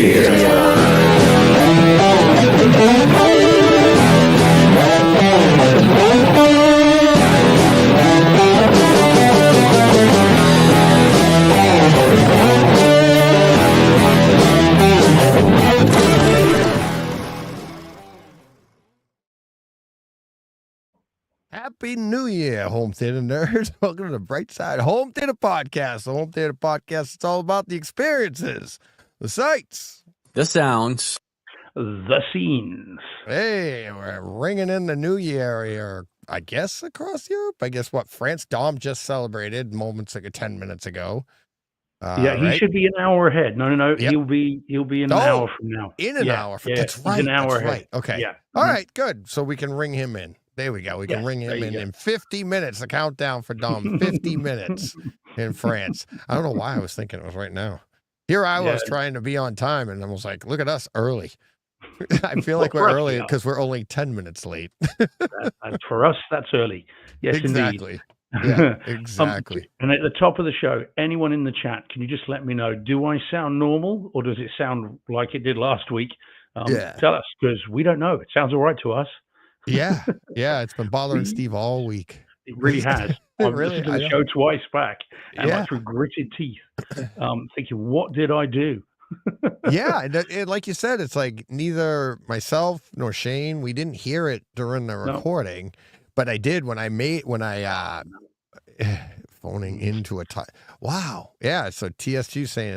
Happy New Year, home theater nerds. Welcome to the Bright Side Home Theater Podcast. The Home Theater Podcast, it's all about the experiences, the sights, the sounds, the scenes. Hey, we're ringing in the New Year here, I guess, across Europe. I guess what France Dom just celebrated moments ago, 10 minutes ago. Yeah, he should be an hour ahead. No. Yep. He'll be in an hour from now. In an hour from that's right. He's an hour ahead. Right. Okay. Yeah. All right, good. So we can ring him in. There we go. We can ring him in 50 minutes. The countdown for Dom, 50 minutes in France. I don't know why I was thinking it was right now. Here I was trying to be on time, and I was like, look at us early. I feel like we're early because we're only 10 minutes late. For us, that's early. Yes, exactly. Indeed. Yeah, exactly. And at the top of the show, anyone in the chat, can you just let me know, do I sound normal or does it sound like it did last week? Tell us, because we don't know. It sounds all right to us. Yeah, it's been bothering Steve all week. It really has. I've listened to the show twice back, and like through gritted teeth, thinking, what did I do? And like you said, it's like neither myself nor Shane, we didn't hear it during the recording, but I did when I phoning into a time. Wow. Yeah. So TSG saying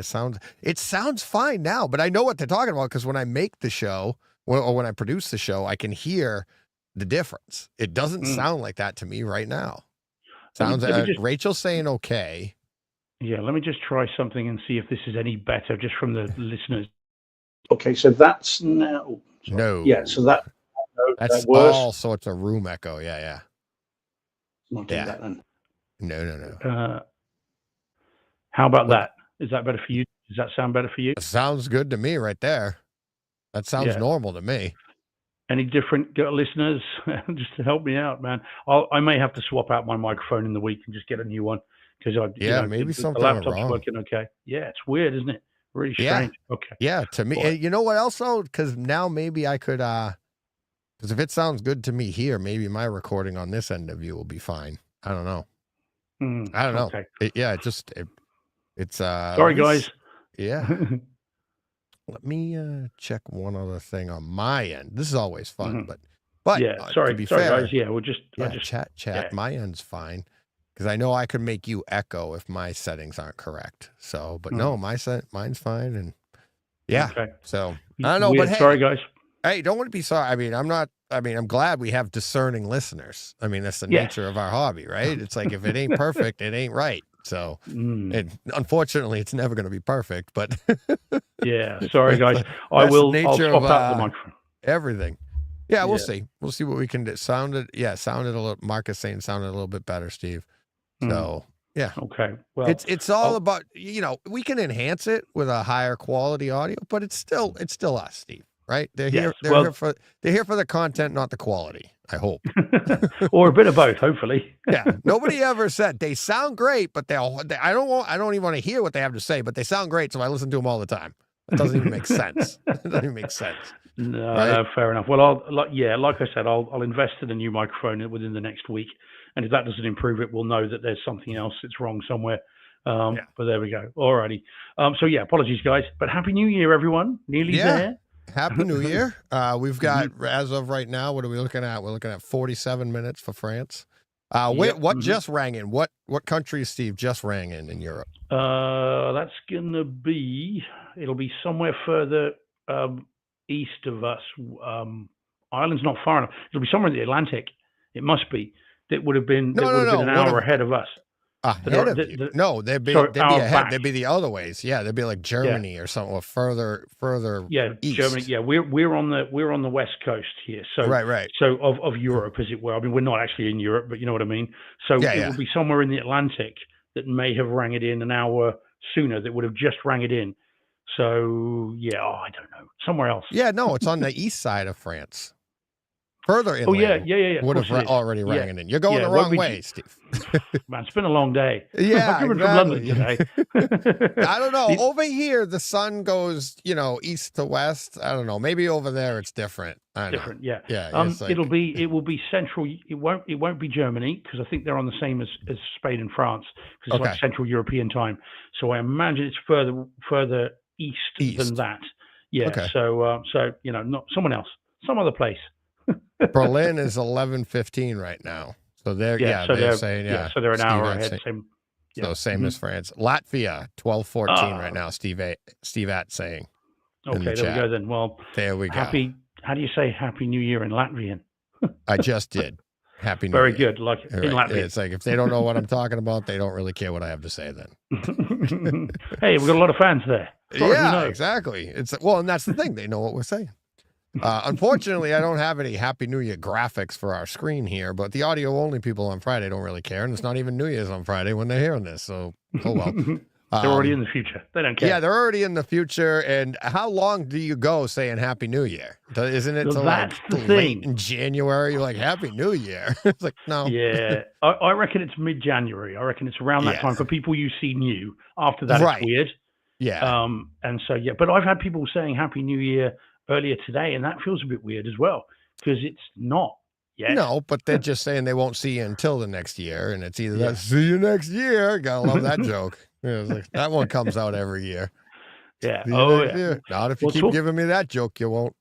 it sounds fine now, but I know what they're talking about because when I make the show or when I produce the show, I can hear the difference. It doesn't sound like that to me right now. Sounds Rachel's saying okay. Yeah, let me just try something and see if this is any better just from the listeners. Okay, so that's now. No. Yeah, so that's all sorts of room echo. Yeah. Not do that then. No. How about that? Is that better for you? Does that sound better for you? It sounds good to me right there. That sounds normal to me. Any different listeners? Just to help me out, man. I may have to swap out my microphone in the week and just get a new one because maybe something the laptop's wrong. Working okay. Yeah, it's weird, isn't it? Really strange. Okay. Yeah, to me, you know what else though? Because now maybe I could, because if it sounds good to me here, maybe my recording on this end of you will be fine. I don't know. I don't know. Okay. It's sorry, guys. Yeah. Let me check one other thing on my end. This is always fun, but sorry, to be fair, guys. Yeah, chat. Yeah. My end's fine because I know I could make you echo if my settings aren't correct. So, but no, mine's fine, and So I don't know, but hey, sorry, guys. Hey, don't want to be sorry. I'm glad we have discerning listeners. I mean, that's the nature of our hobby, right? It's like if it ain't perfect, it ain't right. So, unfortunately, it's never going to be perfect. But sorry, guys. I'll swap out the microphone. Everything. Yeah, we'll see. We'll see what we can do. Sounded a little. Mark is saying sounded a little bit better, Steve. So okay. Well, it's all about we can enhance it with a higher quality audio, but it's still us, Steve. Right? They're here. They're here for the content, not the quality. I hope, or a bit of both. Hopefully, Nobody ever said they sound great, but I don't even want to hear what they have to say. But they sound great, so I listen to them all the time. It doesn't even make sense. It doesn't even make sense. No, fair enough. Well, like I said, I'll invest in a new microphone within the next week, and if that doesn't improve it, we'll know that there's something else that's wrong somewhere. But there we go. Alrighty. So apologies, guys, but Happy New Year, everyone. Nearly there. Happy New Year. We've got, as of right now, what are we looking at? We're looking at 47 minutes for France. What just rang in? What country, Steve, just rang in Europe? That's gonna be. It'll be somewhere further east of us. Ireland's not far enough. It'll be somewhere in the Atlantic. It must be. That would have been. An hour ahead of us. Ahead of you? No, they'd be ahead. Back. They'd be the other ways. Yeah, they'd be like Germany or something, or further. Yeah, east. Germany. Yeah, we're on the west coast here. So right. So of Europe, as it were. I mean, we're not actually in Europe, but you know what I mean. So it would be somewhere in the Atlantic that may have rang it in an hour sooner. That would have just rang it in. So I don't know, somewhere else. Yeah, no, it's on the east side of France. further inland. Yeah. Would have already rang it in. You're going the wrong way, Steve. Man, it's been a long day. Yeah, I've driven from London today. I don't know. Over here, the sun goes, east to west. I don't know. Maybe over there it's different. Different, yeah. Yeah. It will be central. It won't be Germany, because I think they're on the same as Spain and France, because it's like Central European time. So I imagine it's further east than that. Yeah. Okay. So not someone else, some other place. Berlin is 11:15 right now. So they're they're saying so they're an hour ahead. Same as France. Latvia 12:14 right now. Steve at saying. Okay, there we go then. Well, there we go. How do you say Happy New Year in Latvian? I just did. Happy New Very Year. good. Like in Latvian. It's like if they don't know what I'm talking about, they don't really care what I have to say then. Hey, we've got a lot of fans there. Exactly. And that's the thing. They know what we're saying. Unfortunately, I don't have any Happy New Year graphics for our screen here, but the audio only people on Friday don't really care, and it's not even New Year's on Friday when they're hearing this. So, oh well. They're already in the future. They don't care. Yeah, they're already in the future. And how long do you go saying Happy New Year? Isn't it late in January? You're like, Happy New Year. It's like, no. Yeah, I reckon it's mid-January. I reckon it's around that time for people you see new. After that, it's weird. Yeah. And so, but I've had people saying Happy New Year earlier today, and that feels a bit weird as well, because it's not yet. No, but they're just saying they won't see you until the next year, and it's either see you next year. Gotta love that joke. It's like, that one comes out every year. Yeah. Year. Not if you keep giving me that joke, you won't.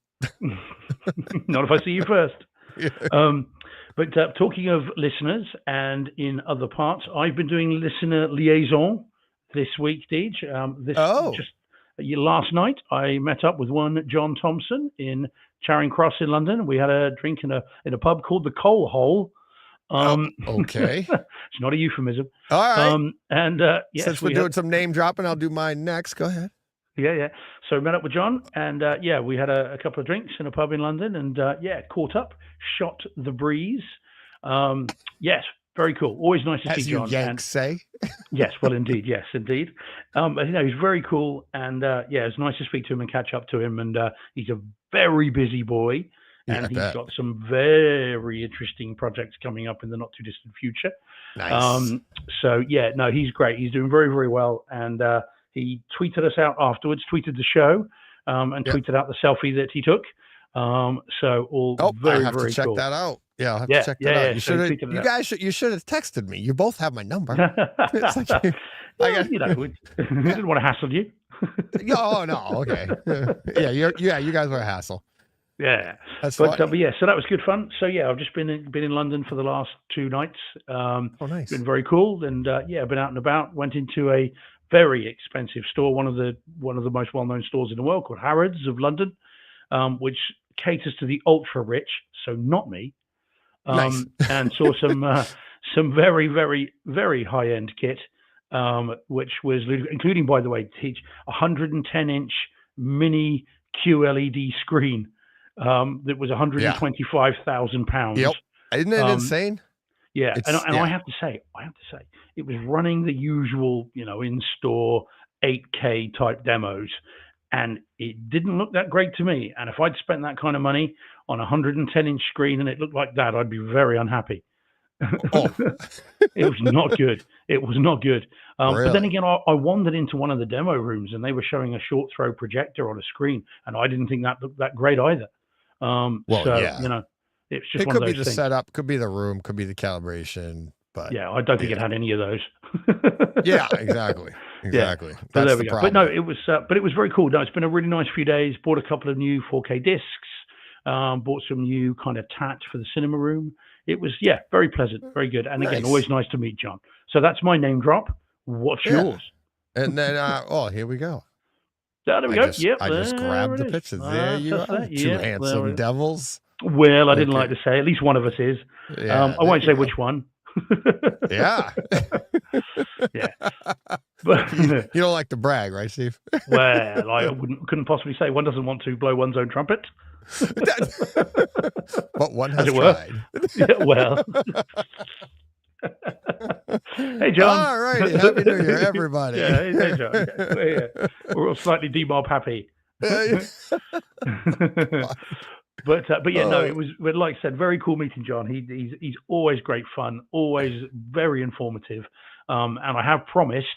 Not if I see you first. But talking of listeners, and in other parts, I've been doing listener liaison this week, Deej. Last night, I met up with one John Thompson in Charing Cross in London. We had a drink in a pub called the Coal Hole. Okay. It's not a euphemism. All right. Yes, since we're doing some name dropping, I'll do mine next. Go ahead. Yeah. So we met up with John, and we had a couple of drinks in a pub in London, and caught up, shot the breeze. Yes, very cool. Always nice to see John. As you Yanks say. Yes, well, indeed. Yes, indeed. He's very cool, and it's nice to speak to him and catch up to him. And he's a very busy boy, and he's got some very interesting projects coming up in the not too distant future. Nice. He's great. He's doing very, very well, and he tweeted us out afterwards. Tweeted the show, and tweeted out the selfie that he took. Very, I have very to check cool. that out. Yeah, I'll have to check that out. You should have texted me. You both have my number. It's like, we didn't want to hassle you. Oh no, okay. You guys were a hassle. Yeah, that's so that was good fun. So I've just been in London for the last 2 nights. Nice. Been very cool, and been out and about. Went into a very expensive store, one of the most well-known stores in the world, called Harrods of London, which caters to the ultra rich, so not me. Nice. And saw some very, very, very high-end kit, which was including, by the way, Teach, 110-inch mini QLED screen that was £125,000. Yep. Isn't it insane? Yeah, and I have to say, it was running the usual, in-store 8K type demos, and it didn't look that great to me. And if I'd spent that kind of money on a 110-inch screen and it looked like that, I'd be very unhappy. It was not good. It was not good. Really? But then again, I wandered into one of the demo rooms, and they were showing a short throw projector on a screen, and I didn't think that looked that great either. It's just one of those things. It could be the setup, could be the room, could be the calibration. But I don't think it had any of those. Yeah, exactly. Exactly. Yeah. So there we go. But no, it was very cool. No, it's been a really nice few days. Bought a couple of new 4K discs. Bought some new kind of tat for the cinema room. It was very pleasant, very good. And again, always nice to meet John. So that's my name drop. What's yours? And then here we go. There we go. I just grabbed the picture. There you are. Two handsome devils. Well, I didn't like to say. At least one of us is. I won't say which one. Yeah. Yeah. But you don't like to brag, right, Steve? Well, I couldn't possibly say. One doesn't want to blow one's own trumpet. But one has tried. Well. Hey, John. All right. Happy New Year, everybody. Hey, John. We're all slightly demob happy. But yeah, no, Oh, it was, but like I said, very cool meeting John. He's always great fun, always very informative. And I have promised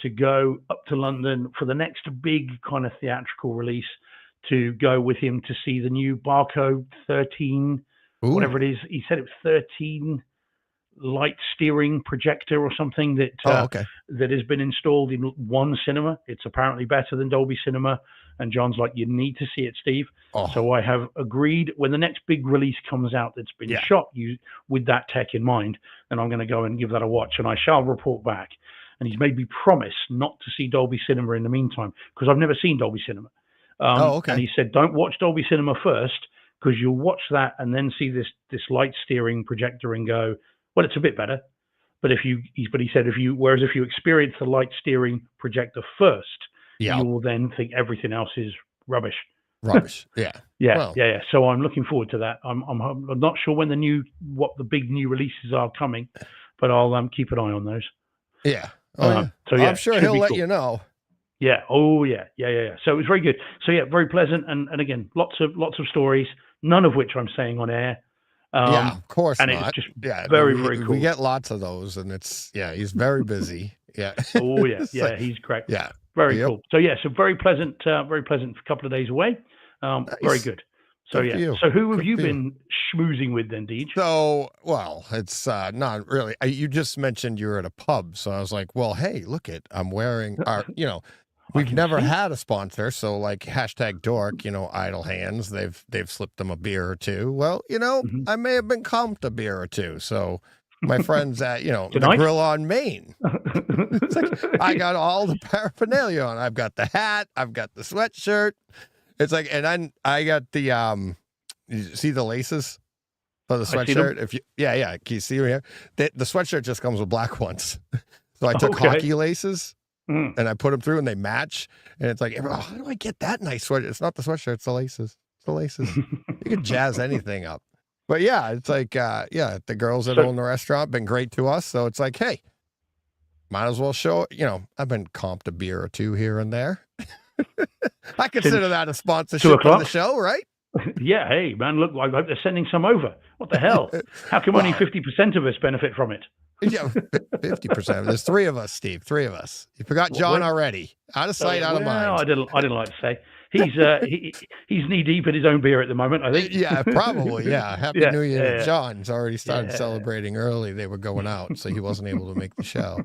to go up to London for the next big kind of theatrical release, to go with him to see the new Barcode 13, ooh. whatever it is. He said it was 13 light steering projector or something Oh, okay. that has been installed in one cinema. It's apparently better than Dolby Cinema, and John's like, "You need to see it, Steve." Oh, So I have agreed, when the next big release comes out that's been yeah. shot with that tech in mind, then I'm going to go and give that a watch, and I shall report back. And he's made me promise not to see Dolby Cinema in the meantime, because I've never seen Dolby Cinema. Oh, And okay. he said, "Don't watch Dolby Cinema first, because you'll watch that and then see this light steering projector and go, well, it's a bit better." But he said, if you experience the light steering projector first, Yeah. you will then think everything else is rubbish. Rubbish. Yeah. Yeah, Well, yeah, yeah. So I'm looking forward to that. I'm not sure when what the big new releases are coming, but I'll keep an eye on those. yeah. Oh, yeah. So I'm yeah, sure should he'll be let cool. you know. Yeah. Oh yeah. Yeah. Yeah. Yeah. So it was very good. So yeah, very pleasant, and again, lots of stories, none of which I'm saying on air. Yeah, of course And it was not. just Yeah, very, very we cool. get lots of those, and he's very busy. Yeah. Oh yeah, It's yeah, like, he's great. yeah. Very Yep. cool. So yeah, so very pleasant couple of days away. Very Nice. good. So Good for yeah. you. So who have Good you for you. been schmoozing with then, Deej? So, well, it's not really. You just mentioned you were at a pub, so I was like, well, hey, look it, I'm wearing our, I we've can never see. had a sponsor, so like hashtag dork, idle hands, they've slipped them a beer or two. Well, Mhm. I may have been comped a beer or two. So my friends at, the Tonight? Grill on Main, it's like I got all the paraphernalia on. I've got the hat, I've got the sweatshirt. It's like, and then I got the you see the laces for the I see them. sweatshirt? Yeah. Can you see them here? The sweatshirt just comes with black ones. So I took Okay. hockey laces Mm. and I put them through and they match. And it's like, oh, how do I get that nice sweatshirt? It's not the sweatshirt, it's the laces. It's the laces. You can jazz anything up. But yeah, it's like, the girls that So own the restaurant been great to us. So it's like, hey, might as well show, I've been comped a beer or two here and there. I consider since that a 2 sponsorship of the o'clock? show, right? Yeah. Hey man, look, I hope they're sending some over. What the hell? How come only Well, 50% of us benefit from it? yeah, 50%. There's three of us, Steve. Three of us. You forgot John already. Out of sight, out of mind. I didn't like to say. He's knee deep in his own beer at the moment, I think. Yeah, probably. Yeah. Happy Yeah, New Year. yeah, John's already started yeah. celebrating early. They were going out, so he wasn't able to make the show.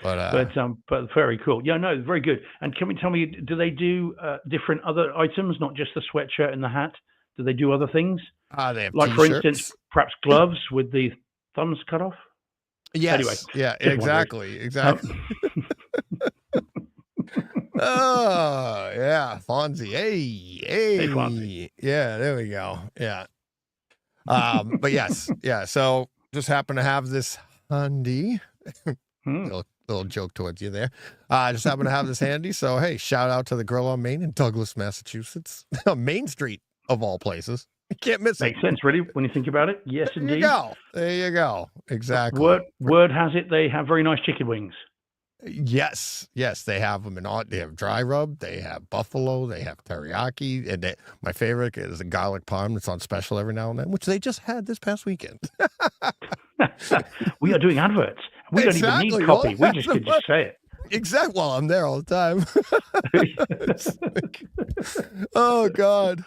But But very cool. Yeah, no, very good. And can we tell me, do they do different other items, not just the sweatshirt and the hat? Do they do other things? they have Like, for instance, t-shirts. perhaps gloves with the thumbs cut off? Yes. Anyway, Yeah, just exactly. Exactly. Oh, yeah. Fonzie. Hey. Hey, Fonzie. Yeah, there we go. Yeah. But yes. Yeah. So just happen to have this handy. Little joke towards you there. Just happen to have this handy. So hey, shout out to the Grill on Main in Douglas, Massachusetts. Main Street of all places. You can't miss it. Makes sense, really, when you think about it. Yes, There indeed. you go. There you go. Exactly. Word has it they have very nice chicken wings. Yes, they have them they have dry rub, they have buffalo, they have teriyaki, and my favorite is the garlic parm that's on special every now and then, which they just had this past weekend. We are doing adverts. We don't even need copy. We just could just say it. Exactly. Well, I'm there all the time. Oh God.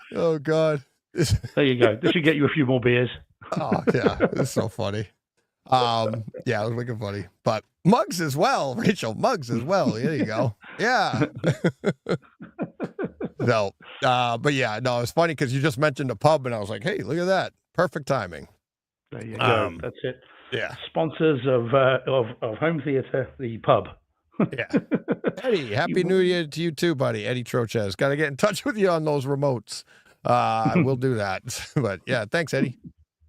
There you go. This should get you a few more beers. Oh yeah, it's so funny. Yeah, it was wicked funny. But mugs as well, Rachel. Mugs as well. There you go. Yeah. No, but yeah, no, it's funny because you just mentioned a pub, and I was like, hey, look at that, perfect timing. There you go. That's it. Yeah. Sponsors of home theater, the pub. Yeah. Eddie, happy New Year to you too, buddy. Eddie Trochez. Got to get in touch with you on those remotes. I will do that. But yeah, thanks, Eddie.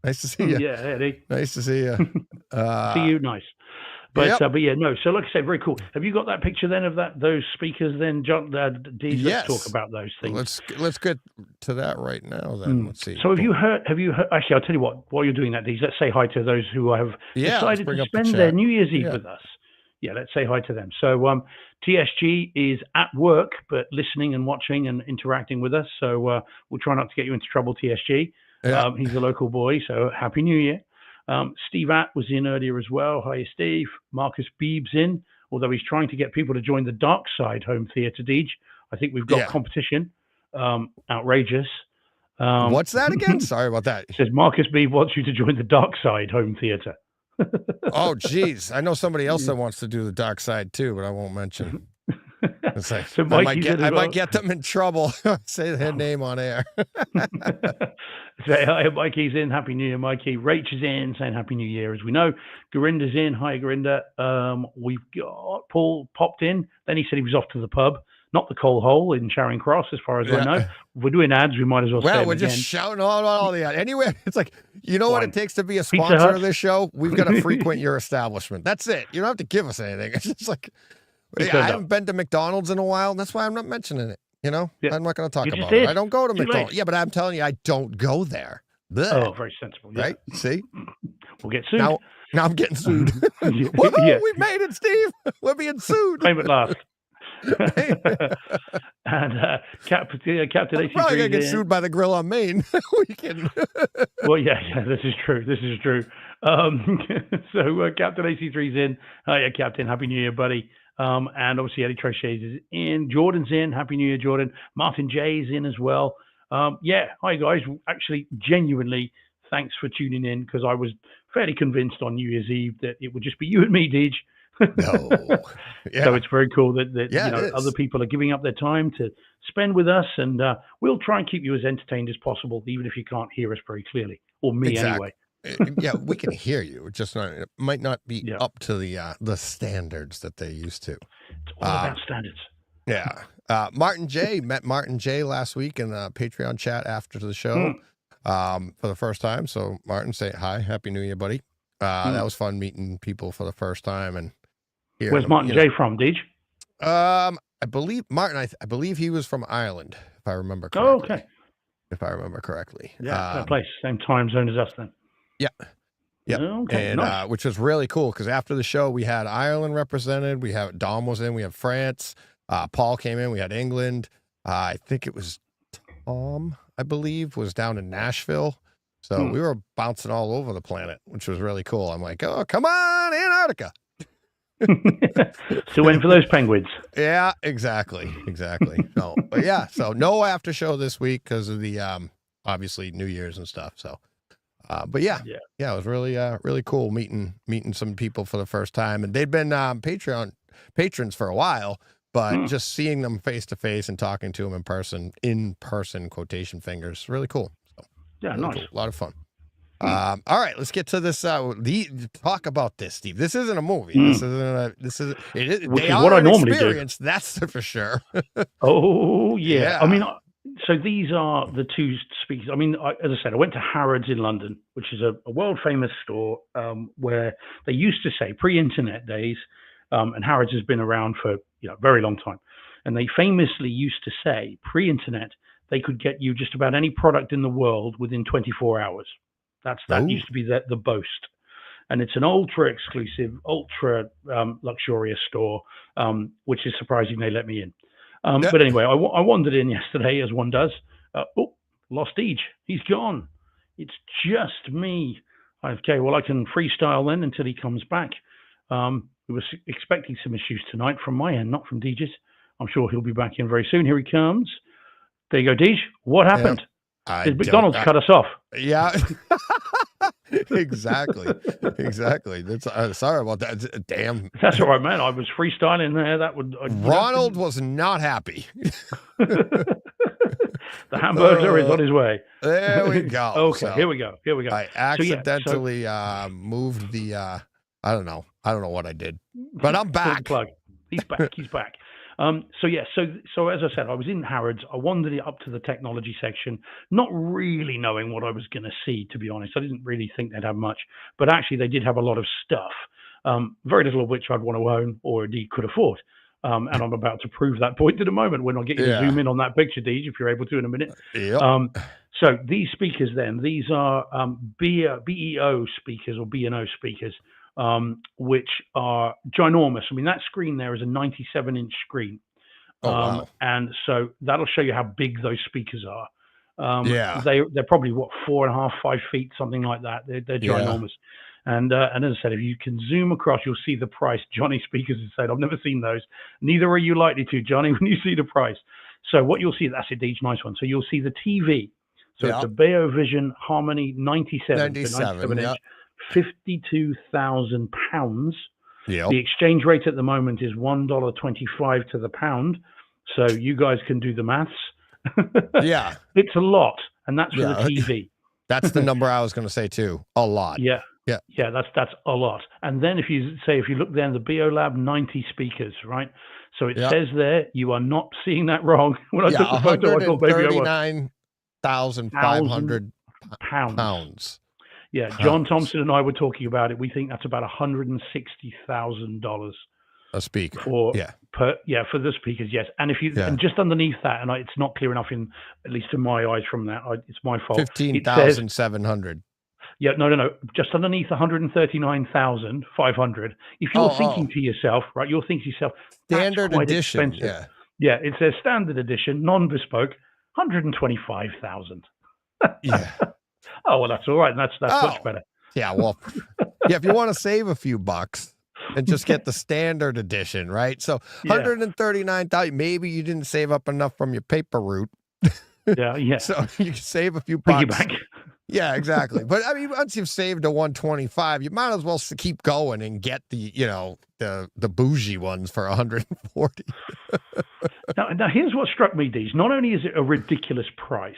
Nice to see you. Yeah, Eddie. Nice to see you. See you. Nice. But Yep. But yeah, no. So like I said, very cool. Have you got that picture then of those speakers? Then, John, Deej, Yes. let's talk about those things. Let's get to that right now. Then let's see. So have you heard? Actually, I'll tell you what. While you're doing that, Deej, let's say hi to those who have decided to spend their New Year's Eve with us. yeah, let's say hi to them. So TSG is at work, but listening and watching and interacting with us. So we'll try not to get you into trouble, TSG. Yeah. He's a local boy, so Happy New Year. Steve Att was in earlier as well. Hi, Steve. Marcus Beeb's in, although he's trying to get people to join the Dark Side Home Theatre, Deej. I think we've got competition. Outrageous. What's that again? Sorry about that. Says Marcus Beebe wants you to join the Dark Side Home Theatre. Oh, geez. I know somebody else that wants to do the Dark Side too, but I won't mention. It's like, so I might get them in trouble. Say their name on air. Say hi, Mikey's in. Happy New Year, Mikey. Rach is in, saying Happy New Year, as we know. Gorinda's in. Hi, Gorinda. We've got Paul popped in. Then he said he was off to the pub, not the coal hole in Charing Cross, as far as I know. If we're doing ads, we might as well say Well, we're just shouting all the ads. Anyway, it's like, you know what it takes to be a sponsor of this show? We've got to frequent your establishment. That's it. You don't have to give us anything. It's just like, I haven't been to McDonald's in a while. That's why I'm not mentioning it. You know, I'm not going to talk about it. I don't go to McDonald's. Yeah, but I'm telling you, I don't go there. Blech. Oh, very sensible. Yeah. Right? See? We'll get sued. Now I'm getting sued. Woohoo, we made it, Steve. We're being sued. Fame at last. And Captain AC3 probably gonna get sued by the Grill on Main. We can. Well, yeah, this is true. This is true. So Captain AC3's in. Hiya, Captain. Happy New Year, buddy. And obviously Eddie Trochet is in. Jordan's in. Happy New Year, Jordan. Martin J's in as well. Yeah, hi guys. Actually, genuinely, thanks for tuning in, because I was fairly convinced on New Year's Eve that it would just be you and me, Deej. No. Yeah. So it's very cool that other people are giving up their time to spend with us, and we'll try and keep you as entertained as possible, even if you can't hear us very clearly, or me anyway. Yeah, we can hear you. Just it might not be up to the standards that they used to. It's all about standards. Yeah. Martin J met Martin J last week in the Patreon chat after the show for the first time. So Martin, say hi, Happy New Year, buddy. That was fun meeting people for the first time. And where's Martin J from, Deej? I believe Martin. I believe he was from Ireland, if I remember correctly. Oh, okay. If I remember correctly. Yeah, same place, same time zone as us then. Yeah. Yeah. Okay, and nice. Which was really cool, because after the show we had Ireland represented. We have Dom was in. We had France. Paul came in. We had England. I think it was Tom, I believe, was down in Nashville. So we were bouncing all over the planet, which was really cool. I'm like, oh, come on, Antarctica. Still waiting for those penguins. Yeah, exactly. No, but yeah, so no after show this week because of the obviously New Year's and stuff. So, but yeah, it was really cool meeting some people for the first time, and they'd been Patreon patrons for a while, but just seeing them face to face and talking to them in person, quotation fingers, really cool. So, yeah, really nice, cool. A lot of fun. All right, let's get to this. Talk about this, Steve. This isn't a movie. This is Which is what I normally do. That's for sure. Oh yeah. I mean, so these are the two speakers. I mean, as I said, I went to Harrods in London, which is a world famous store where they used to say pre-internet days, and Harrods has been around for a very long time, and they famously used to say pre-internet they could get you just about any product in the world within 24 hours. That used to be the boast. And it's an ultra exclusive, ultra luxurious store, which is surprising they let me in. But anyway, I wandered in yesterday, as one does. Lost Deej. He's gone. It's just me. Okay, well, I can freestyle then until he comes back. We were expecting some issues tonight from my end, not from Deej's. I'm sure he'll be back in very soon. Here he comes. There you go, Deej. What happened? Did McDonald's cut us off? Yeah. Exactly. That's sorry about that. Damn. That's all right, man. I was freestyling there. Ronald was not happy. The hamburger is on his way. There we go. Okay, here we go. I accidentally moved the I don't know what I did, but I'm back. Plug. He's back. So as I said, I was in Harrods. I wandered up to the technology section, not really knowing what I was going to see, to be honest. I didn't really think they'd have much, but actually they did have a lot of stuff, very little of which I'd want to own or indeed could afford. And I'm about to prove that point in a moment when I get you to zoom in on that picture, Deej, if you're able to in a minute. Yep. So these speakers then, these are BEO speakers or B&O speakers. which are ginormous. I mean, that screen there is a 97-inch screen. Oh, wow. And so that'll show you how big those speakers are. Yeah. They're probably, what, 4.5, 5 feet, something like that. They're Yeah. ginormous. And as I said, if you can zoom across, you'll see the price. Johnny Speakers has said, I've never seen those. Neither are you likely to, Johnny, when you see the price. So what you'll see, that's indeed a nice one. So you'll see the TV. So Yeah. it's a Beovision Harmony 97 97, inch, £52,000. Yep. The exchange rate at the moment is $1.25 to the pound. So you guys can do the maths. Yeah. It's a lot. And that's for Yeah. the TV. That's the number I was going to say too. A lot. Yeah. Yeah. Yeah, that's a lot. And then if you look there in the BioLab, 90 speakers, right? So it Yep. says there, you are not seeing that wrong. When I took the photo, I thought maybe I was. 139,500 pounds. Yeah, John Thompson and I were talking about it. We think that's about $160,000 a speaker. For the speakers, yes. And if you and just underneath that, and it's not clear enough in, at least in my eyes from that, it's my fault. 15,700. Yeah, no. Just underneath 139,500. If you're thinking to yourself, right, you're thinking to yourself, standard edition. Expensive. Yeah, it says standard edition, non-bespoke, 125,000. Yeah. Oh, well, that's all right. That's much better. Yeah, well, if you want to save a few bucks and just get the standard edition, right? So 139,000. Maybe you didn't save up enough from your paper route. Yeah. So you can save a few bucks. Piggyback. Yeah, exactly. But I mean, once you've saved a 125, you might as well keep going and get the bougie ones for 140. Now, here's what struck me, Dees. Not only is it a ridiculous price.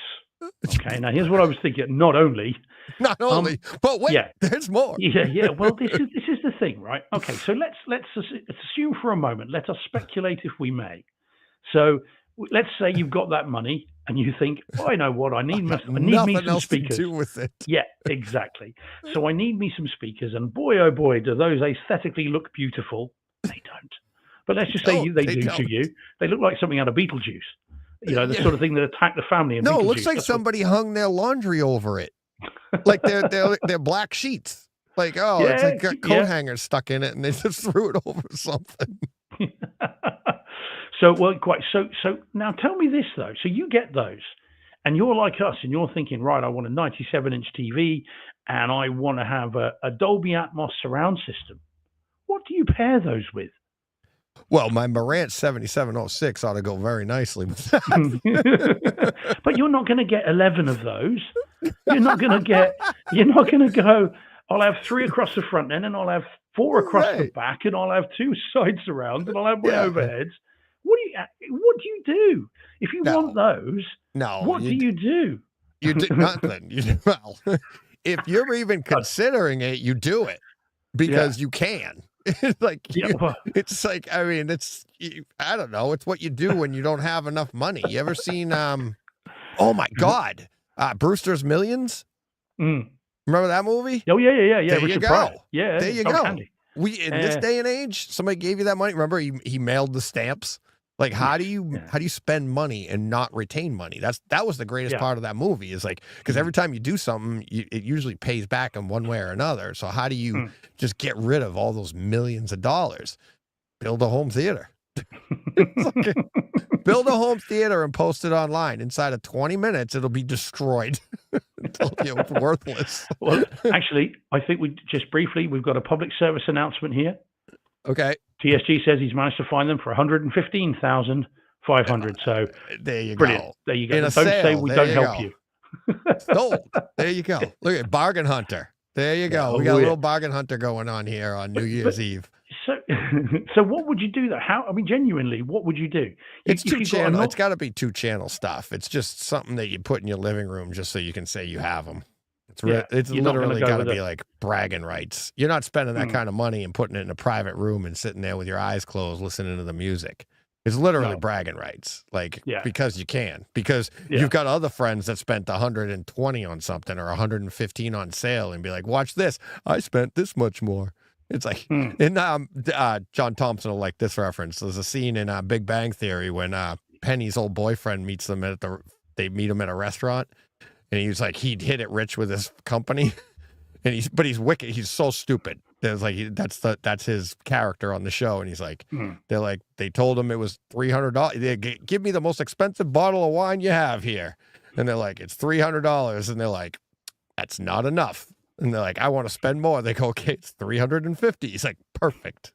Okay. Now, here's what I was thinking. Not only, but wait, there's more. Yeah. Well, this is the thing, right? Okay. So let's assume for a moment. Let us speculate, if we may. So let's say you've got that money and you think, I know what I need. I need me some speakers. To do with it. Yeah, exactly. So I need me some speakers, and boy, oh boy, do those aesthetically look beautiful. They don't. But let's just say they do to you. They look like something out of Beetlejuice. The sort of thing that attacked the family. No, it looks like somebody hung their laundry over it. Like they're black sheets. Like, it's like got coat hangers stuck in it and they just threw it over something. So now tell me this though. So you get those and you're like us and you're thinking, right, I want a 97-inch TV and I want to have a Dolby Atmos surround system. What do you pair those with? Well, my Marantz 7706 ought to go very nicely with that. But you're not going to get 11 of those. You're not going to go, I'll have 3 across the front end and I'll have 4 across the back and I'll have 2 side surrounds and I'll have my overheads. What do you do? If you want those, what do you do? You do nothing. If you're even considering it, you do it because you can. It's like, I mean, I don't know. It's what you do when you don't have enough money. You ever seen, oh my God, Brewster's Millions? Mm. Remember that movie? Oh, yeah. There you go. Yeah. There you go. Handy. In this day and age, somebody gave you that money. Remember, he mailed the stamps. Like, how do you spend money and not retain money? That was the greatest part of that movie, is like, because every time you do something, it usually pays back in one way or another. So how do you just get rid of all those millions of dollars? Build a home theater. Build a home theater and post it online. Inside of 20 minutes, it'll be destroyed. It's worthless. Well, actually, I think we've got a public service announcement here. Okay. TSG says he's managed to find them for 115,500. So there you brilliant. go. There you go. Don't say we don't help you. Sold. There you go. Look at Bargain Hunter. There you go. We got a little Bargain Hunter going on here on New Year's Eve. So what would you do that? Genuinely, what would you do? It's 2-channel. It's got to be 2-channel stuff. It's just something that you put in your living room just so you can say you have them. It's literally got to be like bragging rights. You're not spending that kind of money and putting it in a private room and sitting there with your eyes closed listening to the music. It's literally bragging rights, because you can. Because you've got other friends that spent 120 on something or 115 on sale and be like, watch this. I spent this much more. It's like, John Thompson will like this reference. There's a scene in Big Bang Theory when Penny's old boyfriend meets them they meet him at a restaurant. And he's like, he'd hit it rich with his company. But he's wicked. He's so stupid. There's like that's his character on the show, and he's like, Mm. they told him it was $300. Give me the most expensive bottle of wine you have here, and they're like, it's $300, and they're like, that's not enough, and they're like, I want to spend more. They go, okay, it's $350. He's like, perfect.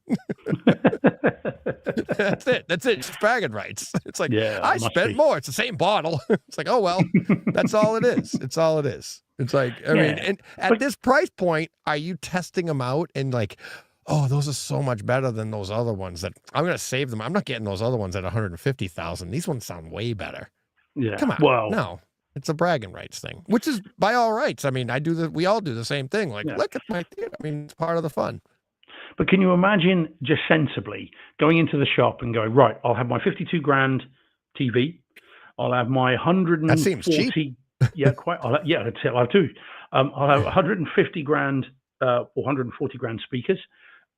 That's it. It's just bragging rights. It's like, Yeah, I it must spent be. more. It's the same bottle. It's like, oh well, that's all it is. It's all it is. It's like, I mean, Yeah. and at this price point, are you testing them out and like, oh, those are so much better than those other ones that I'm going to save them. I'm not getting those other ones at 150,000. These ones sound way better. Yeah. Come on. Well, No, it's a bragging rights thing, which is by all rights. I mean, we all do the same thing. Like, Yeah. look at my theater. I mean, it's part of the fun. but can you imagine just sensibly going into the shop and going, right, I'll have my 52 grand TV. I'll have my 140. That seems cheap. Yeah, quite. I'll have two. I'll have 150 grand or 140 grand speakers.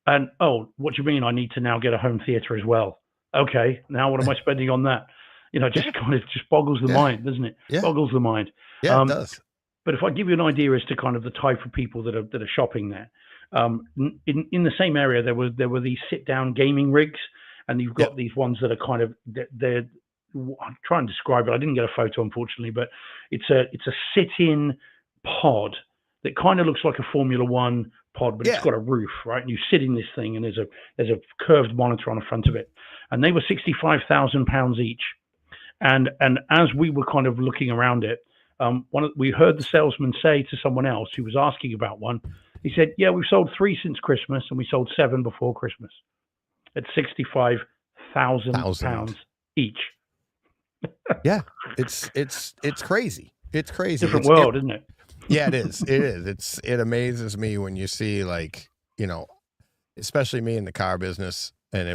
And oh, what do you mean? I need to now get a home theater as well. Okay, now what am I spending on that? Just kind of just boggles the mind, doesn't it? Yeah. Boggles the mind. Yeah, it does. But if I give you an idea as to kind of the type of people that are shopping there, in the same area there were these sit down gaming rigs, and you've got these ones that are kind of they're I'm trying to describe it. I didn't get a photo, unfortunately, but it's a sit-in pod that kind of looks like a Formula One pod, but it's got a roof, right? And you sit in this thing, and there's a curved monitor on the front of it, and they were £65,000 each. And as we were kind of looking around it, we heard the salesman say to someone else who was asking about one, he said, "Yeah, we've sold 3 since Christmas, and we sold 7 before Christmas at £65,000 each." Yeah, it's crazy. It's crazy. Different world, isn't it? Yeah, it is. It is. It amazes me when you see, like, especially me in the car business, and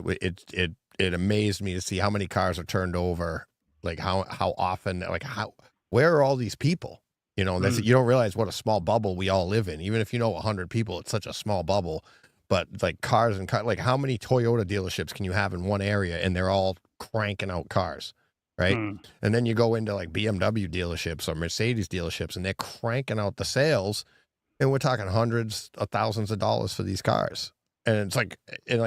it amazed me to see how many cars are turned over, like how often, like where are all these people? That's you don't realize what a small bubble we all live in. Even if 100 people, it's such a small bubble. But like cars like how many Toyota dealerships can you have in one area, and they're all cranking out cars? Right. And then you go into like BMW dealerships or Mercedes dealerships, and they're cranking out the sales, and we're talking hundreds of thousands of dollars for these cars. And it's like,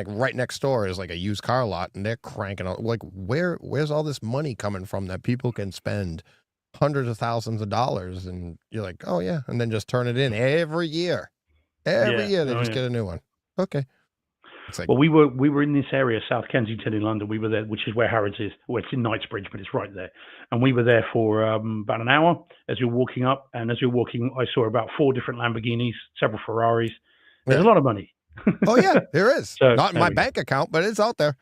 right next door is like a used car lot, and they're cranking out, like, where's all this money coming from that people can spend hundreds of thousands of dollars? And you're like, oh yeah. And then just turn it in every year. Every year they get a new one. Okay. Like, well, we were in this area, South Kensington in London. We were there, which is where Harrods is. Well, it's in Knightsbridge, but it's right there. And we were there for about an hour as you're walking up. And as you're walking, I saw about 4 different Lamborghinis, several Ferraris. There's a lot of money. Oh yeah, there is. So, not in my bank account, but it's out there.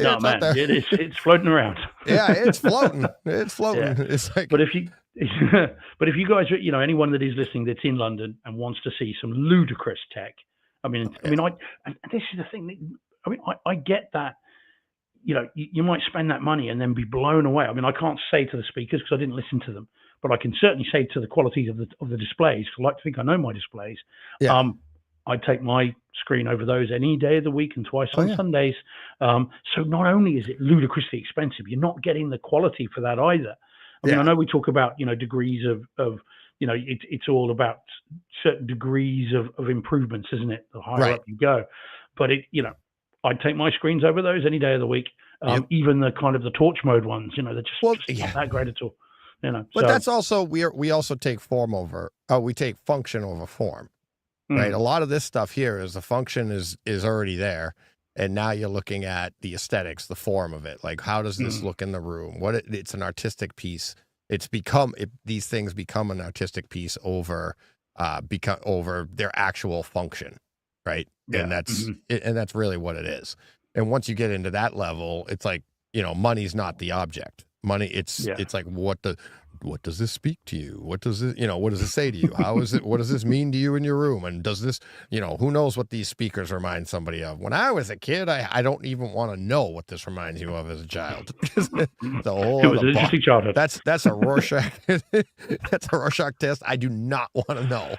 Out there. It's floating around. Yeah, it's floating. It's floating. Yeah. It's like, but if you guys, anyone that is listening that's in London and wants to see some ludicrous tech. And this is the thing. I get that. You might spend that money and then be blown away. I mean, I can't say to the speakers because I didn't listen to them, but I can certainly say to the qualities of the displays. I like to think I know my displays. Yeah. I take my screen over those any day of the week and twice on Sundays. So not only is it ludicrously expensive, you're not getting the quality for that either. I mean, I know we talk about degrees of it's all about certain degrees of improvements, isn't it? The higher up you go, but I'd take my screens over those any day of the week. Even the kind of the torch mode ones, they're just not that great at all. But that's also we also take we take function over form, right? A lot of this stuff here is the function is already there, and now you're looking at the aesthetics, the form of it. Like, how does this look in the room? It's an artistic piece. These things become an artistic piece over their actual function, right? Yeah. And that's really what it is. And once you get into that level, it's like, money's not the object. Money, it's like, what does this speak to you? What does it say to you? How is it? What does this mean to you in your room? And does this, who knows what these speakers remind somebody of? When I was a kid, I don't even want to know what this reminds you of as a child. It was an interesting childhood. That's a Rorschach. That's a Rorschach test. I do not want to know.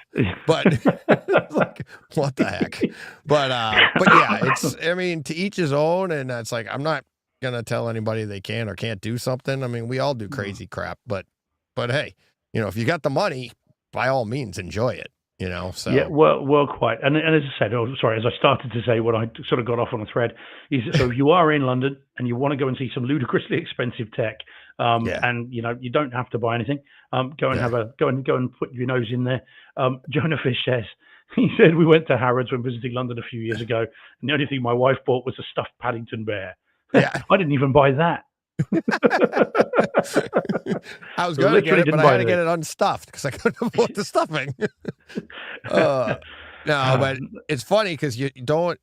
But it's like, what the heck? But yeah, to each his own. And it's like, I'm not gonna tell anybody they can or can't do something. I mean, we all do crazy crap, but hey, if you got the money, by all means, enjoy it. So yeah, well, quite. And as I said, sorry, as I started to say when I sort of got off on a thread, is so if you are in London and you want to go and see some ludicrously expensive tech, and you don't have to buy anything, go and go and put your nose in there. Jonah Fish says, he said we went to Harrods when visiting London a few years ago, and the only thing my wife bought was a stuffed Paddington bear. Yeah. I didn't even buy that. I was going to get it, but I had to get it unstuffed because I couldn't afford the stuffing. No, but it's funny because you don't,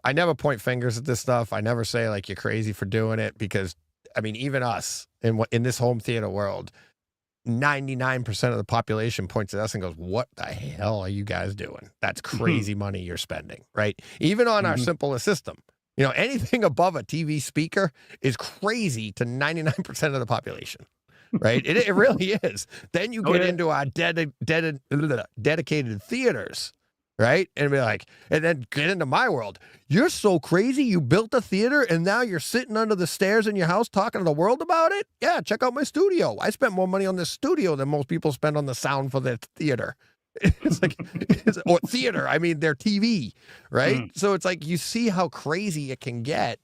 I never point fingers at this stuff. I never say like you're crazy for doing it because, I mean, even us in this home theater world, 99% of the population points at us and goes, what the hell are you guys doing? That's crazy money you're spending, right? Even on our simplest system. Anything above a TV speaker is crazy to 99% of the population, right? It really is. Then you get into our dedicated theaters, right? And be like, and then get into my world. You're so crazy. You built a theater and now you're sitting under the stairs in your house talking to the world about it? Yeah, check out my studio. I spent more money on this studio than most people spend on the sound for their theater. It's like, or theater, I mean, their TV, right? So it's like, you see how crazy it can get.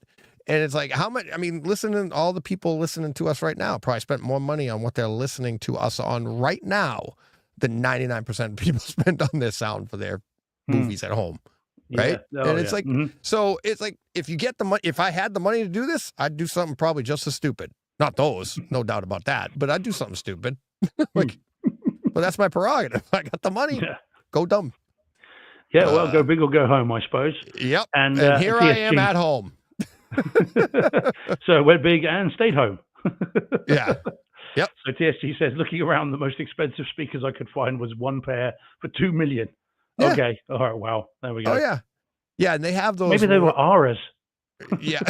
And it's like, how much, I mean, all the people listening to us right now probably spent more money on what they're listening to us on right now than 99% of people spend on their sound for their movies at home. Right. And it's like, so it's like, if you get the money, if I had the money to do this, I'd do something probably just as stupid. Not those, no doubt about that, but I'd do something stupid. Well, that's my prerogative. I got the money. Go dumb. Yeah, well, go big or go home, I suppose. Yep. And here TSG. I am at home. So went big and stayed home. Yeah. Yep. So TSG says, looking around, the most expensive speakers I could find was one pair for $2 million. Yeah. Okay. All right. Wow. There we go. Oh, yeah. Yeah. And they have those. Maybe they were Aras. Yeah.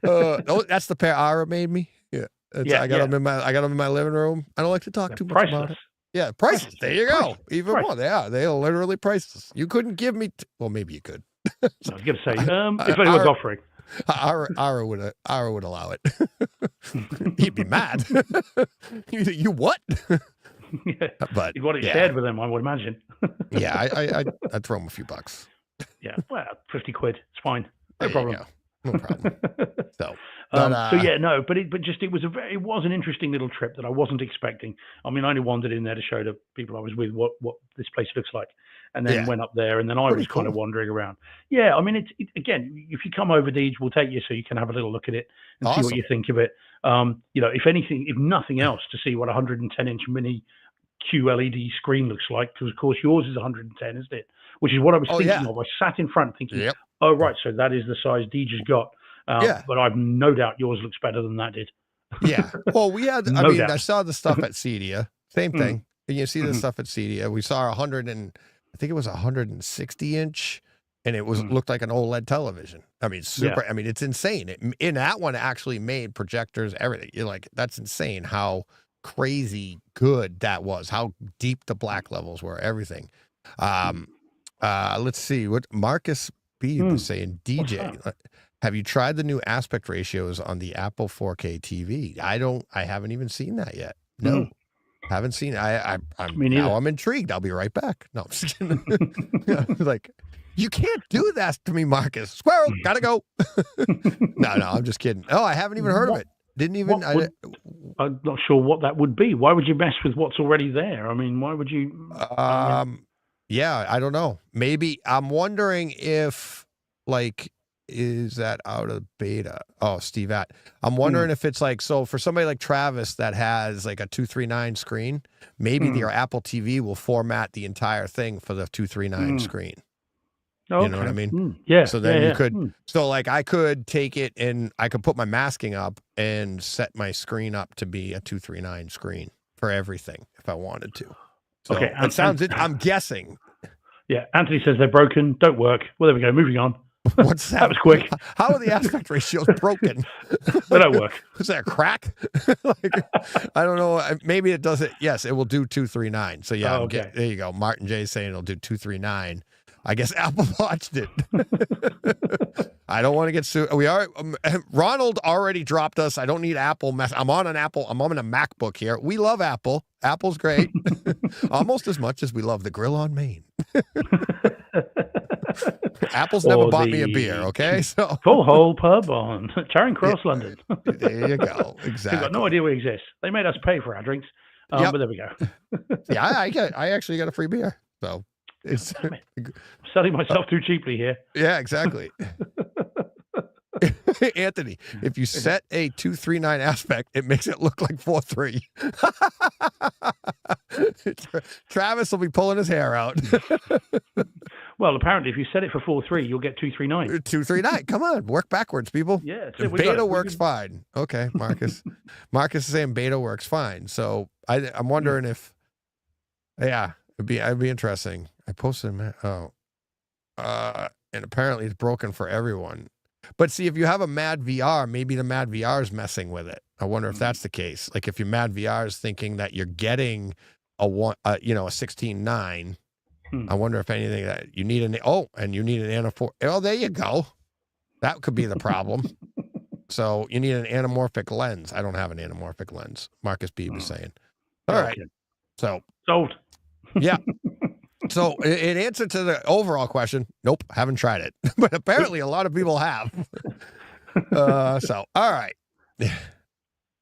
That's the pair Ara made me. Yeah. I got them in my living room. I don't like to talk too much priceless. About it. Yeah, priceless. There you go. Even more. They are. They are literally priceless. You couldn't give me. Well, maybe you could. I was going to say, if anyone's offering. Ara would allow it. He'd be mad. You what? Yeah. But you'd want it shared with them, I would imagine. Yeah, I'd throw him a few bucks. Yeah, well, 50 quid. It's fine. No problem. No problem. So, but it was an interesting little trip that I wasn't expecting. I mean, I only wandered in there to show the people I was with what this place looks like, and then went up there, and then I was kind of wandering around. Yeah, I mean, it's again, if you come over, Deej, we'll take you so you can have a little look at it and see what you think of it. If nothing else, to see what a 110-inch mini QLED screen looks like, because of course yours is 110, isn't it? Which is what I was thinking of. I sat in front thinking, oh, right, so that is the size Deej has got. But I've no doubt yours looks better than that did. Yeah. Well, we had, I saw the stuff at Cedia. Same thing. And you see the stuff at Cedia. We saw I think it was 160-inch, and it looked like an OLED television. I mean, I mean, it's insane. In that one, actually made projectors, everything. You're like, that's insane how crazy good that was, how deep the black levels were, everything. Let's see what Marcus B was saying. DJ, have you tried the new aspect ratios on the Apple 4K TV? I haven't even seen that yet. No, haven't seen it. I'm intrigued. I'll be right back. No, I'm just kidding. Like, you can't do that to me, Marcus. Squirrel, gotta go. No, I'm just kidding. Oh, I haven't even heard of it. Didn't even. I'm not sure what that would be. Why would you mess with what's already there? I mean, why would you? Yeah, I don't know. Maybe I'm wondering if, like, is that out of beta? Oh, Steve I'm wondering if it's like, so for somebody like Travis that has like a 239 screen, maybe your Apple TV will format the entire thing for the 239 screen. Okay. You know what I mean? Yeah. So then you could, so like I could take it and I could put my masking up and set my screen up to be a 239 screen for everything if I wanted to. So okay. It sounds, I'm guessing. Yeah. Anthony says they're broken, don't work. Well, there we go. Moving on. What's that? That was quick. How are the aspect ratios broken? They don't work. Is that a crack? I don't know. Maybe it doesn't. Yes, it will do 239. So yeah, there you go. Martin J saying it'll do 239. I guess Apple watched it. I don't want to get sued. Ronald already dropped us. I don't need Apple mess. I'm on an Apple. I'm on a MacBook here. We love Apple. Apple's great. Almost as much as we love the Grill on Main. Apple's never bought me a beer, okay? So Full Hole Pub on Charing Cross, London. There you go. Exactly. We've got no idea we exist. They made us pay for our drinks, but there we go. Yeah, I actually got a free beer. So it's I'm selling myself too cheaply here. Yeah, exactly. Anthony, if you set a 239 aspect, it makes it look like 4:3. Travis will be pulling his hair out. Well, apparently, if you set it for 4:3, you'll get 239. 239. Come on, work backwards, people. Yeah, beta works fine. Okay, Marcus. Marcus is saying beta works fine. So I'm wondering if, it'd be interesting. I posted and apparently it's broken for everyone. But see, if you have a Mad VR, maybe the Mad VR is messing with it. I wonder if that's the case. Like if your Mad VR is thinking that you're getting a 16:9. I wonder if anything that you need and you need an anamorphic. Oh, there you go. That could be the problem. So you need an anamorphic lens. I don't have an anamorphic lens. Marcus B was saying. All right. So sold. Yeah. So in answer to the overall question, nope, haven't tried it. But apparently a lot of people have. So all right.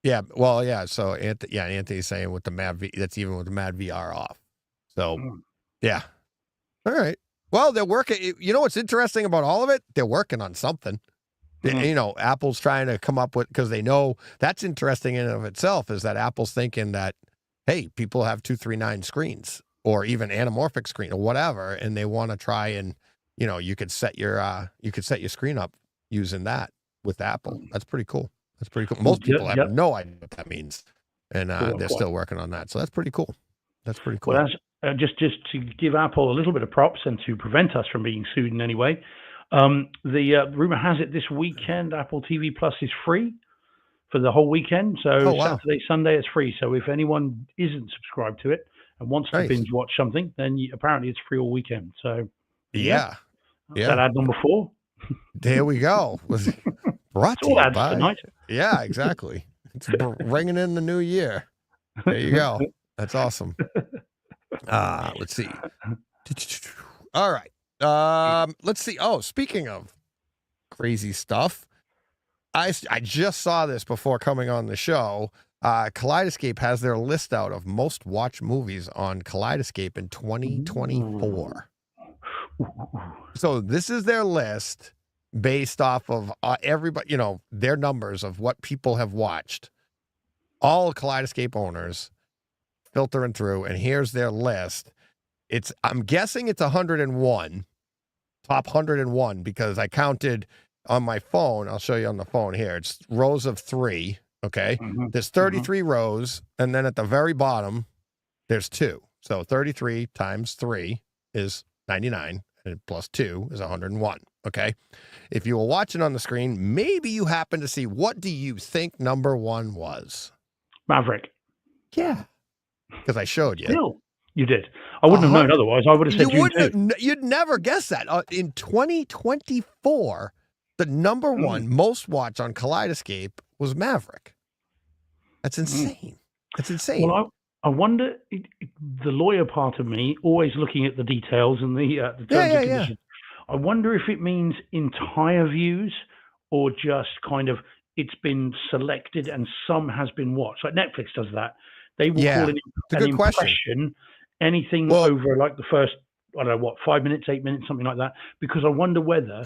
Yeah. Well, yeah. So Anthony's saying with the that's even with the Mad VR off. So yeah. All right. Well, they're working. You know what's interesting about all of it? They're working on something. You know, Apple's trying to come up with, because they know that's interesting in and of itself, is that Apple's thinking that, hey, people have 239 screens or even anamorphic screen or whatever, and they want to try and, you could set your screen up using that with Apple. That's pretty cool. That's pretty cool. Most people have no idea what that means, and they're still working on that. So that's pretty cool. That's pretty cool. Well, just to give Apple a little bit of props and to prevent us from being sued in any way, the rumor has it this weekend Apple TV Plus is free for the whole weekend. So Saturday, Sunday, it's free. So if anyone isn't subscribed to it and wants to binge watch something, then apparently it's free all weekend. So yeah. That ad number 4. There we go. Was brought to all you ads by tonight. Yeah, exactly. It's ringing in the new year. There you go. That's awesome. Let's see. All right. Let's see. Oh, speaking of crazy stuff, I just saw this before coming on the show. Kaleidescape has their list out of most watched movies on Kaleidescape in 2024. So this is their list based off of everybody, their numbers of what people have watched. All Kaleidescape owners filtering through, and here's their list. I'm guessing it's 101, top 101, because I counted on my phone. I'll show you on the phone here. It's rows of 3. Okay. There's 33 rows. And then at the very bottom, there's 2. So 33 times 3 is 99, and plus 2 is 101. Okay. If you were watching on the screen, maybe you happen to see, what do you think number 1 was? Maverick. Yeah. Because I showed you. Still, you did. I wouldn't have known otherwise. I would have said June 2. You'd never guess that. In 2024, the number 1 most watched on Kaleidescape was Maverick. That's insane. That's insane. Well, I wonder, the lawyer part of me, always looking at the details and the terms and conditions, I wonder if it means entire views or just kind of it's been selected and some has been watched. Like Netflix does that. They will call an impression anything over like the first, I don't know what, 5 minutes, 8 minutes, something like that. Because I wonder whether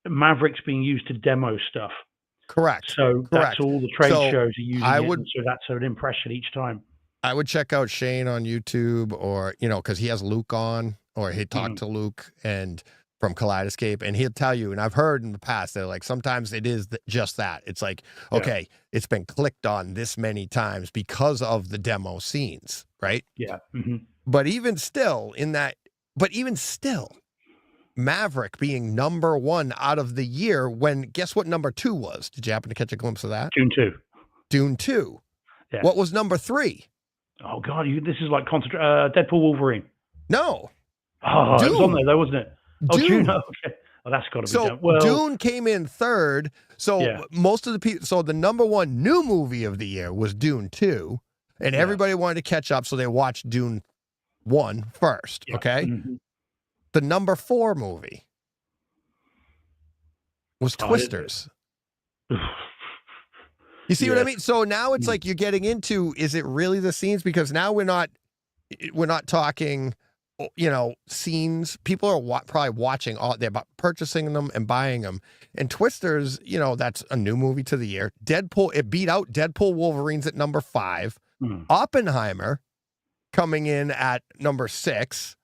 Maverick's being used to demo stuff. Correct. So that's all the trade shows are using so that's an impression each time. I would check out Shane on YouTube, or, because he has Luke on, or he'd talk to Luke and from Kaleidescape, and he'll tell you, and I've heard in the past, they're like, sometimes it is just that. It's like, okay, it's been clicked on this many times because of the demo scenes, right? Yeah. But even still, Maverick being number 1 out of the year, when guess what number 2 was? Did you happen to catch a glimpse of that? Dune 2. Yeah. What was number 3? Oh God, this is like Deadpool Wolverine. No. Oh, Dune. It was on there though, wasn't it? Oh, June. Dune. Okay. Oh, that's got to be So done. Well, Dune came in third. So yeah. most of the people, so the number one new movie of the year was Dune 2, and Yeah. everybody wanted to catch up, so they watched Dune 1 first. Yeah. Okay. Mhm. The number 4 movie was Twisters. You see what I mean? So now it's like you're getting into, is it really the scenes? Because now we're not talking, you know, scenes. People are probably watching they're purchasing them and buying them. And Twisters, you know, that's a new movie to the year. Deadpool, it beat out Deadpool Wolverines at number 5. Oppenheimer coming in at number 6.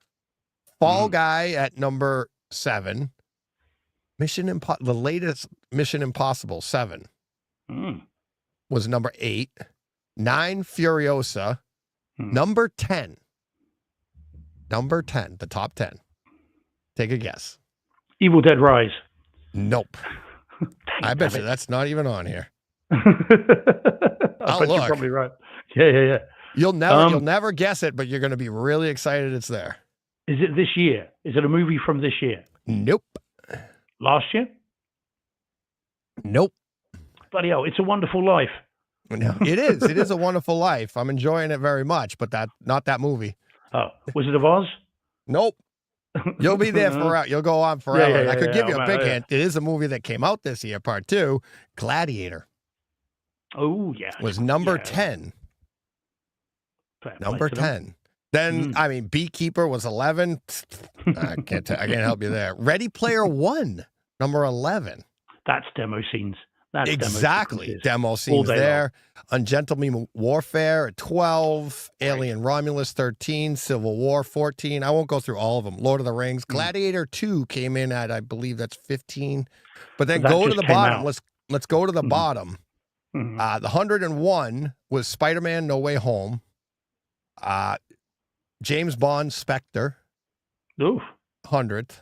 Fall Guy at number 7. The latest Mission Impossible 7 was number 8. 9 Furiosa. Number 10. Number 10, the top 10. Take a guess. Evil Dead Rise. Nope. I bet you that's not even on here. I bet you're probably right. Yeah. You'll never guess it, but you're going to be really excited it's there. Is it this year? Is it a movie from this year? Nope. Last year? Nope. Bloody hell, It's a Wonderful Life. No, it is. It is A Wonderful Life. I'm enjoying it very much, but not that movie. Oh, was it of Oz? Nope. You'll be there forever. You'll go on forever. I could give you a big hint. It is a movie that came out this year, part 2. Gladiator. Oh, yeah. Was number 10. Number 10. Then, I mean, Beekeeper was 11. I can't help you there. Ready Player One, number 11. That's demo scenes. That's exactly. Demo scenes there. Ungentlemanly Warfare at 12. Alien Romulus 13. Civil War 14. I won't go through all of them. Lord of the Rings. Gladiator 2 came in at, I believe that's 15. But then go to the bottom. Let's go to the bottom. The 101 was Spider-Man No Way Home. James Bond Spectre. Oof. 100th.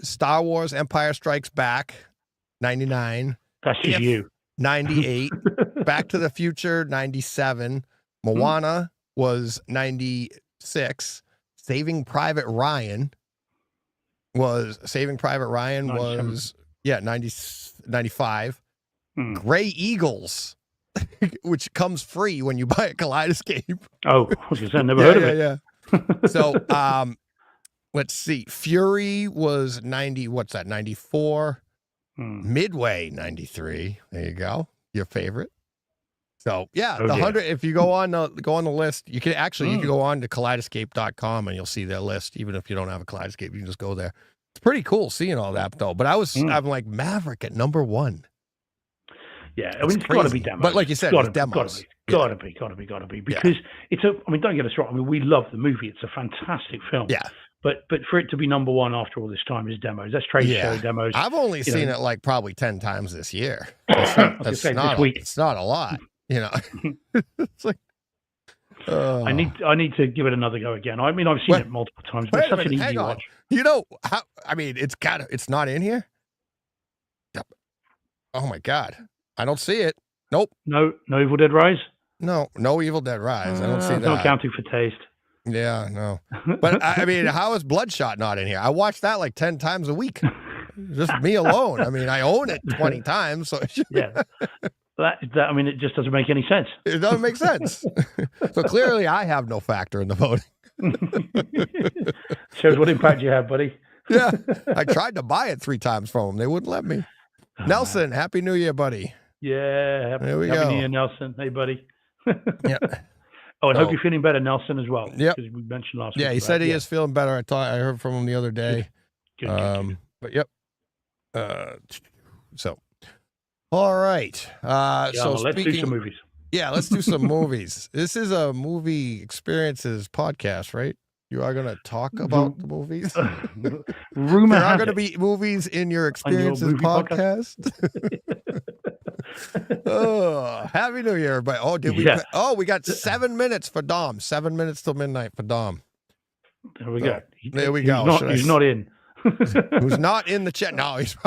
Star Wars Empire Strikes Back. 99. That's just you. 98. Back to the Future, 97. Moana was 96. Saving Private Ryan was 95. Gray Eagles, which comes free when you buy a Kaleidescape. Oh, I was going to say, I never heard of it. Yeah. So, let's see. Fury was 90. What's that? 94. Midway 93. There you go. Your favorite. So the 100. If you go on the list, you can go on to Kaleidescape.com and you'll see their list. Even if you don't have a Kaleidescape, you can just go there. It's pretty cool seeing all that though. But I'm like Maverick at number 1. Yeah, I mean, it's got to be demos. But like you said, it's demos. Got to be because I mean, don't get us wrong. I mean, we love the movie. It's a fantastic film. Yeah. But for it to be number 1 after all this time is demos. That's trade show demos. I've only seen it like probably 10 times this year. It's not a lot, you know. It's like I need to give it another go again. I mean, I've seen it multiple times, but it's such an easy watch. You know how? I mean, it's not in here. Oh my God, I don't see it. Nope. No Evil Dead Rise. No Evil Dead Rise. I don't see that. No accounting for taste. Yeah, no. But I mean, how is Bloodshot not in here? I watch that like 10 times a week. Just me alone. I mean, I own it 20 times. So yeah. That I mean, it just doesn't make any sense. It doesn't make sense. So clearly I have no factor in the voting. Shows what impact you have, buddy. Yeah. I tried to buy it 3 times from them. They wouldn't let me. Nelson, man. Happy New Year, buddy. Yeah. Happy New Year, Nelson. Hey, buddy. Yeah. Oh, and hope you're feeling better, Nelson, as well. Yeah. Because we mentioned last week. Yeah, he said he is feeling better. I heard from him the other day. Good. But yep. So, all right. So let's do some movies. Yeah, let's do some movies. This is a movie experiences podcast, right? You are going to talk about the movies. Rumor there are going to be movies in your experiences podcast. Oh, Happy New Year, everybody. Oh, did we? Oh, we got 7 minutes for Dom. 7 minutes till midnight for Dom. There we go. There we go. He's not in. Who's not in the chat? No, he's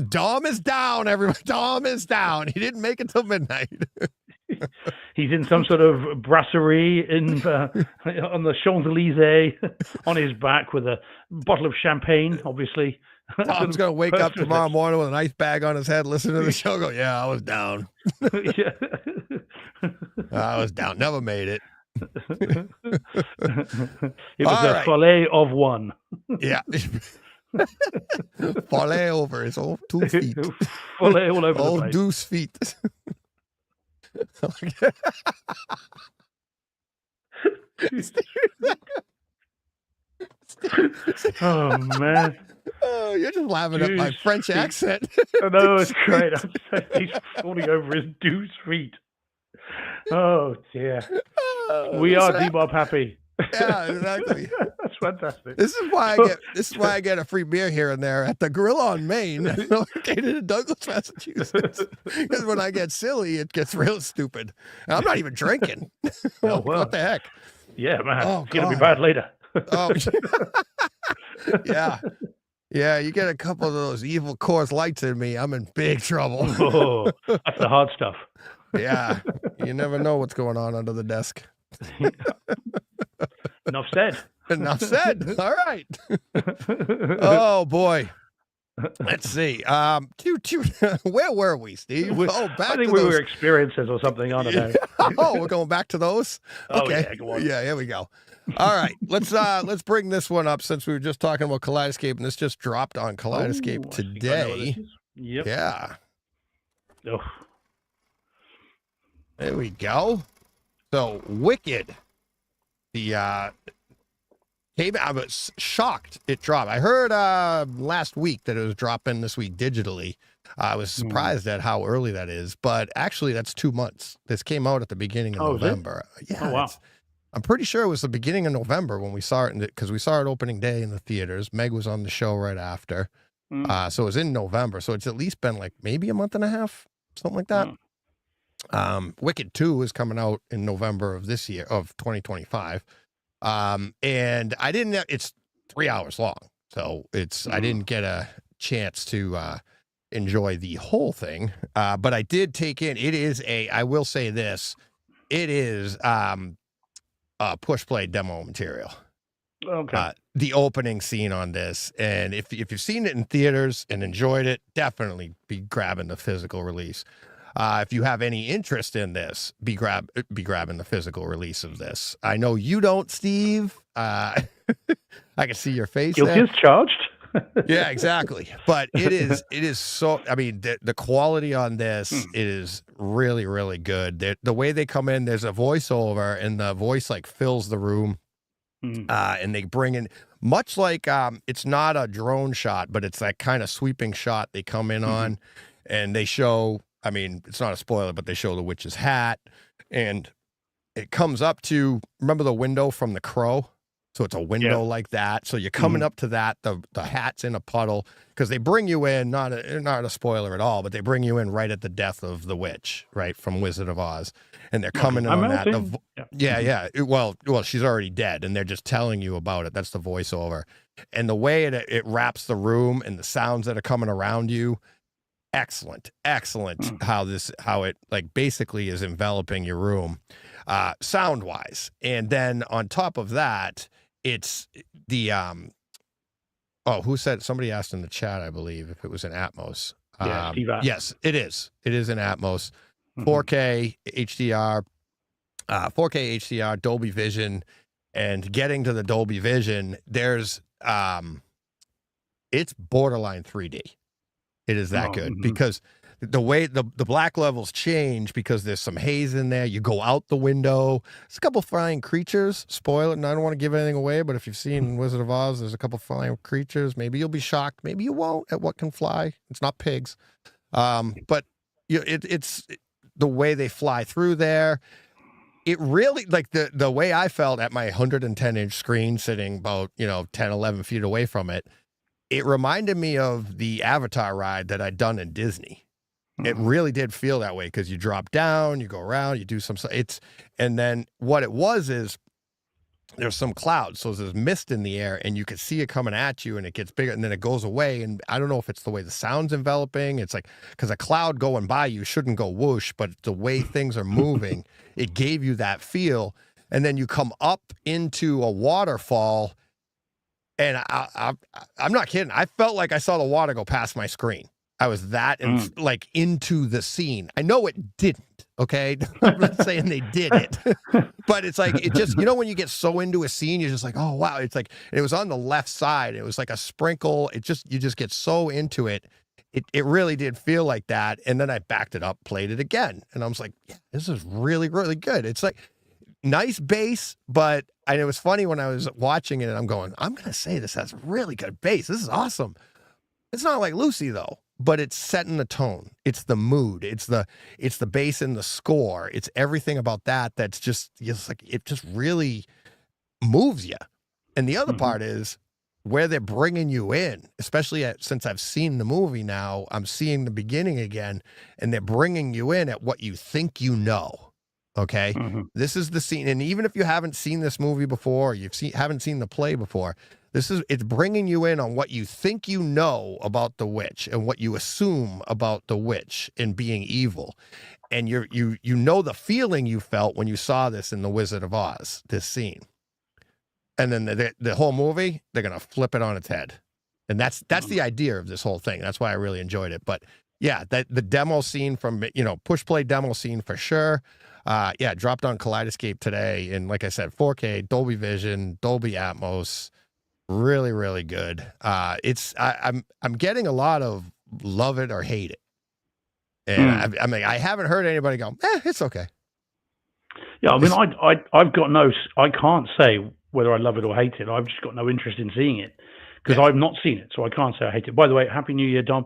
Dom is down, everybody. Dom is down. He didn't make it till midnight. He's in some sort of brasserie on the Champs-Elysees on his back with a bottle of champagne, obviously. Tom's going to wake up tomorrow morning with an ice bag on his head, listen to the show, go, yeah, I was down. Yeah. I was down. Never made it. It was a fillet of one. Yeah. Fillet over his old 2 feet. Fillet all over the old place. deuce feet. Oh, man. Oh, you're just laughing at my French accent. I know, it's great. He's falling over his deuce feet. Oh, dear. We are Debop happy. Yeah, exactly. That's fantastic. This is why I get a free beer here and there at the Grill on Main, located in Douglas, Massachusetts. Because when I get silly, it gets real stupid. And I'm not even drinking. Oh, well. What the heck? Yeah, man. Oh, it's going to be bad later. Oh, yeah. Yeah, you get a couple of those evil Coors Lights in me, I'm in big trouble. Oh, that's the hard stuff. Yeah, you never know what's going on under the desk. Enough said. Enough said. All right. Oh, boy. Let's see. Where were we, Steve? I think we were experiences or something. I don't know. Oh, we're going back to those? Okay. Oh, yeah, go on. Yeah, here we go. All right. Let's bring this one up since we were just talking about Kaleidescape, and this just dropped on Kaleidescape today. Yep. Yeah. Oh. There we go. So Wicked. I was shocked it dropped. I heard last week that it was dropping this week digitally. I was surprised at how early that is, but actually that's 2 months. This came out at the beginning of November. Yeah. Oh, wow. I'm pretty sure it was the beginning of November when we saw it, because we saw it opening day in the theaters. Meg was on the show right after. So it was in November. So it's at least been like maybe a month and a half, something like that. Wicked 2 is coming out in November of this year, of 2025. And it's 3 hours long. So I didn't get a chance to enjoy the whole thing. But I did take in, I will say this, it is push play demo material. Okay. The opening scene on this, and if you've seen it in theaters and enjoyed it, definitely be grabbing the physical release. If you have any interest in this, be grabbing the physical release of this. I know you don't, Steve. I can see your face. Guilty as charged. Yeah, exactly. But it is so, I mean, the quality on this is really, really good. The way they come in, there's a voiceover, and the voice like fills the room. And they bring in, much like it's not a drone shot, but it's that kind of sweeping shot they come in on, and they show, I mean, it's not a spoiler, but they show the witch's hat, and it comes up to, remember the window from The Crow? So it's a window like that. So you're coming up to that. The hat's in a puddle, because they bring you in, not a spoiler at all, but they bring you in right at the death of the witch, right, from Wizard of Oz. And they're coming in on that. Yeah. Well, she's already dead, and they're just telling you about it. That's the voiceover. And the way it wraps the room and the sounds that are coming around you, excellent. How it like basically is enveloping your room, sound wise. And then on top of that, it's the who said, somebody asked in the chat, I believe, if it was in Atmos. Yes, it is. It is in Atmos, 4K HDR, 4K HDR, Dolby Vision. And getting to the Dolby Vision, there's it's borderline 3D. It is that good, because the way the black levels change, because there's some haze in there. You go out the window. There's a couple flying creatures. Spoil it, and I don't want to give anything away, but if you've seen Wizard of Oz, there's a couple flying creatures. Maybe you'll be shocked. Maybe you won't at what can fly. It's not pigs. But it's the way they fly through there. It really, like the way I felt at my 110-inch screen sitting about, 10, 11 feet away from it, it reminded me of the Avatar ride that I'd done in Disney. It really did feel that way, because you drop down, you go around, you do some, and then what it was is there's some clouds, so there's mist in the air, and you can see it coming at you, and it gets bigger, and then it goes away. And I don't know if it's the way the sound's enveloping. It's like, because a cloud going by you shouldn't go whoosh, but the way things are moving, it gave you that feel. And then you come up into a waterfall, and I'm not kidding. I felt like I saw the water go past my screen. I was that like into the scene. I know it didn't. Okay, I'm not saying they did it, but it's like, it just, when you get so into a scene, you're just like, oh wow. It's like, it was on the left side. It was like a sprinkle. You just get so into it. It really did feel like that. And then I backed it up, played it again, and I was like, yeah, this is really, really good. It's like nice bass, but it was funny when I was watching it, and I'm going, I'm gonna say this has really good bass. This is awesome. It's not like Lucy though, but it's setting the tone. It's the mood. It's the bass in the score. It's everything about that. That's just like, it just really moves you. And the other part is where they're bringing you in, especially since I've seen the movie now, I'm seeing the beginning again, and they're bringing you in at what you think you know. Okay. This is the scene. And even if you haven't seen this movie before, or haven't seen the play before, it's bringing you in on what you think you know about the witch and what you assume about the witch and being evil. And you know the feeling you felt when you saw this in The Wizard of Oz, this scene. And then the whole movie, they're going to flip it on its head. And that's the idea of this whole thing. That's why I really enjoyed it. But yeah, the demo scene from, push play demo scene for sure. Yeah, dropped on Kaleidescape today. And like I said, 4K, Dolby Vision, Dolby Atmos. Really, really good. I'm getting a lot of love it or hate it, and I haven't heard anybody go, it's okay. Yeah, I mean, I can't say whether I love it or hate it. I've just got no interest in seeing it because I've not seen it, so I can't say I hate it. By the way, Happy New Year, Dom.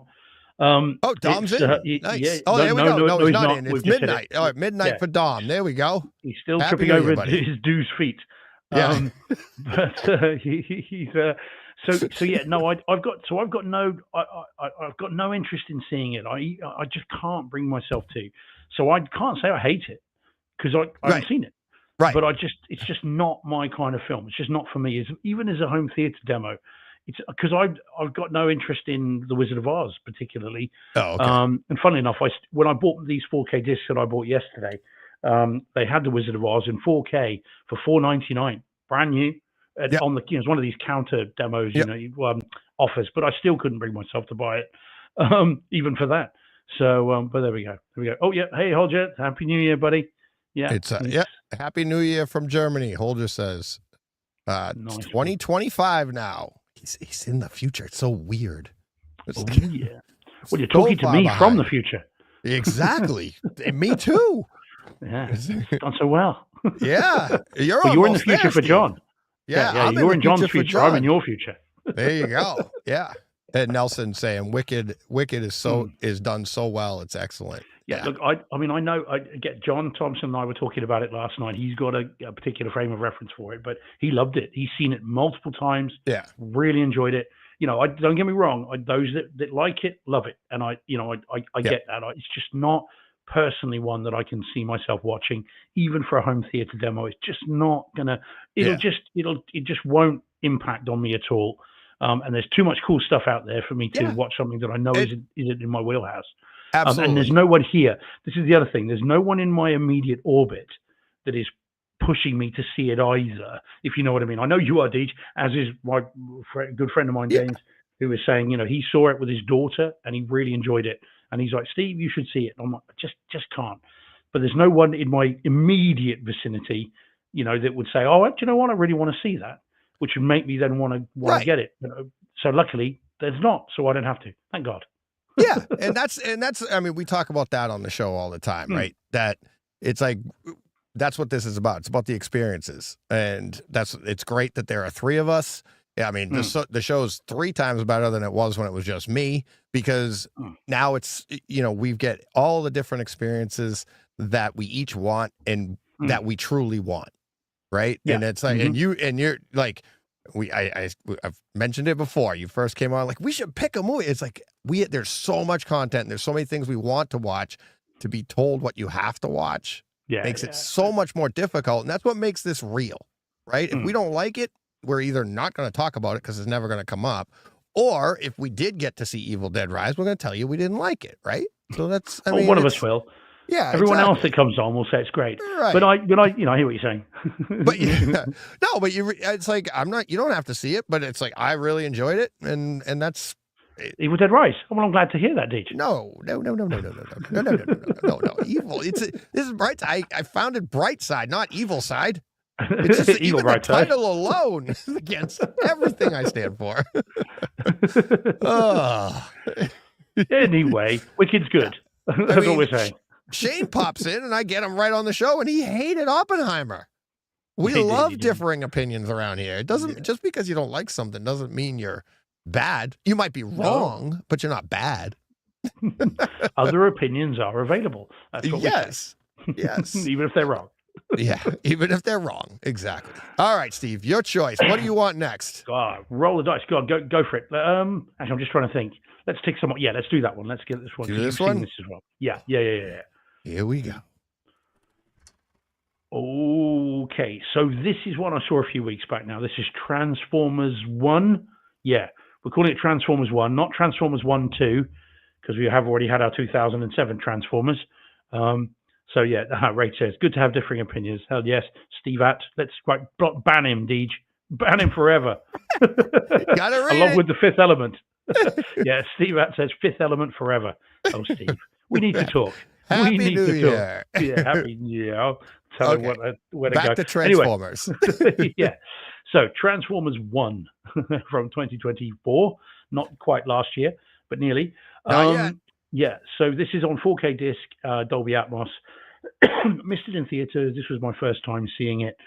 Dom's in. Nice. Yeah, there we go. No, he's not in. It's midnight. All right, midnight for Dom. There we go. He's still tripping over his dude's feet. Yeah. But he's so yeah. No, I've got no interest in seeing it. I just can't bring myself to. So I can't say I hate it because I haven't seen it. Right. But it's just not my kind of film. It's just not for me. Even as a home theater demo. It's because I've got no interest in The Wizard of Oz particularly. Oh, okay. And funnily enough, when I bought these 4K discs that I bought yesterday, they had The Wizard of Oz in 4K for $4.99, brand new. On the it's one of these counter demos, offers. But I still couldn't bring myself to buy it, even for that. So, but there we go. Oh yeah, hey Holger, Happy New Year, buddy. Yeah, it's Happy New Year from Germany. Holger says, nice 2025 now. He's in the future. It's so weird. Oh, yeah. Well, you're talking to me from the future. Exactly. Me too. Yeah. It's done so well. Yeah. You're in the future for John. Yeah. You're in John's future. I'm in your future. There you go. Yeah. And Nelson saying Wicked is done so well. It's excellent. Yeah. Look, I mean, I know. John Thompson and I were talking about it last night. He's got a particular frame of reference for it, but he loved it. He's seen it multiple times. Yeah. Really enjoyed it. Don't get me wrong. Those that like it, love it, and I get that. It's just not personally one that I can see myself watching, even for a home theater demo. It's just not gonna. It just won't impact on me at all. And there's too much cool stuff out there for me to watch something that I know isn't in my wheelhouse. Absolutely. And there's no one here. This is the other thing. There's no one in my immediate orbit that is pushing me to see it either, if you know what I mean. I know you are, Deej, as is my good friend of mine, James, who was saying, he saw it with his daughter and he really enjoyed it. And he's like, Steve, you should see it. And I'm like, just can't. But there's no one in my immediate vicinity, that would say, oh, do you know what? I really want to see that, which would make me then want to get it. So luckily there's not, so I don't have to. Thank God. Yeah. And that's, I mean, we talk about that on the show all the time, right? That it's like, that's what this is about. It's about the experiences. And it's great that there are three of us. Yeah. I mean, the show's 3 times better than it was when it was just me, because now it's, we get all the different experiences that we each want and that we truly want. Right. Yeah. And it's like, and you're like, I've mentioned it before. You first came on like, we should pick a movie. It's like, there's so much content. And there's so many things we want to watch. To be told what you have to watch makes it so much more difficult. And that's what makes this real. right? If we don't like it, we're either not going to talk about it because it's never going to come up, or if we did get to see Evil Dead Rise, we're going to tell you we didn't like it, right? So that's, I mean, one of us will. Yeah, everyone else exactly. that comes on will say it's great, Right. But I, you know, I hear what you're saying. But no, but it's like I'm not. You don't have to see it, but it's like I really enjoyed it, and that's Evil Dead Rise. Well, I'm glad to hear that, Deej. No. Evil. This is bright. I founded Bright Side, not Evil Side. It's just Evil even Bright the Side. title alone is against everything I stand for. Anyway, Wicked's good. That's what we're saying. Shane pops in, and I get him right on the show, and he hated Oppenheimer. We love differing opinions around here. It doesn't just because you don't like something doesn't mean you're bad. You might be wrong, but you're not bad. Other opinions are available. That's what yes. Even if they're wrong. Yeah, even if they're wrong. Exactly. All right, Steve, your choice. What do you want next? God, roll the dice. Go for it. Actually, I'm just trying to think. Let's take some. Yeah, let's do that one. Let's get this one. Do this one? This as well. Yeah. Here we go. Okay, so this is one I saw a few weeks back now. This is Transformers 1. Yeah, we're calling it Transformers 1, not Transformers 1, 2, because we have already had our 2007 Transformers. So yeah, Ray says, good to have differing opinions. Hell yes. Steve Att, let's ban him, Deej. Ban him forever. Gotta read Along it. with the Fifth Element. Yeah, Steve Att says, Fifth Element forever. Oh, Steve, we need to talk. Happy we need New to Year. talk. Yeah, Happy New Year. I'll tell him where to Back go. to Transformers. Anyway, yeah. So Transformers 1 from 2024. Not quite last year, but nearly. Not yet. Yeah, so this is on 4K disc, Dolby Atmos. Missed it in theaters. This was my first time seeing it.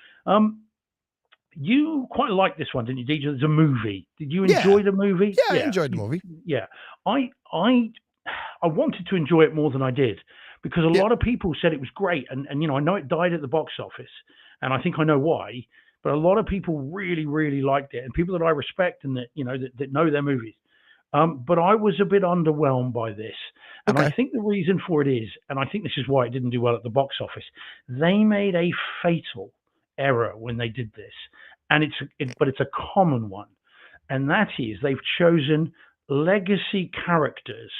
You quite liked this one, didn't you, DJ? It's a movie. Did you enjoy the movie? Yeah, I enjoyed the movie. Yeah. I wanted to enjoy it more than I did because a lot of people said it was great. And you know, I know it died at the box office, and I think I know why. But a lot of people really, really liked it, and people that I respect and that, you know, that know their movies. But I was a bit underwhelmed by this. And I think the reason for it is, and I think this is why it didn't do well at the box office, they made a fatal error when they did this. And it's a common one. And that is they've chosen legacy characters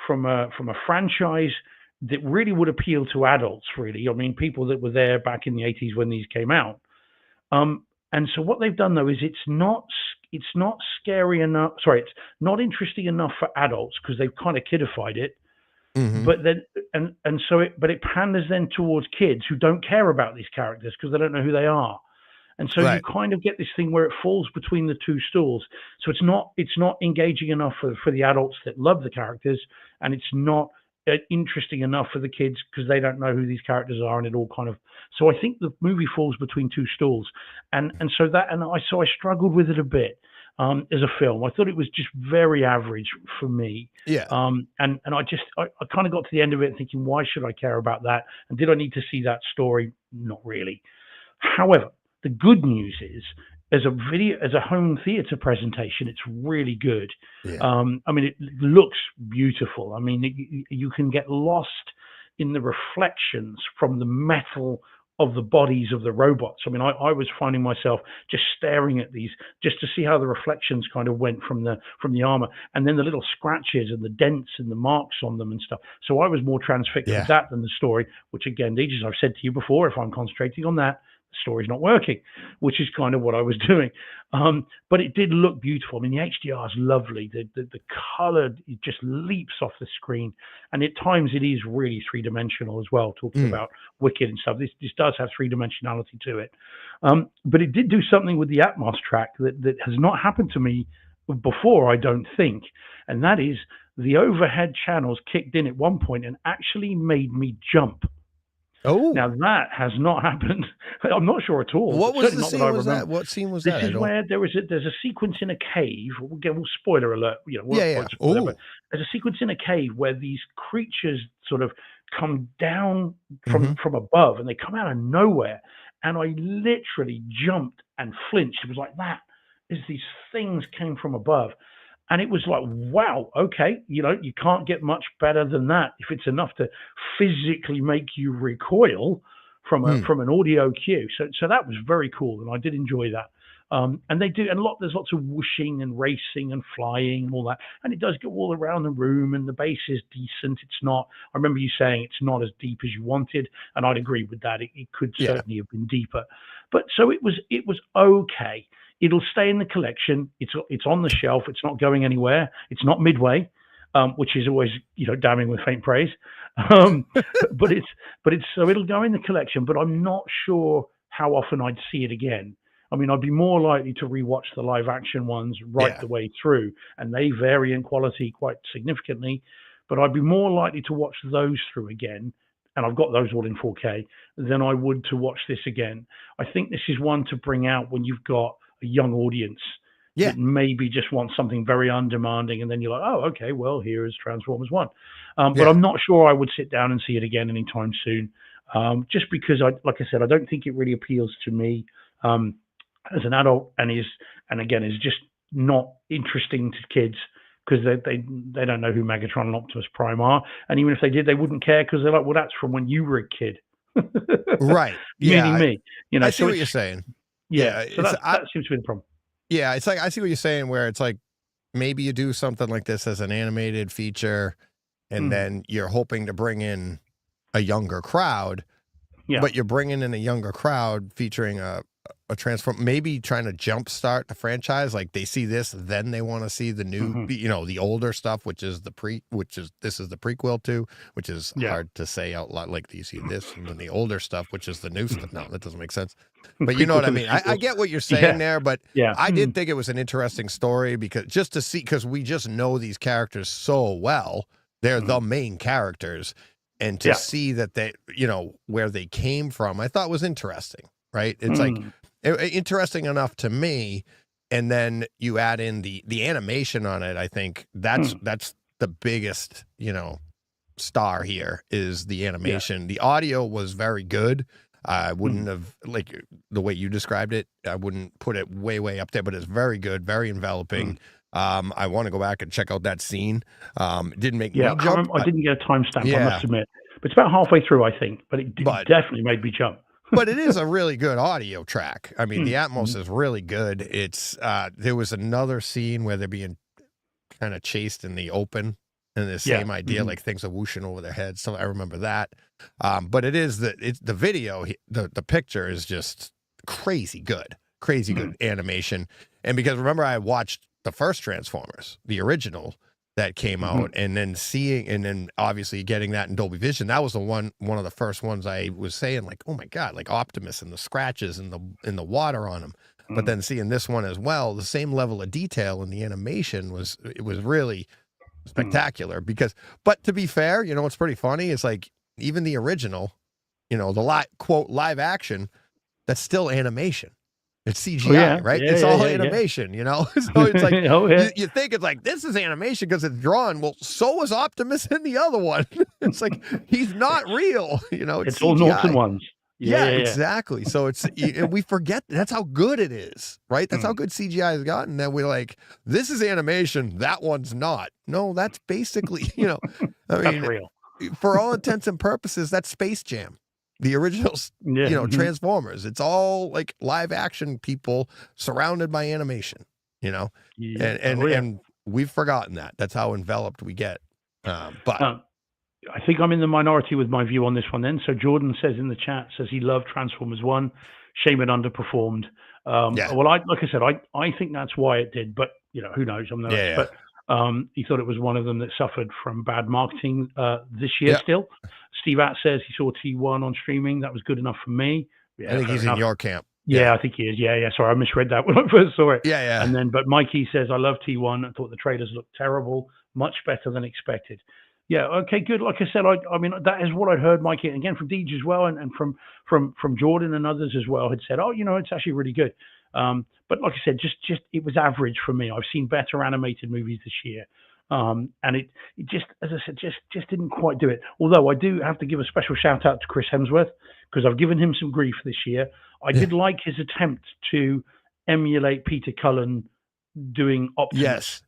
from a franchise that really would appeal to adults, really. I mean, people that were there back in the 80s when these came out. And so what they've done though is it's not scary enough. Sorry, it's not interesting enough for adults because they've kind of kidified it. Mm-hmm. But then it panders then towards kids who don't care about these characters because they don't know who they are. And so you kind of get this thing where it falls between the two stools. So it's not engaging enough for the adults that love the characters, and it's not interesting enough for the kids because they don't know who these characters are, and it all kind of. So I think the movie falls between two stools, and I struggled with it a bit as a film. I thought it was just very average for me. Yeah. And I kind of got to the end of it thinking, why should I care about that? And did I need to see that story? Not really. However, the good news is, as a home theater presentation, it's really good. Yeah. I mean, it looks beautiful. I mean, you can get lost in the reflections from the metal of the bodies of the robots. I mean, I was finding myself just staring at these just to see how the reflections kind of went from the armor, and then the little scratches and the dents and the marks on them and stuff. So I was more transfixed with that than the story, which again, as I've said to you before, if I'm concentrating on that, the story's not working, which is kind of what I was doing. But it did look beautiful. I mean, the HDR is lovely. The color, it just leaps off the screen. And at times it is really three-dimensional as well, talking about Wicked and stuff. This does have three-dimensionality to it. But it did do something with the Atmos track that has not happened to me before, I don't think. And that is the overhead channels kicked in at one point and actually made me jump. Oh, now that has not happened. I'm not sure at all. What was the scene? Was that? What scene was that? This is where there's a sequence in a cave. Again, we'll spoiler alert. You know, spoiler, but there's a sequence in a cave where these creatures sort of come down from above, and they come out of nowhere. And I literally jumped and flinched. It was like that, as these things came from above. And it was like, wow, okay, you know, you can't get much better than that if it's enough to physically make you recoil. from Hmm. an audio cue. So that was very cool, and I did enjoy that. And they do, and there's lots of whooshing and racing and flying and all that, and it does go all around the room. And the bass is decent. It's not. I remember you saying it's not as deep as you wanted, and I'd agree with that. It could Yeah. certainly have been deeper, but so it was okay. It'll stay in the collection. It's on the shelf. It's not going anywhere. It's not Midway, which is always damning with faint praise. Um, but it's so it'll go in the collection. But I'm not sure how often I'd see it again. I mean, I'd be more likely to rewatch the live action ones right Yeah. the way through, and they vary in quality quite significantly. But I'd be more likely to watch those through again, and I've got those all in 4K, than I would to watch this again. I think this is one to bring out when you've got a young audience Yeah. that maybe just wants something very undemanding, and then you're like, oh, okay, well, here is Transformers One. But Yeah. I'm not sure I would sit down and see it again anytime soon, just because like I said, I don't think it really appeals to me. As an adult, and again is just not interesting to kids because they don't know who Megatron and Optimus Prime are, and even if they did, they wouldn't care because they're like, well, that's from when you were a kid, Right. Yeah. meaning me, I see So what it's you're saying. yeah, Yeah. so that seems to be the problem. Yeah. It's like, I see what you're saying where it's like, maybe you do something like this as an animated feature and Mm, then you're hoping to bring in a younger crowd, yeah, but you're bringing in a younger crowd featuring a transform, maybe trying to jumpstart the franchise. Like they see this, then they want to see the new, hmm, the older stuff, which is this is the prequel to, which is yeah, hard to say out loud. Like you see this, and then the older stuff, which is the new stuff. No, that doesn't make sense. But you know prequel what I to the mean? I sequel. get what you're saying Yeah, there, but yeah, I did think it was an interesting story because just to see, because we just know these characters so well, they're the main characters. And to yeah, see that they, where they came from, I thought was interesting, right? It's like mm, interesting enough to me. And then you add in the animation on it. I think that's mm, the biggest, star here is the yeah, animation. The audio was very good. I wouldn't mm, have, like the way you described it, I wouldn't put it way up there, but it's very good, very enveloping. mm. I want to go back and check out that scene. It didn't make Yeah, me I can't jump. remember. I didn't get a timestamp, I Yeah, must admit, but it's about halfway through, I think. But it but definitely made me jump. but it is a really good audio track. I mean, the Mm, Atmos mm, is really good. It's there was another scene where they're being kind of chased in the open, and the yeah, same idea, mhm, like things are whooshing over their heads. So I remember that. But it's the video, the picture is just crazy mm, good animation. And because remember, I watched the first Transformers, the original that came mhm, out, and then obviously getting that in Dolby Vision. That was one of the first ones I was saying like, oh my God, like Optimus and the scratches and the water on him. But mm, then seeing this one as well, the same level of detail in the animation was really mm. spectacular. But to be fair, what's pretty funny is like even the original, the quote live action, that's still animation. It's Oh, CGI, yeah. right? Yeah, It's yeah, all yeah, yeah. animation, So it's like Oh, yeah. you think it's like this is animation because it's drawn. Well, so was Optimus in the other one. It's like he's not real, it's It's all noughts and CGI. ones. Yeah, Yeah, yeah, yeah. exactly. So and we forget that's how good it is, right? That's how Mm. good CGI has gotten that we're like, this is animation, that one's not. No, that's basically, I That's mean, real. for all intents and purposes, that's Space Jam, the original, Yeah, mhm. Transformers. It's all like live action people surrounded by animation, Yeah. and Oh, yeah. we've forgotten that. That's how enveloped we get. But Um, I think I'm in the minority with my view on this one then. So Jordan says in the chat, says he loved Transformers 1. Shame it underperformed. yeah, Well, like I said, I think that's why it did, but, who knows? I'm no yeah, expert. He thought it was one of them that suffered from bad marketing this year yeah. still. Steve Att says he saw T1 on streaming. That was good enough for me. I Yeah, think fair he's in enough. your camp. Yeah, Yeah, I think he is. Yeah, yeah. Sorry, I misread that when I first saw it. yeah, yeah, And then, but Mikey says, I love T1. I thought the trailers looked terrible, much better than expected. Yeah, okay, good. Like I said, I mean, that is what I'd heard, Mikey, and again from Deej as well, and from Jordan and others as well, had said, oh, it's actually really good. But like I said, just it was average for me. I've seen better animated movies this year. And it just, as I said, just didn't quite do it. Although I do have to give a special shout out to Chris Hemsworth because I've given him some grief this year. I yeah. did like his attempt to emulate Peter Cullen doing Optimus. Yes.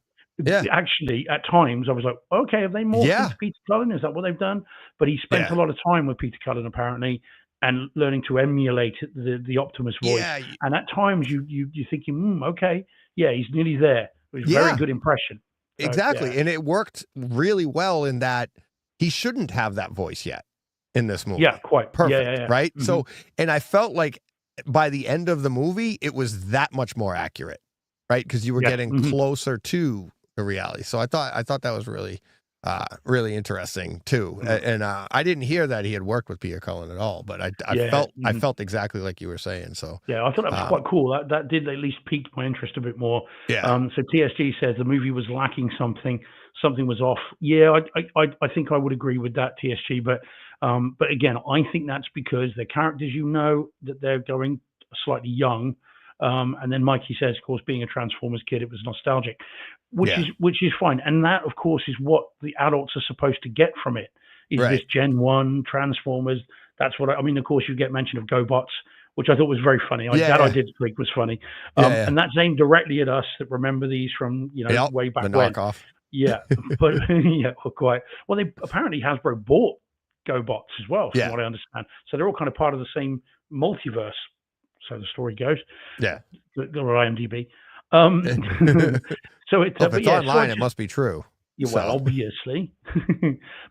Yeah. Actually, at times I was like, okay, have they morphed Yeah. into Peter Cullen? Is that what they've done? But he spent Yeah. a lot of time with Peter Cullen apparently, and learning to emulate the Optimus voice. Yeah, And at times you're thinking, okay, yeah, he's nearly there. It was a very yeah, good impression. So, exactly. yeah. And it worked really well in that he shouldn't have that voice yet in this movie. Yeah, quite. Perfect, Yeah. right? So, and I felt like by the end of the movie, it was that much more accurate, right? Because you were getting closer to the reality. So I thought that was really, really interesting too. And I didn't hear that he had worked with Peter Cullen at all, but I felt exactly like you were saying. So yeah, I thought that was quite cool. That did at least pique my interest a bit more. Yeah. So TSG says the movie was lacking something. Something was off. Yeah, I think I would agree with that, TSG. But again, I think that's because the characters, that they're going slightly young. And then Mikey says, of course, being a Transformers kid, it was nostalgic, which is fine. And that, of course, is what the adults are supposed to get from it. Is this Gen 1 Transformers? That's what I mean. Of course, you get mention of GoBots, which I thought was very funny. I did think was funny. And that's aimed directly at us that remember these from way back the when. knockoff. Yeah, but quite. Well, they apparently Hasbro bought GoBots as well, from what I understand. So they're all kind of part of the same multiverse. So the story goes. Yeah. Go on IMDb. So it's if it's online, it must be true. Yeah, well, obviously,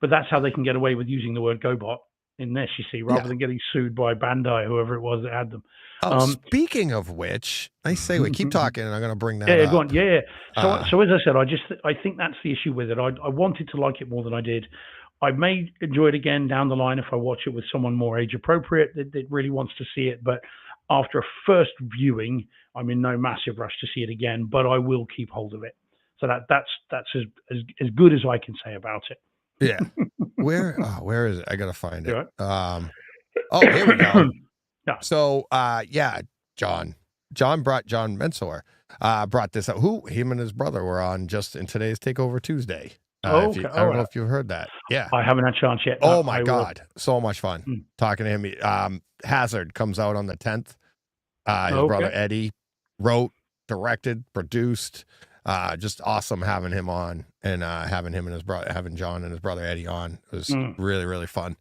but that's how they can get away with using the word GoBot in this. You see, rather than getting sued by Bandai, whoever it was that had them. Speaking of which, I say we keep talking, and I'm going to bring that up. Go on. Yeah. So as I said, I think that's the issue with it. I wanted to like it more than I did. I may enjoy it again down the line if I watch it with someone more age appropriate that really wants to see it. But after a first viewing, I'm in no massive rush to see it again. But I will keep hold of it. So that's as good as I can say about it. Yeah. Where is it? I gotta find it. Here we go. Yeah. So John Mensor brought this up. Him and his brother were on just in today's Takeover Tuesday. I don't know if you've heard that. Yeah. I haven't had a chance yet. Oh my God. So much fun talking to him. Hazard comes out on the 10th. His brother Eddie wrote, directed, produced. Just awesome having him on and having John and his brother Eddie on. It was really, really fun.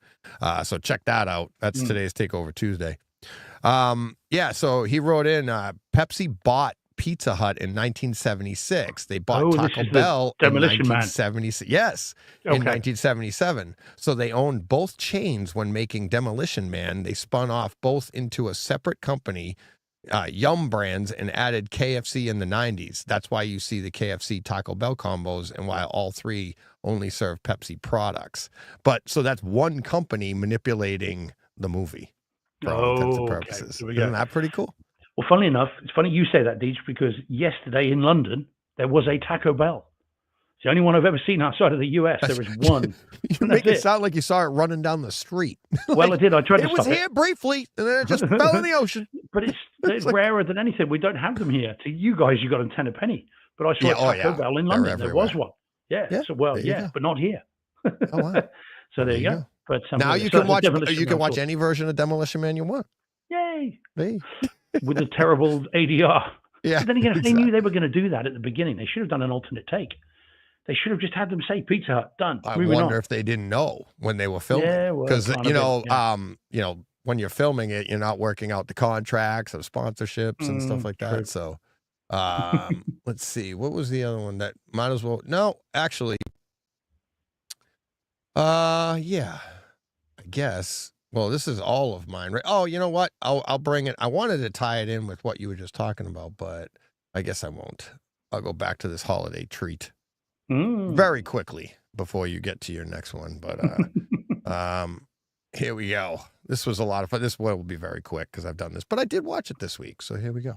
So check that out. That's today's Takeover Tuesday. So he wrote in, Pepsi bought Pizza Hut in 1976. They bought Taco Bell in 1976. Yes, in 1977. So they owned both chains when making Demolition Man. They spun off both into a separate company, Yum Brands, and added KFC in the 90s. That's why you see the KFC Taco Bell combos and why all three only serve Pepsi products. But so that's one company manipulating the movie for all intents and purposes. Isn't that pretty cool? Well, funnily enough, it's funny you say that, Deej, because yesterday in London, there was a Taco Bell. It's the only one I've ever seen outside of the US. There was one. You make it sound like you saw it running down the street. Well, I did. I tried to stop it. It was here briefly, and then it just fell in the ocean. But it's rarer than anything. We don't have them here. To you guys, you got them 10 a penny. But I saw a Taco Bell in London. There was one. Yeah. So, but not here. Oh, wow. So there you go. But now you can watch any version of Demolition Man you want. Yay. Hey. With a terrible ADR. Yeah. But then again, if they knew they were going to do that at the beginning, they should have done an alternate take. They should have just had them say Pizza Hut, done. I wonder if they didn't know when they were filming. Because, when you're filming it, you're not working out the contracts of sponsorships and stuff like that. True. So let's see. What was the other one that might as well? No, actually. I guess. Well, this is all of mine, right? Oh, you know what? I'll bring it. I wanted to tie it in with what you were just talking about, but I guess I won't. I'll go back to this holiday treat very quickly before you get to your next one. But here we go. This was a lot of fun. This one will be very quick because I've done this, but I did watch it this week. So here we go.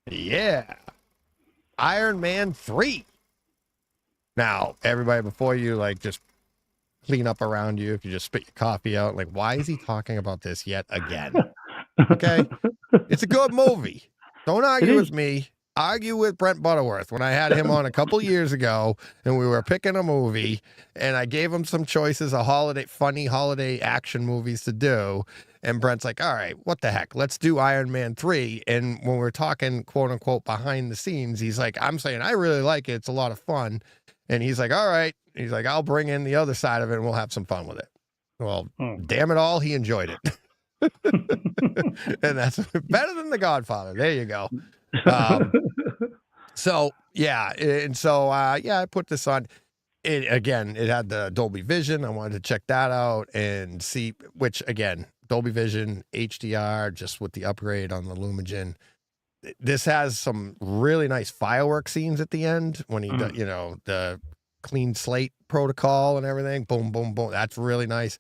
Yeah. Iron Man 3. Now, everybody, before you just clean up around you, if you just spit your coffee out, why is he talking about this yet again? Okay. It's a good movie. Don't argue with me. Argue with Brent Butterworth when I had him on a couple years ago and we were picking a movie and I gave him some choices of funny holiday action movies to do. And Brent's like, all right, what the heck? Let's do Iron Man 3. And when we're talking, quote unquote, behind the scenes, he's like, I'm saying, I really like it. It's a lot of fun. And he's like, all right. He's like, I'll bring in the other side of it and we'll have some fun with it. Well, damn it all, he enjoyed it. And that's better than The Godfather. There you go. So, yeah. And so, I put this on. It had the Dolby Vision. I wanted to check that out and see, which, again, Dolby Vision, HDR, just with the upgrade on the Lumigen. This has some really nice fireworks scenes at the end when he does, the clean slate protocol and everything. Boom, boom, boom. That's really nice.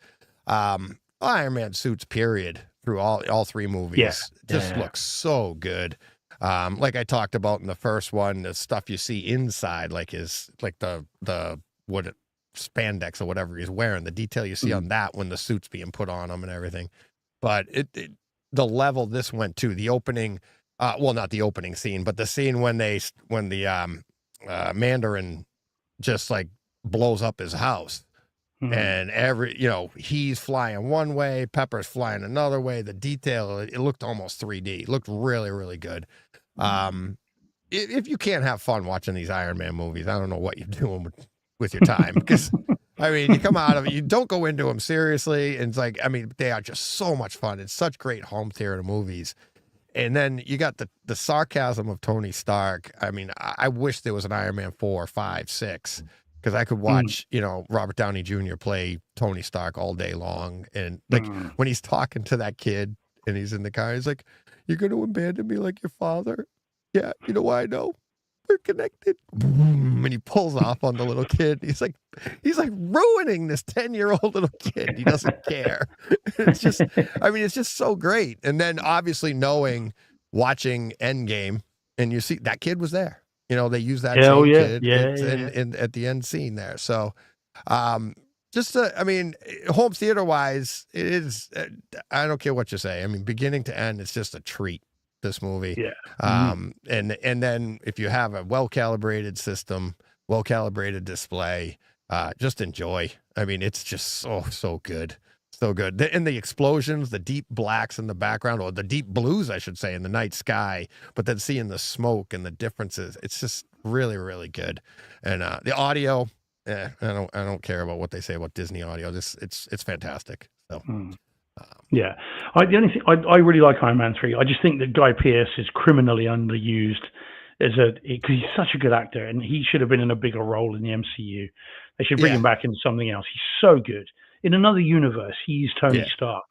Iron Man suits, period, through all three movies. Just looks so good. Like I talked about in the first one, the stuff you see inside, like the spandex or whatever he's wearing, the detail you see on that when the suit's being put on him and everything. But the level this went to, the opening, not the opening scene, but the scene when the Mandarin just like blows up his house. And he's flying one way, Pepper's flying another way. The detail, it looked almost 3D. It looked really, really good. If you can't have fun watching these Iron Man movies, I don't know what you're doing with your time. Because, I mean, you come out of it, you don't go into them seriously. And it's like, I mean, they are just so much fun. It's such great home theater movies. And then you got the sarcasm of Tony Stark. I mean, I wish there was an Iron Man 4, 5, 6. Because I could watch, Robert Downey Jr. play Tony Stark all day long. And like when he's talking to that kid and he's in the car, he's like, "You're going to abandon me like your father?" "Yeah, you know why I know? We're connected." Boom, and he pulls off on the little kid. He's like ruining this 10-year-old little kid. He doesn't care. It's just so great. And then obviously watching Endgame, and you see that kid was there. They use that same kid in at the end scene there. So, home theater wise, it is. I don't care what you say. I mean, beginning to end, it's just a treat. This movie. Yeah. And then if you have a well calibrated system, well calibrated display, just enjoy. I mean, it's just so good. So good. And the explosions, the deep blacks in the background, or the deep blues, I should say, in the night sky, but then seeing the smoke and the differences, it's just really, really good. And the audio, I don't care about what they say about Disney audio. It's fantastic. So the only thing I really like Iron Man 3. I just think that Guy Pearce is criminally underused because he's such a good actor, and he should have been in a bigger role in the MCU. They should bring him back into something else. He's so good. In another universe, he's Tony Stark.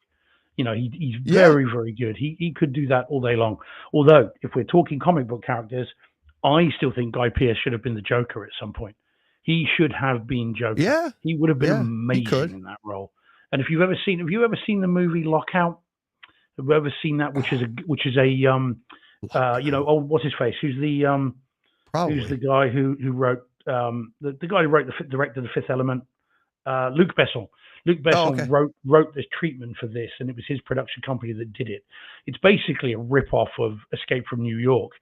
He's very, very good. He could do that all day long. Although, if we're talking comic book characters, I still think Guy Pearce should have been the Joker at some point. He should have been Joker. Yeah, he would have been amazing in that role. And if you've ever seen the movie Lockout? Have you ever seen that? Which is what's his face? Who's the guy who wrote the guy who directed The Fifth Element? Luc Besson. Luc Besson wrote this treatment for this, and it was his production company that did it. It's basically a rip-off of Escape from New York,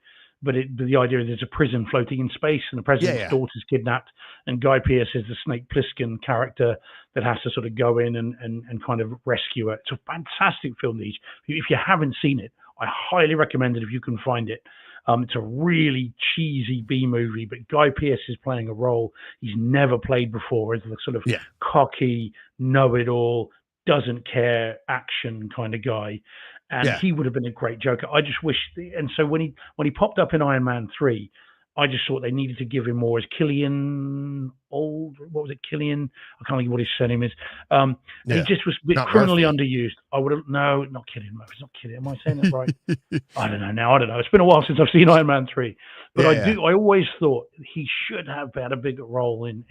but the idea is there's a prison floating in space, and the president's daughter's kidnapped, and Guy Pearce is the Snake Plissken character that has to sort of go in and kind of rescue her. It's a fantastic film. If you haven't seen it, I highly recommend it if you can find it. It's a really cheesy B movie, but Guy Pearce is playing a role he's never played before as the sort of cocky, know-it-all, doesn't care action kind of guy. And he would have been a great Joker. I just wish, and so when he popped up in Iron Man 3, I just thought they needed to give him more as Killian what was it, Killian? I can't think of what his surname is. He just was criminally underused. I would have, no, not Killian Murphy, it's not Killian. Am I saying that right? I don't know now. I don't know. It's been a while since I've seen Iron Man 3. But I always thought he should have had a bigger role in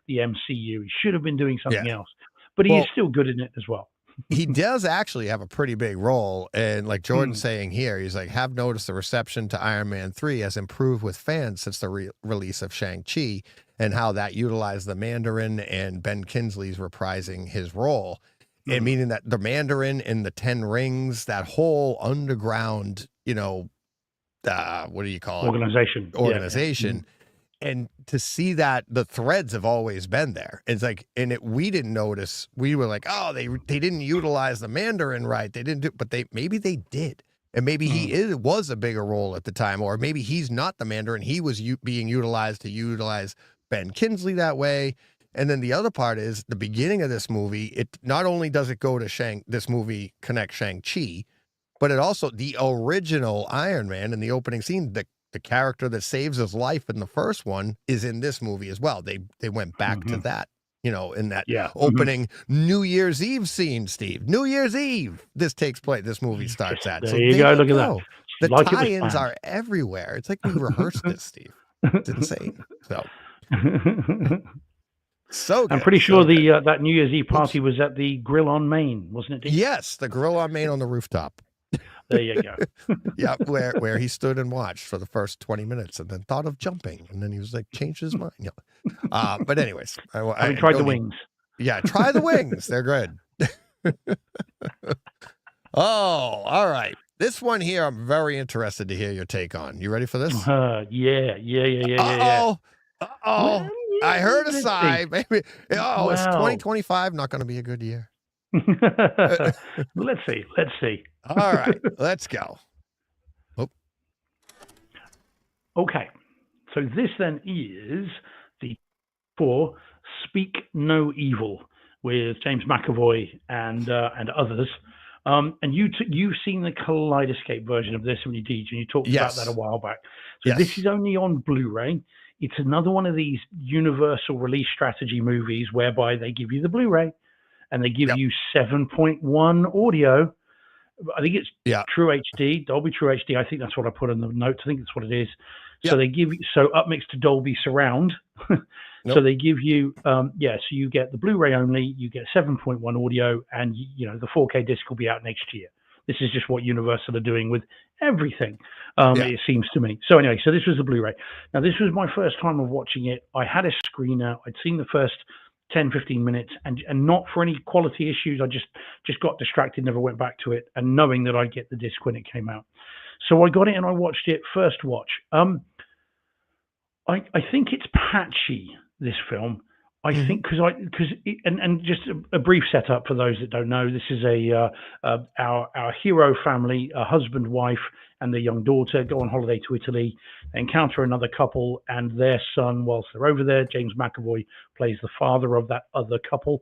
the MCU. He should have been doing something else. But he is still good in it as well. He does actually have a pretty big role. And like Jordan's saying here, he's like, have noticed the reception to Iron Man 3 has improved with fans since the release of Shang-Chi, and how that utilized the Mandarin and Ben Kingsley's reprising his role. And meaning that the Mandarin and the 10 Rings, that whole underground, what do you call it? Organization. And to see that the threads have always been there. It's like, we didn't notice. We were like, oh, they didn't utilize the Mandarin right. They didn't do, but maybe they did. And maybe he was a bigger role at the time, or maybe he's not the Mandarin. He was being utilized to utilize Ben Kingsley that way. And then the other part is the beginning of this movie. It not only does it go to this movie connect Shang-Chi, but it also the original Iron Man in the opening scene. The character that saves his life in the first one is in this movie as well. They went back to that. In that opening New Year's Eve scene, Steve. New Year's Eve. This movie starts at. There you go. Look at that. The tie-ins are everywhere. It's like we rehearsed this, Steve. It's insane. So good. I'm pretty sure that New Year's Eve party was at the Grill on Main, wasn't it, Dean? Yes, the Grill on Main on the rooftop. There you go. Yeah, where he stood and watched for the first 20 minutes and then thought of jumping. And then he was like, changed his mind. Yeah. But anyways. I tried the wings. Yeah, try the wings. They're good. Oh, all right. This one here, I'm very interested to hear your take on. You ready for this? Yeah. Uh-oh. I heard a sigh. Maybe. Oh, it's 2025 not going to be a good year. Let's see. All right, let's go. Oh. Okay, so this then is the Speak No Evil with James McAvoy and others. And you've seen the Kaleidescape version of this when you did, and you talked about that a while back. So this is only on Blu-ray. It's another one of these universal release strategy movies whereby they give you the Blu-ray and they give you 7.1 audio. I think it's True HD, Dolby True HD. I think that's what I put in the notes. I think that's what it is. So they give you up mixed to Dolby Surround. So they give you so you get the Blu-ray only, you get 7.1 audio, and the 4K disc will be out next year. This is just what Universal are doing with everything, it seems to me. So anyway, so this was the Blu-ray. Now, this was my first time of watching it. I had a screener. I'd seen the first 10, 15 minutes, and not for any quality issues. I just got distracted, never went back to it, and knowing that I'd get the disc when it came out. So I got it and I watched it first watch. I think it's patchy, this film. I think and just a brief setup for those that don't know. This is our hero family, a husband, wife, and their young daughter go on holiday to Italy. They encounter another couple and their son whilst they're over there. James McAvoy plays the father of that other couple,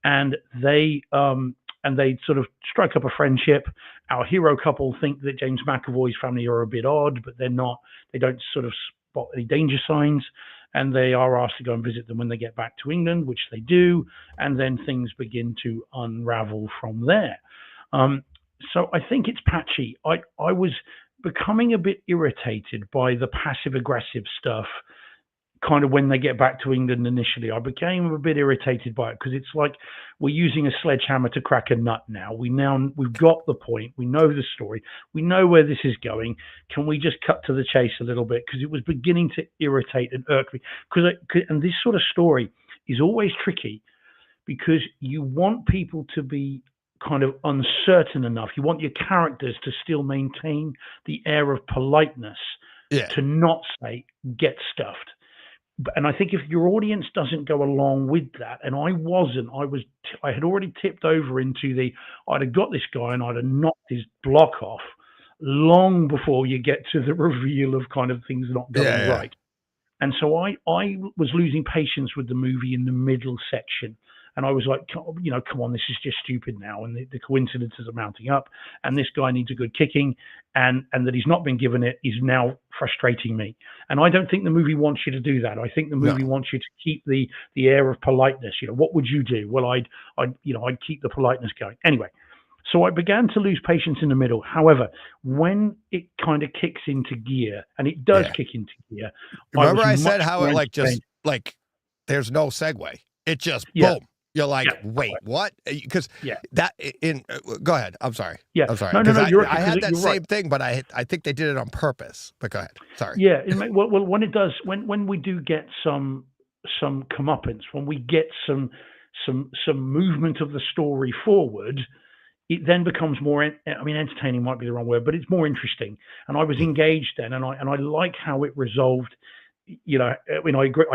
and they sort of strike up a friendship. Our hero couple think that James McAvoy's family are a bit odd, but they're not. They don't sort of spot any danger signs. And they are asked to go and visit them when they get back to England, which they do, and then things begin to unravel from there. So I think it's patchy. I was becoming a bit irritated by the passive-aggressive stuff, kind of when they get back to England initially. I became a bit irritated by it because it's like we're using a sledgehammer to crack a nut now. We've got the point. We know the story. We know where this is going. Can we just cut to the chase a little bit? Because it was beginning to irritate and irk me. And this sort of story is always tricky because you want people to be kind of uncertain enough. You want your characters to still maintain the air of politeness to not say, get stuffed. And I think if your audience doesn't go along with that, and I wasn't, I had already tipped over into I'd have got this guy and I'd have knocked his block off long before you get to the reveal of kind of things not going right. And so I was losing patience with the movie in the middle section. And I was like, come on, this is just stupid now. And the coincidences are mounting up. And this guy needs a good kicking. And that he's not been given it is now frustrating me. And I don't think the movie wants you to do that. I think the movie wants you to keep the air of politeness. What would you do? Well, I'd keep the politeness going. Anyway, so I began to lose patience in the middle. However, when it kind of kicks into gear, and it does kick into gear. Remember I said how it there's no segue. It just boom. You're like, wait, what? Because go ahead. I'm sorry. Yeah. I'm sorry. No, I had that same thing, but I think they did it on purpose. But go ahead. Sorry. Yeah. Well, when it does, when we do get some comeuppance, when we get some movement of the story forward, it then becomes more. Entertaining might be the wrong word, but it's more interesting. And I was engaged then, and I like how it resolved. I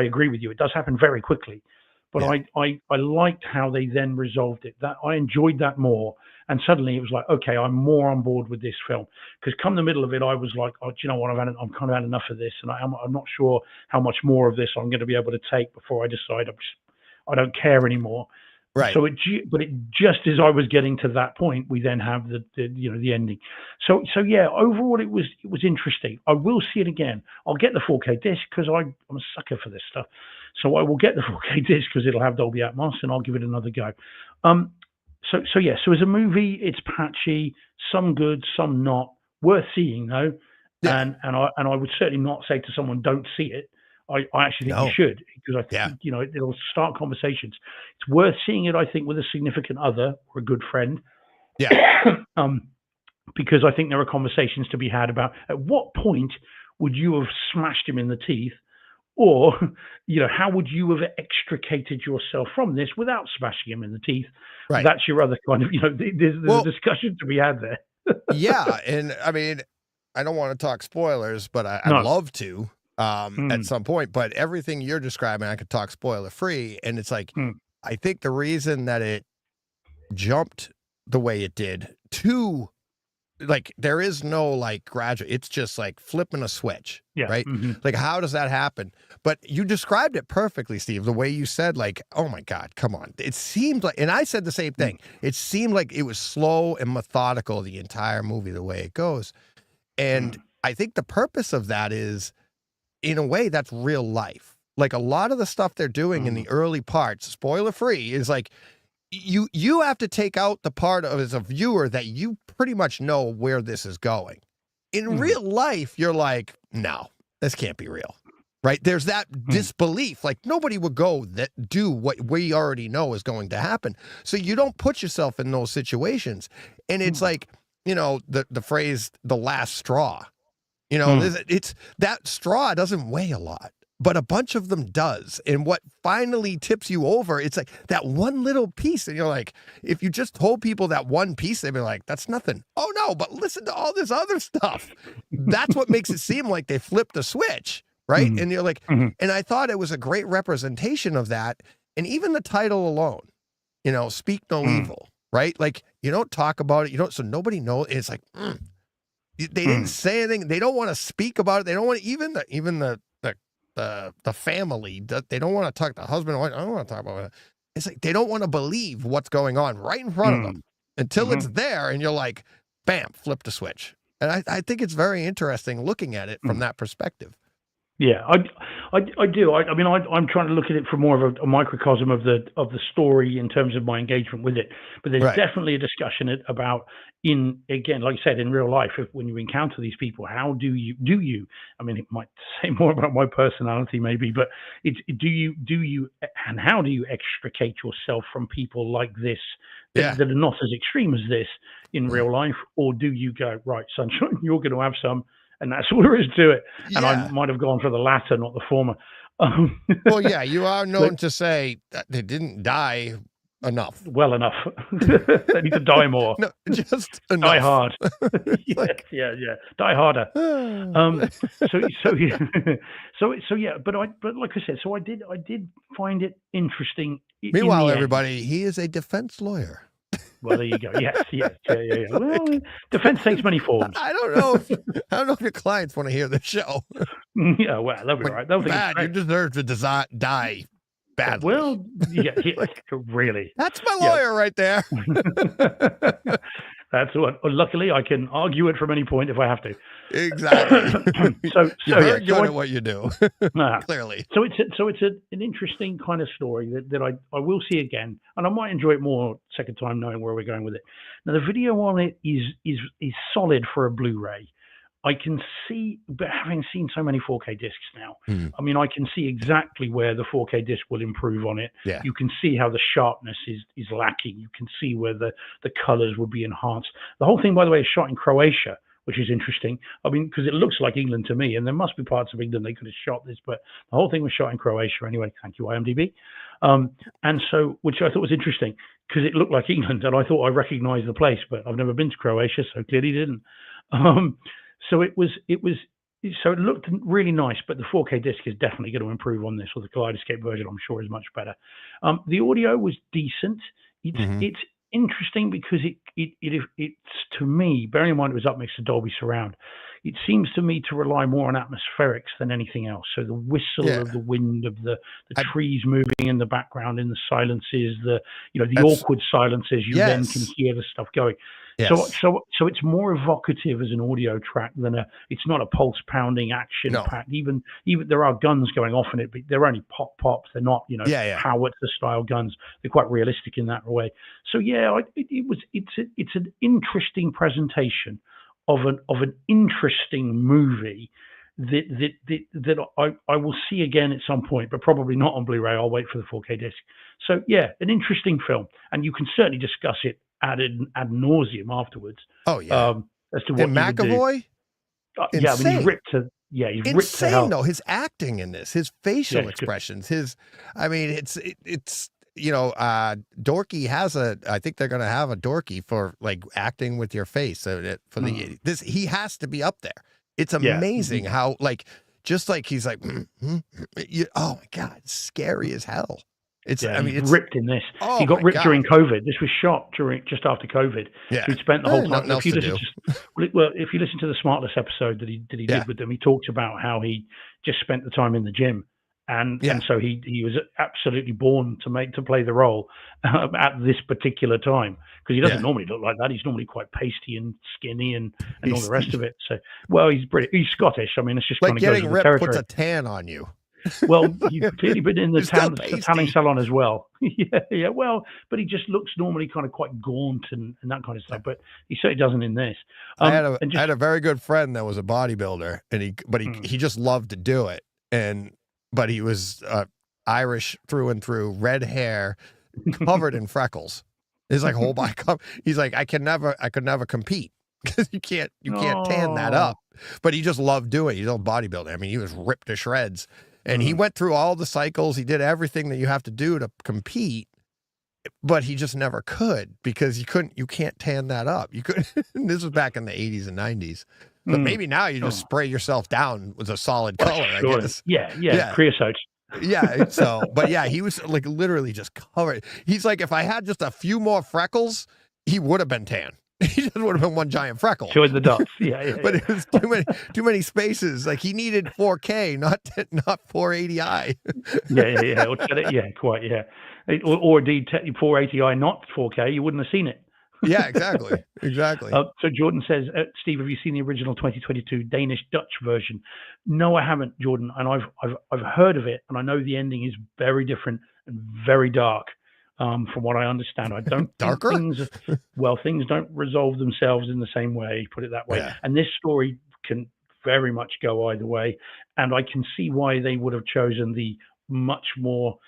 agree with you. It does happen very quickly. But I liked how they then resolved it. That I enjoyed that more. And suddenly it was like, okay, I'm more on board with this film. Because come the middle of it, I was like, oh, do you know what? I'm kind of had enough of this. And I'm not sure how much more of this I'm going to be able to take before I decide I don't care anymore. Right. So but it just as I was getting to that point, we then have the ending. So yeah, overall it was interesting. I will see it again. I'll get the 4K disc because I'm a sucker for this stuff. So I will get the 4K disc because it'll have Dolby Atmos, and I'll give it another go. Um, so yeah, so as a movie, it's patchy, some good, some not. Worth seeing though, Yeah. and I would certainly not say to someone, don't see it. I actually think you No. should, because I Yeah. think it'll start conversations. It's worth seeing it, I think, with a significant other or a good friend, Yeah. um, because I think there are conversations to be had about at what point would you have smashed him in the teeth, or how would you have extricated yourself from this without smashing him in the teeth? Right. That's your other kind of there's a Well, discussion to be had there. yeah, and I mean, I don't want to talk spoilers, but I'd No. love to at Mm, some point. But everything you're describing, I could talk spoiler free, and it's like mm, I think the reason that it jumped the way it did to like there is no like graduate, it's just like flipping a switch, yeah. right? Hmm. Like how does that happen? But you described it perfectly, Steve, the way you said, like, oh my God, come on. It seemed like, and I said the same Mm, thing, it seemed like it was slow and methodical the entire movie, the way it goes. And mm, I think the purpose of that is, in a way, that's real life. Like a lot of the stuff they're doing in mm, the early parts, spoiler free, is like you have to take out the part of as a viewer that you pretty much know where this is going. In mm, real life, you're like, no, this can't be real. Right? There's that mm, disbelief. Like nobody would go that do what we already know is going to happen. So you don't put yourself in those situations. And it's mm, like, the phrase the last straw. mm, It's that straw doesn't weigh a lot, but a bunch of them does. And what finally tips you over, it's like that one little piece. And you're like, if you just told people that one piece, they'd be like, that's nothing. Oh no, but listen to all this other stuff. That's what makes it seem like they flipped a switch, right? mm, And you're like, mhm, and I thought it was a great representation of that. And even the title alone, speak no mm, evil, right? Like you don't talk about it, so nobody knows. It's like, they didn't mm, say anything. They don't want to speak about it. They don't want even the family. They don't want to talk. The husband and wife. I don't want to talk about it. It's like they don't want to believe what's going on right in front of them mm, until it's mhm, there, and you're like, bam, flip the switch. And I think it's very interesting looking at it from mm. that perspective. Yeah, I do. I mean, I'm trying to look at it from more of a microcosm of the story in terms of my engagement with it. But there's Right. definitely a discussion about in again, like you said, in real life, when you encounter these people, how do you? I mean, it might say more about my personality, maybe, but it's do you and how do you extricate yourself from people like this Yeah. that are not as extreme as this in real life, or do you go right, sunshine? You're going to have some, and that's all there is to it. And I Yeah. might have gone for the latter, not the former. Well, yeah, you are But known to say that they didn't die enough. well enough. They need to die more. No, just Die enough. hard. It's Yes, like, yeah, yeah. Die harder. Um, so yeah, so yeah. But like I said, so I did find it interesting in meanwhile, the end. everybody, he is a defense lawyer. Well, there you go. Yes, yes, yeah, yeah, yeah. Well, defense takes many forms. I don't know if your clients want to hear this show. Yeah, well, they'll be Like, right. They'll think it's bad, you great. deserve to die badly. Well, yeah, yeah, Like, really. that's my Yeah. lawyer right there. That's what. Luckily, I can argue it from any point if I have to. Exactly. so You're so yeah. very good at what you do. Uh, Clearly. so it's an interesting kind of story that I will see again, and I might enjoy it more second time knowing where we're going with it. Now the video on it is solid for a Blu-ray. I can see, but having seen so many 4K discs now, Mm, I mean, I can see exactly where the 4K disc will improve on it. yeah. You can see how the sharpness is lacking. You can see where the colors would be enhanced. The whole thing, by the way, is shot in Croatia, which is interesting. I mean, because it looks like England to me, and there must be parts of England they could have shot this, but the whole thing was shot in Croatia anyway. Thank you, IMDb. And so, which I thought was interesting because it looked like England, and I thought I recognized the place, but I've never been to Croatia, so clearly didn't. Um, so so it looked really nice, but the 4K disc is definitely going to improve on this, or the Kaleidescape version, I'm sure, is much better. The audio was decent. Hmm. It's interesting because it's to me, bearing in mind it was up next to Dolby Surround, it seems to me to rely more on atmospherics than anything else. So the whistle of the wind, of the I- trees moving in the background, in the silences, the That's- awkward silences, you then can hear the stuff going. Yes. So it's more evocative as an audio track than it's not a pulse pounding action pack. Even there are guns going off in it, but they're only pops. They're not howitzer style guns. They're quite realistic in that way. So yeah, it's an interesting presentation of an interesting movie that I will see again at some point, but probably not on Blu-ray. I'll wait for the 4K disc. So yeah, an interesting film, and you can certainly discuss it ad nauseum afterwards. Oh yeah. As to what McAvoy. Yeah, I mean he's ripped to he's ripped to hell. Though his acting in this, his facial expressions, it's Dorky has I think they're going to have a Dorky for like acting with your face. So he has to be up there. It's amazing how just like he's like, oh my God, it's scary as hell. It's ripped in this. He got ripped during COVID. This was shot just after COVID. Yeah, he spent the whole time. If you listen to the Smartless episode that he did with them, he talked about how he just spent the time in the gym. And so he was absolutely born to play the role at this particular time, because he doesn't normally look like that. He's normally quite pasty and skinny and all the rest of it. So, well, he's British. He's Scottish. I mean, it's just like kind of getting ripped puts a tan on you. Well, you've clearly been in the tanning salon as well. Yeah. Well, but he just looks normally kind of quite gaunt and that kind of stuff. But he certainly doesn't in this. I had a very good friend that was a bodybuilder, and he just loved to do it. But he was Irish through and through, red hair, covered in freckles. His like whole body. He's like, I could never compete because you can't tan that up. But he just loved doing it. He's a bodybuilder. I mean, he was ripped to shreds. And he went through all the cycles. He did everything that you have to do to compete, but he just never could, because you can't tan that up. You could. This was back in the 80s and 90s. But maybe now you just spray yourself down with a solid color, I guess. Yeah, creosote. Yeah, but yeah, he was like literally just covered. He's like, if I had just a few more freckles, he would have been tan. He just would have been one giant freckle. Join the dots. Yeah. But it was too many spaces. Like he needed 4K, not 480i. Yeah, quite. Yeah, or indeed 480i, not 4K. You wouldn't have seen it. Yeah, exactly. So Jordan says, Steve, have you seen the original 2022 Danish-Dutch version? No, I haven't, Jordan, and I've heard of it, and I know the ending is very different and very dark. From what I understand, I don't darker. Things don't resolve themselves in the same way. Put it that way. Yeah. And this story can very much go either way, and I can see why they would have chosen the much more,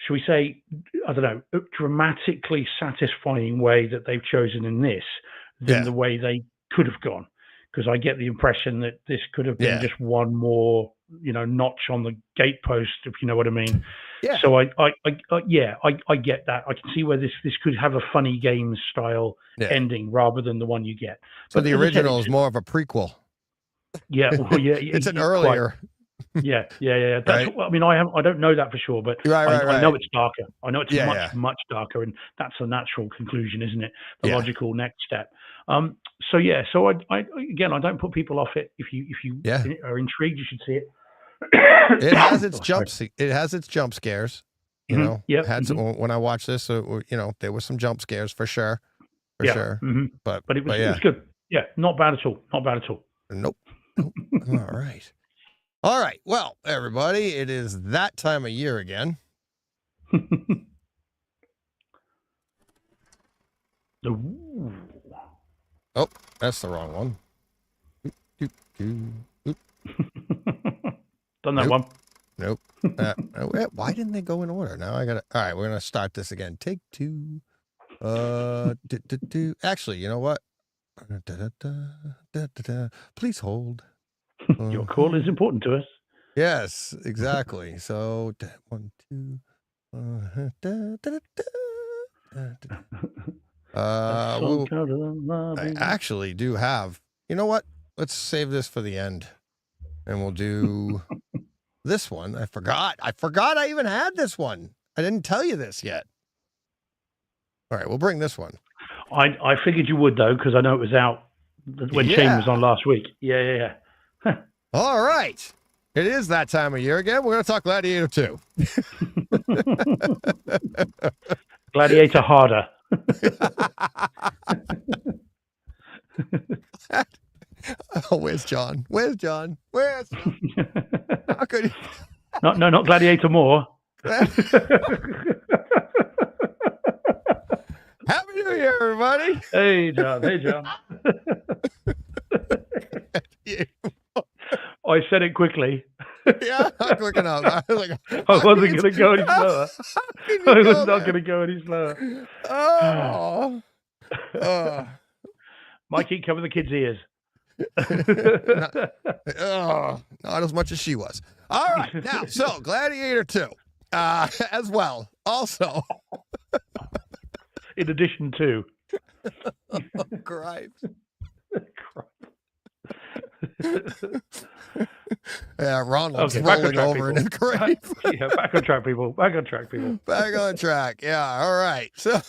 shall we say, I don't know, dramatically satisfying way that they've chosen in this than the way they could have gone. Because I get the impression that this could have been just one more, notch on the gatepost, if you know what I mean. Yeah. So I get that. I can see where this could have a funny games style ending rather than the one you get. So the original is more of a prequel. Yeah. Well, yeah. It's an earlier. Yeah. That's I mean, I don't know that for sure, but I know it's darker. I know it's much darker, and that's a natural conclusion, isn't it? The logical next step. So I don't put people off it. If you are intrigued, you should see it. It has its jump scares. You know, when I watched this, there were some jump scares for sure. Sure. Mm-hmm. But it was good. Yeah, not bad at all. Nope. All right. Well, everybody, it is that time of year again. Oh, that's the wrong one. Done that one. Nope. Why didn't they go in order? Now I got to. All right, we're going to start this again. Take two. Actually, you know what? Please hold. Your call is important to us. Yes, exactly. So 1, 2. I actually do have. You know what? Let's save this for the end, and we'll do this one. I forgot I even had this one. I didn't tell you this yet. All right, we'll bring this one. I figured you would, though, because I know it was out when Shane was on last week. Yeah. All right. It is that time of year again. We're going to talk Gladiator 2. Gladiator harder. Oh, where's John? Where's John? How could he? Not Gladiator more. Happy New Year, everybody. Hey, John. I said it quickly. Yeah, I'm quick enough. I wasn't going to go any slower. I was not going to go any slower. Mikey, cover the kids' ears. Not as much as she was. All right, now, so Gladiator 2 as well. Also, in addition to. Great. Yeah, Ronald's rolling over in his grave. Yeah, back on track, people. Back on track. Yeah, all right. So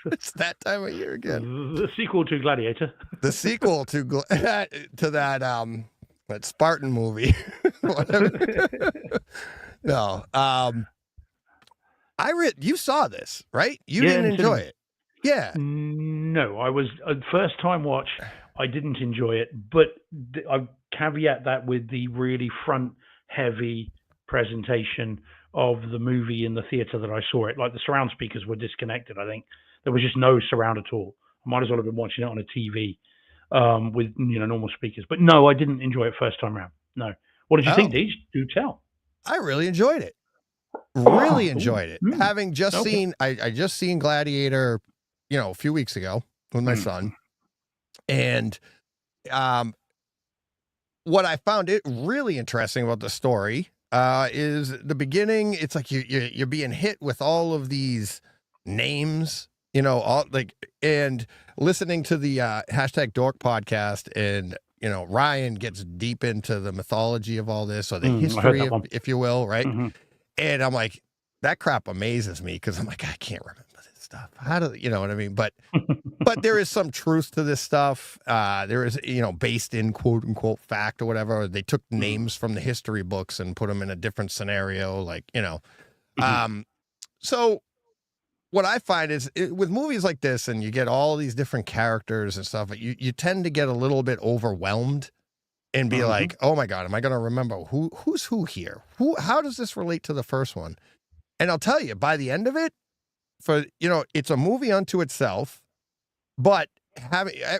it's that time of year again. The sequel to Gladiator. The sequel to that Spartan movie. No. You saw this, right? You didn't enjoy it. Yeah. No, I was first time watch. I didn't enjoy it, but I caveat that with the really front heavy presentation of the movie in the theater that I saw it. Like the surround speakers were disconnected. I think there was just no surround at all. I might as well have been watching it on a TV with normal speakers. But no, I didn't enjoy it first time around. No. What did you think, Deej? Do tell. I really enjoyed it. Really enjoyed it. Having just seen, I just seen Gladiator, a few weeks ago with my son. And what I found it really interesting about the story is the beginning. It's like you're being hit with all of these names, and listening to the #Dork podcast, and Ryan gets deep into the mythology of all this, or the history, if you will, right? Mm-hmm. And I'm like, that crap amazes me because I'm like, I can't remember this stuff. How do you know what I mean? But there is some truth to this stuff. There is, based in quote unquote fact or whatever. They took names from the history books and put them in a different scenario, So what I find is with movies like this, and you get all these different characters and stuff, you tend to get a little bit overwhelmed and be like, oh my God, am I going to remember who's who here? How does this relate to the first one? And I'll tell you, by the end of it, it's a movie unto itself, but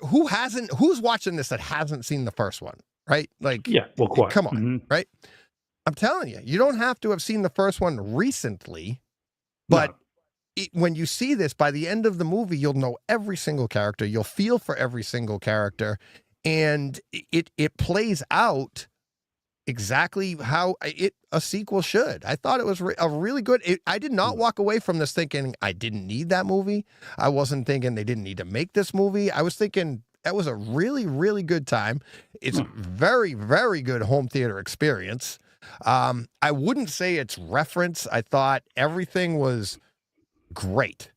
who's watching this that hasn't seen the first one, right? Like, yeah, well, quite. Come on, right? I'm telling you, you don't have to have seen the first one recently, but when you see this, by the end of the movie, you'll know every single character. You'll feel for every single character, and it plays out exactly how a sequel should. I thought it was a really good. I did not walk away from this thinking I didn't need that movie. I wasn't thinking they didn't need to make this movie. I was thinking that was a really, really good time. It's a very, very good home theater experience. I wouldn't say it's reference. I thought everything was great,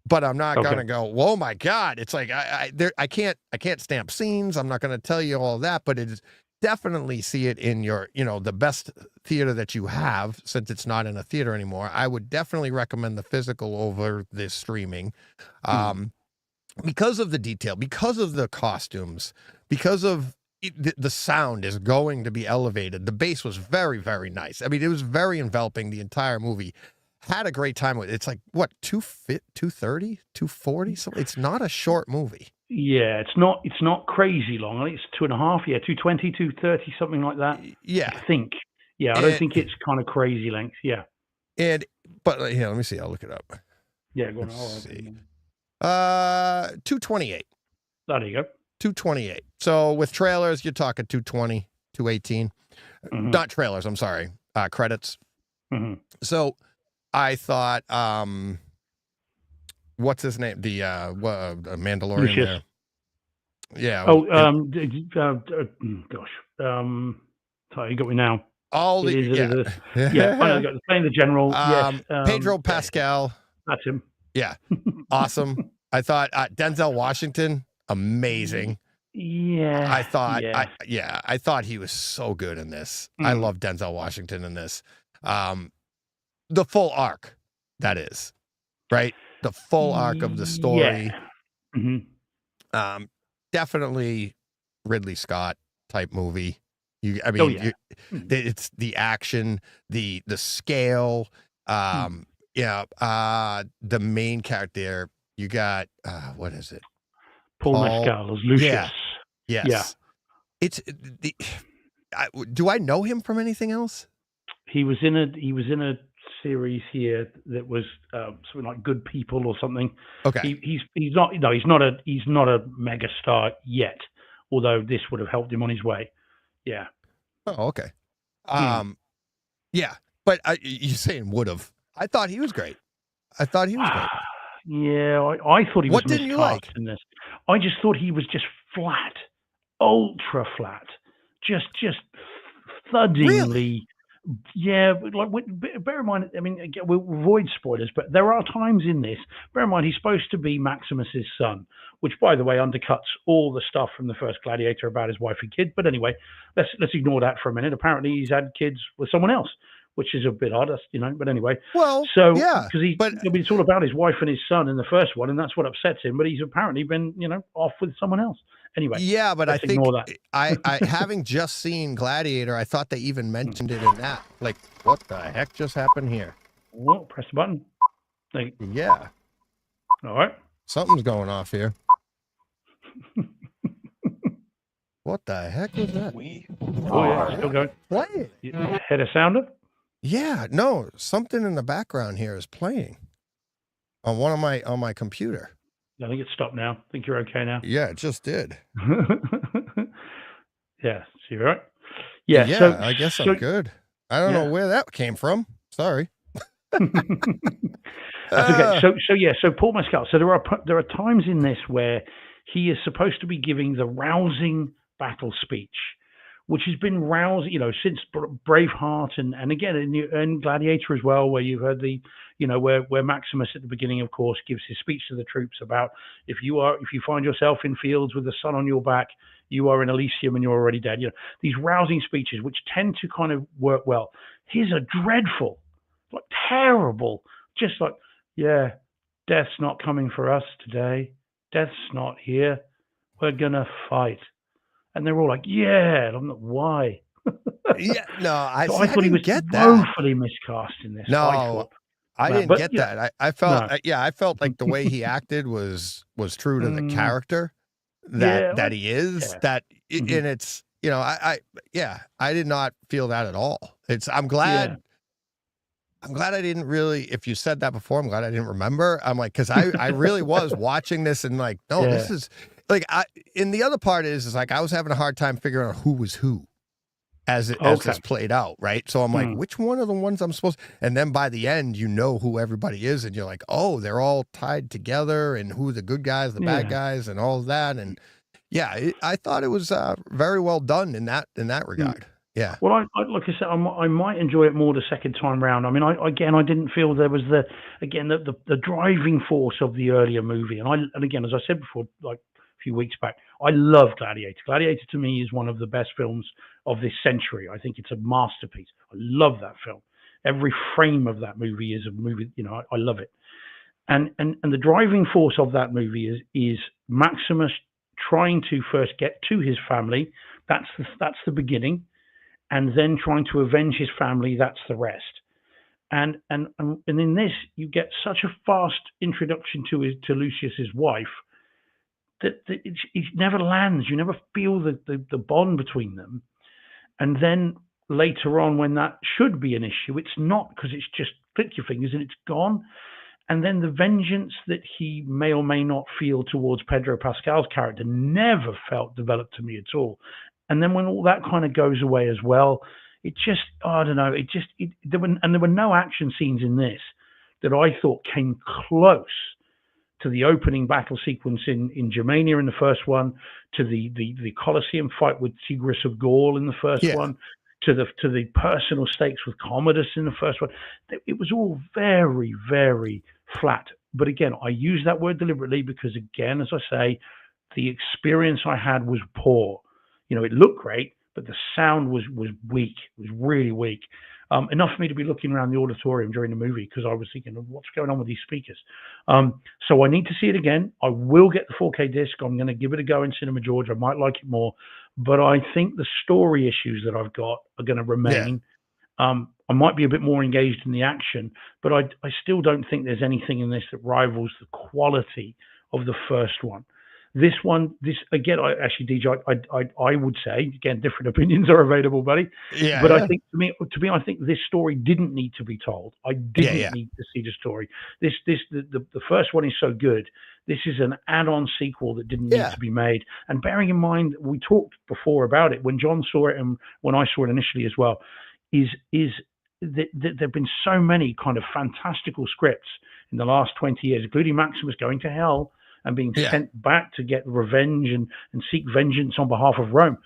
but I'm not going to go, oh my God. It's like, I can't stamp scenes. I'm not going to tell you all that, but it is definitely see it in your, the best theater that you have, since it's not in a theater anymore. I would definitely recommend the physical over this streaming, because of the detail, because of the costumes, because of the sound is going to be elevated. The bass was very, very nice. I mean, it was very enveloping, the entire movie. Had a great time with it. It's like, what, 230, 240? So it's not a short movie. Yeah, it's not crazy long. I think it's 2.5. Yeah, 220, 230, something like that. Yeah. I think. Yeah, I don't think it's kind of crazy length. Yeah. But let me see. I'll look it up. Yeah, go on. Let's see. 228. There you go. 228. So with trailers, you're talking 220, 218. Not trailers, I'm sorry. Credits. So I thought, what's his name? The Mandalorian Lucius. there. Yeah. Gosh. Sorry, you got me now. All the yeah. I know, playing the general. Yes. Pedro Pascal. That's him. Yeah. Awesome. I thought Denzel Washington, amazing. Yeah, I thought yeah. I thought he was so good in this. I Mm. love Denzel Washington in this. The full arc, that is, right? The full arc of the Yeah. story. Mhm. Definitely Ridley Scott type movie. I Oh, mean, yeah. Mm. it's the action, the scale. Mm. Yeah, the main character. You got what is it? Paul Paul. Mescal as Lucius. Yeah. Yeah. Yes. It's the. Do I know him from anything else? He was in a series here that was something like Good People or something. Okay. He's not he's not a mega star yet, although this would have helped him on his way. Yeah. Oh, okay. Hmm. Yeah, but you saying would have? I thought he was great. I thought he was great. Yeah, I thought he was What didn't you miscast like? in this. I just thought he was just flat, ultra flat, just Really? thuddingly. Yeah, but like bear in mind. I mean, again, we'll avoid spoilers, but there are times in this. Bear in mind, he's supposed to be Maximus's son, which, by the way, undercuts all the stuff from the first Gladiator about his wife and kid. But anyway, let's ignore that for a minute. Apparently, he's had kids with someone else, which is a bit odd, But anyway, Well, so yeah, because but I mean, it's all about his wife and his son in the first one, and that's what upsets him. But he's apparently been, off with someone else. Anyway, yeah, but I let's think ignore that. I having just seen Gladiator, I thought they even Hmm. mentioned it in that. Like, what the heck just happened here? Well, press the button. Yeah, All right. something's going off here. What the heck was that? Oh yeah, still going. Playing. You heard a sounder? Yeah, no, something in the background here is playing on my computer. I think it's stopped now. I think you're okay now. Yeah, it just did. Yeah, so you're right. Yeah, Yeah, I guess I'm good. I don't know yeah. where that came from. Sorry. That's okay. So Paul Mescal. So there are times in this where he is supposed to be giving the rousing battle speech, which has been rousing, since Braveheart and again in Gladiator as well, where you've heard where Maximus at the beginning, of course, gives his speech to the troops about if you find yourself in fields with the sun on your back, you are in Elysium and you're already dead. These rousing speeches which tend to kind of work well. His are dreadful, like terrible, just like, yeah, death's not coming for us today. Death's not here. We're gonna fight. And they're all like, yeah. And I'm like, why? Yeah, no, I So see. I I thought he didn't was get that. woefully miscast in this. I No, thought, I man, didn't but get that. I felt, no, yeah, I felt like the way he acted was true to the mm, character yeah, that he is. yeah, hmm And it's yeah, I did not feel that at all. yeah, I'm glad I didn't really. If you said that before, I'm glad I didn't remember. I'm like, because I really was watching this and like, no, yeah. this is like and the other part is like I was having a hard time figuring out who was who as Okay. this played out, right? So I'm like, Hmm. which one are the ones I'm supposed? And then by the end, you know who everybody is, and you're like, oh, they're all tied together, and who the good guys, the bad Yeah. guys, and all of that. And yeah, I thought it was very well done in that Hmm. regard. Yeah. Well, like I said, I might enjoy it more the second time round. I mean, I didn't feel there was the driving force of the earlier movie. And again, as I said before, like a few weeks back, I love Gladiator. Gladiator to me is one of the best films of this century. I think it's a masterpiece. I love that film. Every frame of that movie is a movie. I love it. And the driving force of that movie is Maximus trying to first get to his family. That's the beginning, and then trying to avenge his family. That's the rest. And in this, you get such a fast introduction to Lucius's wife that it never lands. You never feel the bond between them. And then later on, when that should be an issue, it's not, because it's just click your fingers and it's gone. And then the vengeance that he may or may not feel towards Pedro Pascal's character never felt developed to me at all. And then when all that kind of goes away as well, it just, I don't know, there were no action scenes in this that I thought came close to the opening battle sequence in Germania in the first one, to the Colosseum fight with Tigris of Gaul in the first Yeah. one, to the personal stakes with Commodus in the first one. It was all very, very flat. But again, I use that word deliberately because, again, as I say, the experience I had was poor. It looked great, but the sound was weak. It was really weak. Enough for me to be looking around the auditorium during the movie because I was thinking, what's going on with these speakers? So I need to see it again. I will get the 4K disc. I'm going to give it a go in Cinema George. I might like it more, but I think the story issues that I've got are going to Yeah. remain. I might be a bit more engaged in the action, but I still don't think there's anything in this that rivals the quality of the first one. This again, actually, DJ, I would say again, different opinions are available, buddy. Yeah. But I Yeah. think to me, I think this story didn't need to be told. I Yeah. didn't Yeah. need to see the story. The first one is so good. This is an add-on sequel that didn't need Yeah. to be made. And bearing in mind, we talked before about it when John saw it and when I saw it initially as well. Is that there've been so many kind of fantastical scripts in the last 20 years, including Maximus going to hell and being Yeah. sent back to get revenge and seek vengeance on behalf of Rome.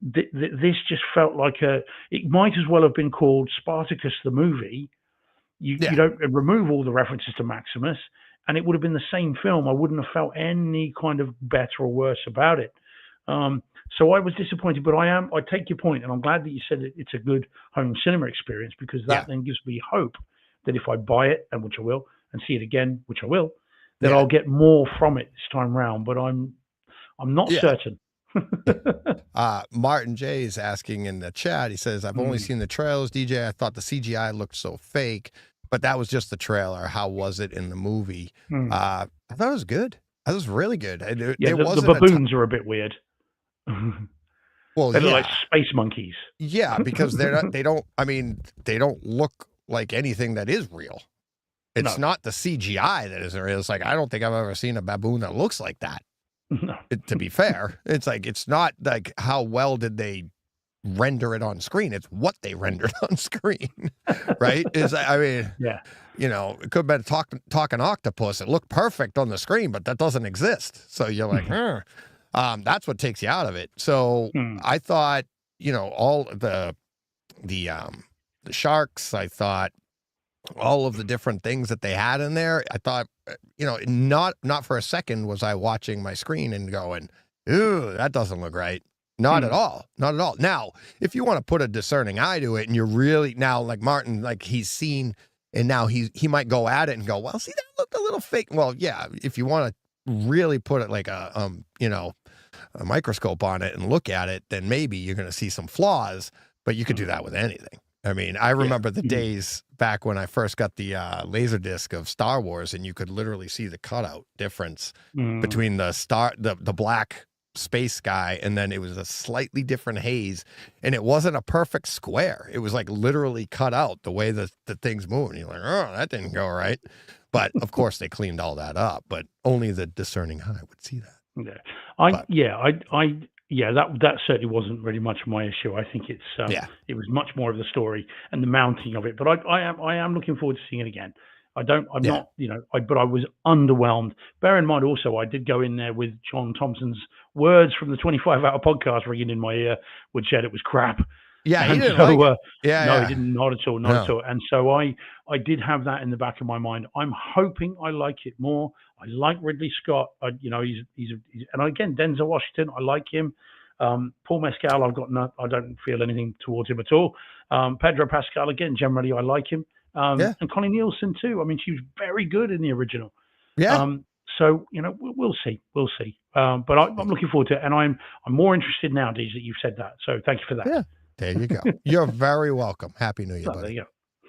This just felt like it might as well have been called Spartacus the movie. You don't remove all the references to Maximus, and it would have been the same film. I wouldn't have felt any kind of better or worse about it. So I was disappointed, but I take your point, and I'm glad that you said it's a good home cinema experience because that then gives me hope that if I buy it, and which I will, and see it again, which I will, that I'll get more from it this time round. But I'm not certain. Martin J is asking in the chat. He says, "I've only seen the trailers, DJ. I thought the CGI looked so fake, but that was just the trailer. How was it in the movie?" I thought it was good. That was really good. The baboons are a bit weird. Well, they look like space monkeys. Yeah, because they're not. They don't look like anything that is real. It's not the CGI that isn't real. It's like I don't think I've ever seen a baboon that looks like that. No. To be fair, it's like it's not like how well did they render it on screen. It's what they rendered on screen, right? It could have been talking octopus. It looked perfect on the screen, but that doesn't exist. So you're like, that's what takes you out of it. So I thought, all the sharks. I thought all of the different things that they had in there. I thought, not for a second was I watching my screen and going, "Ooh, that doesn't look right." Not at all. Not at all. Now, if you want to put a discerning eye to it and you're really now like Martin, like he's seen and now he might go at it and go, "Well, see, that looked a little fake." Well, yeah, if you want to really put it like a microscope on it and look at it, then maybe you're going to see some flaws, but you could do that with anything. I mean, I remember the days back when I first got the laser disc of Star Wars, and you could literally see the cutout difference between the black space sky, and then it was a slightly different haze, and it wasn't a perfect square. It was like literally cut out the way the things move. And you're like, "Oh, that didn't go right." But of course, they cleaned all that up. But only the discerning eye would see that. That certainly wasn't really much of my issue. I think it was much more of the story and the mounting of it. But I am looking forward to seeing it again. But I was underwhelmed. Bear in mind also, I did go in there with John Thompson's words from the 25-hour podcast ringing in my ear, which said it was crap. Yeah, he didn't like it. No, he didn't. Not at all. Not at all. And so I did have that in the back of my mind. I'm hoping I like it more. I like Ridley Scott. He's and again, Denzel Washington. I like him. Paul Mescal. I don't feel anything towards him at all. Pedro Pascal. Again, generally I like him. And Connie Nielsen too. I mean, she was very good in the original. Yeah. So we'll see. We'll see. But I'm looking forward to it, and I'm more interested now, Deej, that you've said that. So thank you for that. Yeah. There you go. You're very welcome. Happy New Year, buddy. There you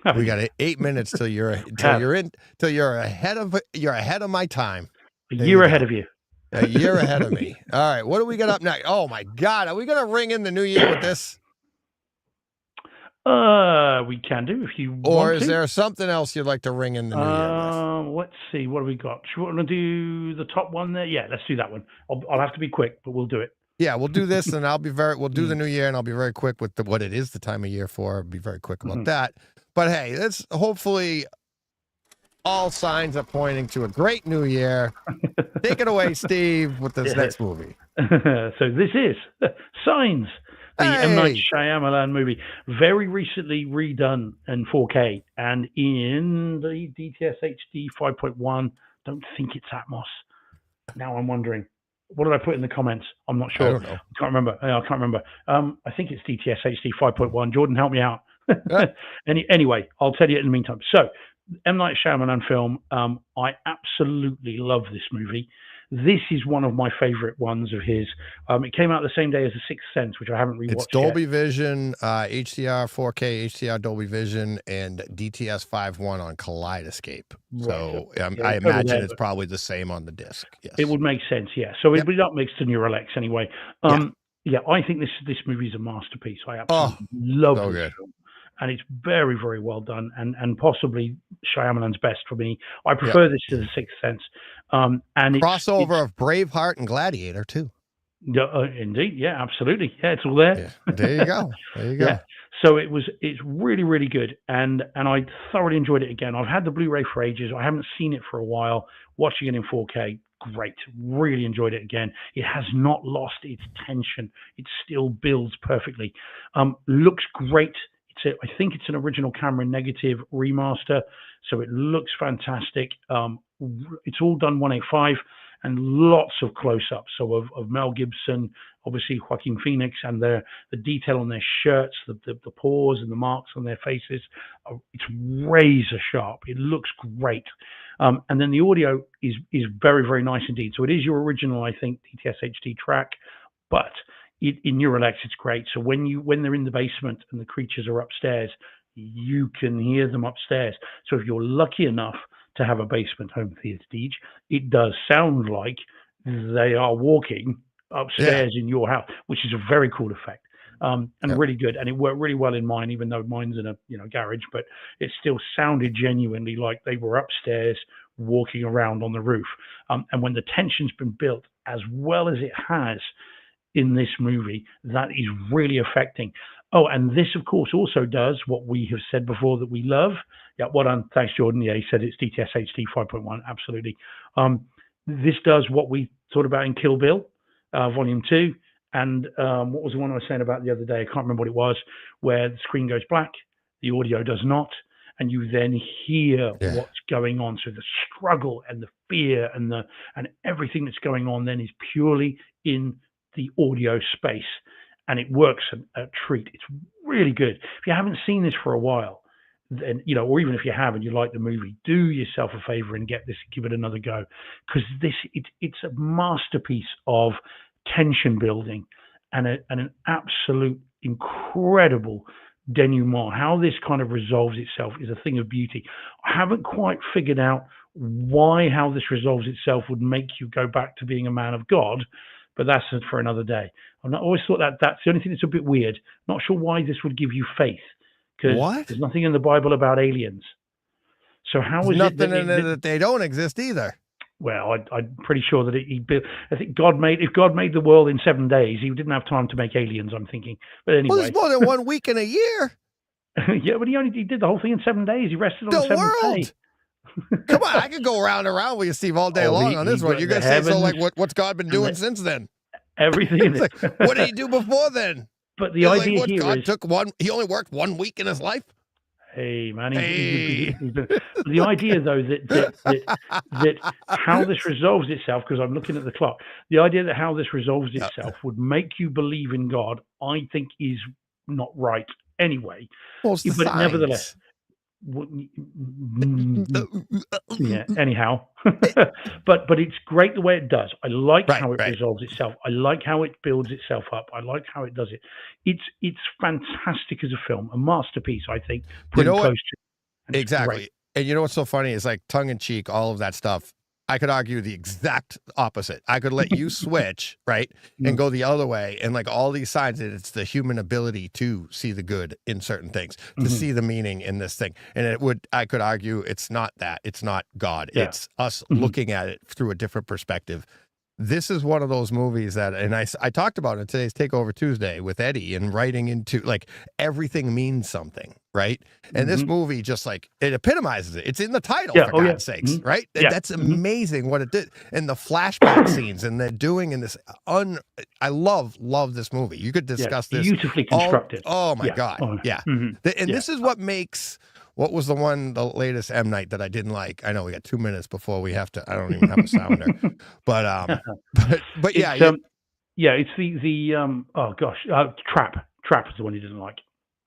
go. We got 8 minutes till you're ahead of my time. A year ahead of you. A year ahead of me. All right. What do we got up next? Oh my God. Are we gonna ring in the new year with this? We can do if you want to. Or is there something else you'd like to ring in the new year with? Let's see. What have we got? Should we want to do the top one there? Yeah, let's do that one. I'll have to be quick, but we'll do it. Yeah, we'll do this, and we'll do the new year, and I'll be very quick with what it is the time of year for. I'll be very quick about that. But hey, let's hopefully all signs are pointing to a great new year. Take it away, Steve, with this next movie. So this is Signs, the M. Night Shyamalan movie, very recently redone in 4K and in the DTS HD 5.1. Don't think it's Atmos. Now I'm wondering. what did I put in the comments? I'm not I sure. don't know. I can't remember. I can't remember. I think it's DTS HD 5.1. Jordan, help me out. Yeah. Anyway, I'll tell you in the meantime. So, M. Night Shyamalan film. I absolutely love this movie. This is one of my favorite ones of his. It came out the same day as The Sixth Sense, which I haven't rewatched It's Dolby Vision, HDR, 4K, HDR, Dolby Vision, and DTS 5.1 on Kaleidescape. Right. So Yeah, I it's over imagine there, it's but probably the same on the disc. Yes. it would make sense, yeah. So Yep. it'd be up next to Neuralex anyway. Yeah, I think this movie is a masterpiece. I absolutely love so this good. film, and it's very, very well done, and possibly Shyamalan's best for me. I prefer this to The Sixth Sense, and crossover of Braveheart and Gladiator too. Indeed, yeah, absolutely, yeah, it's all there. Yeah. There you go. There you go. Yeah. So it's really, really good, and I thoroughly enjoyed it again. I've had the Blu-ray for ages. I haven't seen it for a while. Watching it in 4K, great. Really enjoyed it again. It has not lost its tension. It still builds perfectly. Looks great. I think it's an original camera negative remaster, so it looks fantastic. It's all done 185 and lots of close-ups. So of Mel Gibson, obviously Joaquin Phoenix, and the detail on their shirts, the paws and the marks on their faces. It's razor sharp. It looks great. And then the audio is very, very nice indeed. So it is your original, I think, DTS HD track, but in Neuralex, it's great. So when they're in the basement and the creatures are upstairs, you can hear them upstairs. So if you're lucky enough to have a basement home theater, it does sound like they are walking upstairs in your house, which is a very cool effect. And really good. And it worked really well in mine, even though mine's in a garage, but it still sounded genuinely like they were upstairs walking around on the roof. And when the tension's been built as well as it has in this movie, that is really affecting. Oh, and this, of course, also does what we have said before that we love. Yeah, well done. Thanks, Jordan. Yeah, he said it's DTS HD 5.1. Absolutely. This does what we thought about in Kill Bill, Volume 2. And what was the one I was saying about the other day? I can't remember what it was, where the screen goes black, the audio does not, and you then hear what's going on. So the struggle and the fear and everything that's going on then is purely in the audio space, and it works a treat. It's really good. If you haven't seen this for a while, then or even if you have and you like the movie, do yourself a favor and get this, give it another go, because it's a masterpiece of tension building and an absolute incredible denouement. How this kind of resolves itself is a thing of beauty. I haven't quite figured out how this resolves itself would make you go back to being a man of God, but that's for another day. I've always thought that's the only thing that's a bit weird. Not sure why this would give you faith, because there's nothing in the Bible about aliens. So how is nothing in it that they don't exist either? Well, I'm pretty sure that I think if God made the world in 7 days, he didn't have time to make aliens, I'm thinking. But anyway. Well, there's more than 1 week in a year. Yeah, but he did the whole thing in 7 days. He rested on the seventh day. Come on, I could go around and around with you, Steve, all day long on this one. You're going to say, so like, what's God been doing since then? Everything. Like, what did he do before then? But the idea here God took he only worked 1 week in his life? Hey, man. The idea, though, that how this resolves itself, because I'm looking at the clock, the idea that how this resolves itself would make you believe in God, I think is not right anyway. Well, it's but nevertheless, yeah, anyhow, but it's great the way it does. I like how it resolves itself. I like how it builds itself up. I like how it does it. It's fantastic as a film, a masterpiece, I think. Pretty close to exactly. Great. And you know what's so funny is, like, tongue in cheek, all of that stuff. I could argue the exact opposite. I could let you switch, right, and go the other way. And like all these signs, it's the human ability to see the good in certain things, to see the meaning in this thing. And I could argue it's not that. It's not God. Yeah. It's us looking at it through a different perspective. This is one of those movies that, and I talked about it in today's Takeover Tuesday with Eddie, and writing into, like, everything means something, right? And this movie just, like, it epitomizes it. It's in the title, for God's sakes, right? Yeah. That's amazing what it did. And the flashback scenes and they're doing in this, I love this movie. You could discuss this. Beautifully constructed. Oh my God. And this is what makes what was the latest M Night that I didn't like? I know we got 2 minutes before we have to. I don't even have a sounder, but but yeah, It's yeah, it's the oh gosh, Trap. Trap is the one he doesn't like.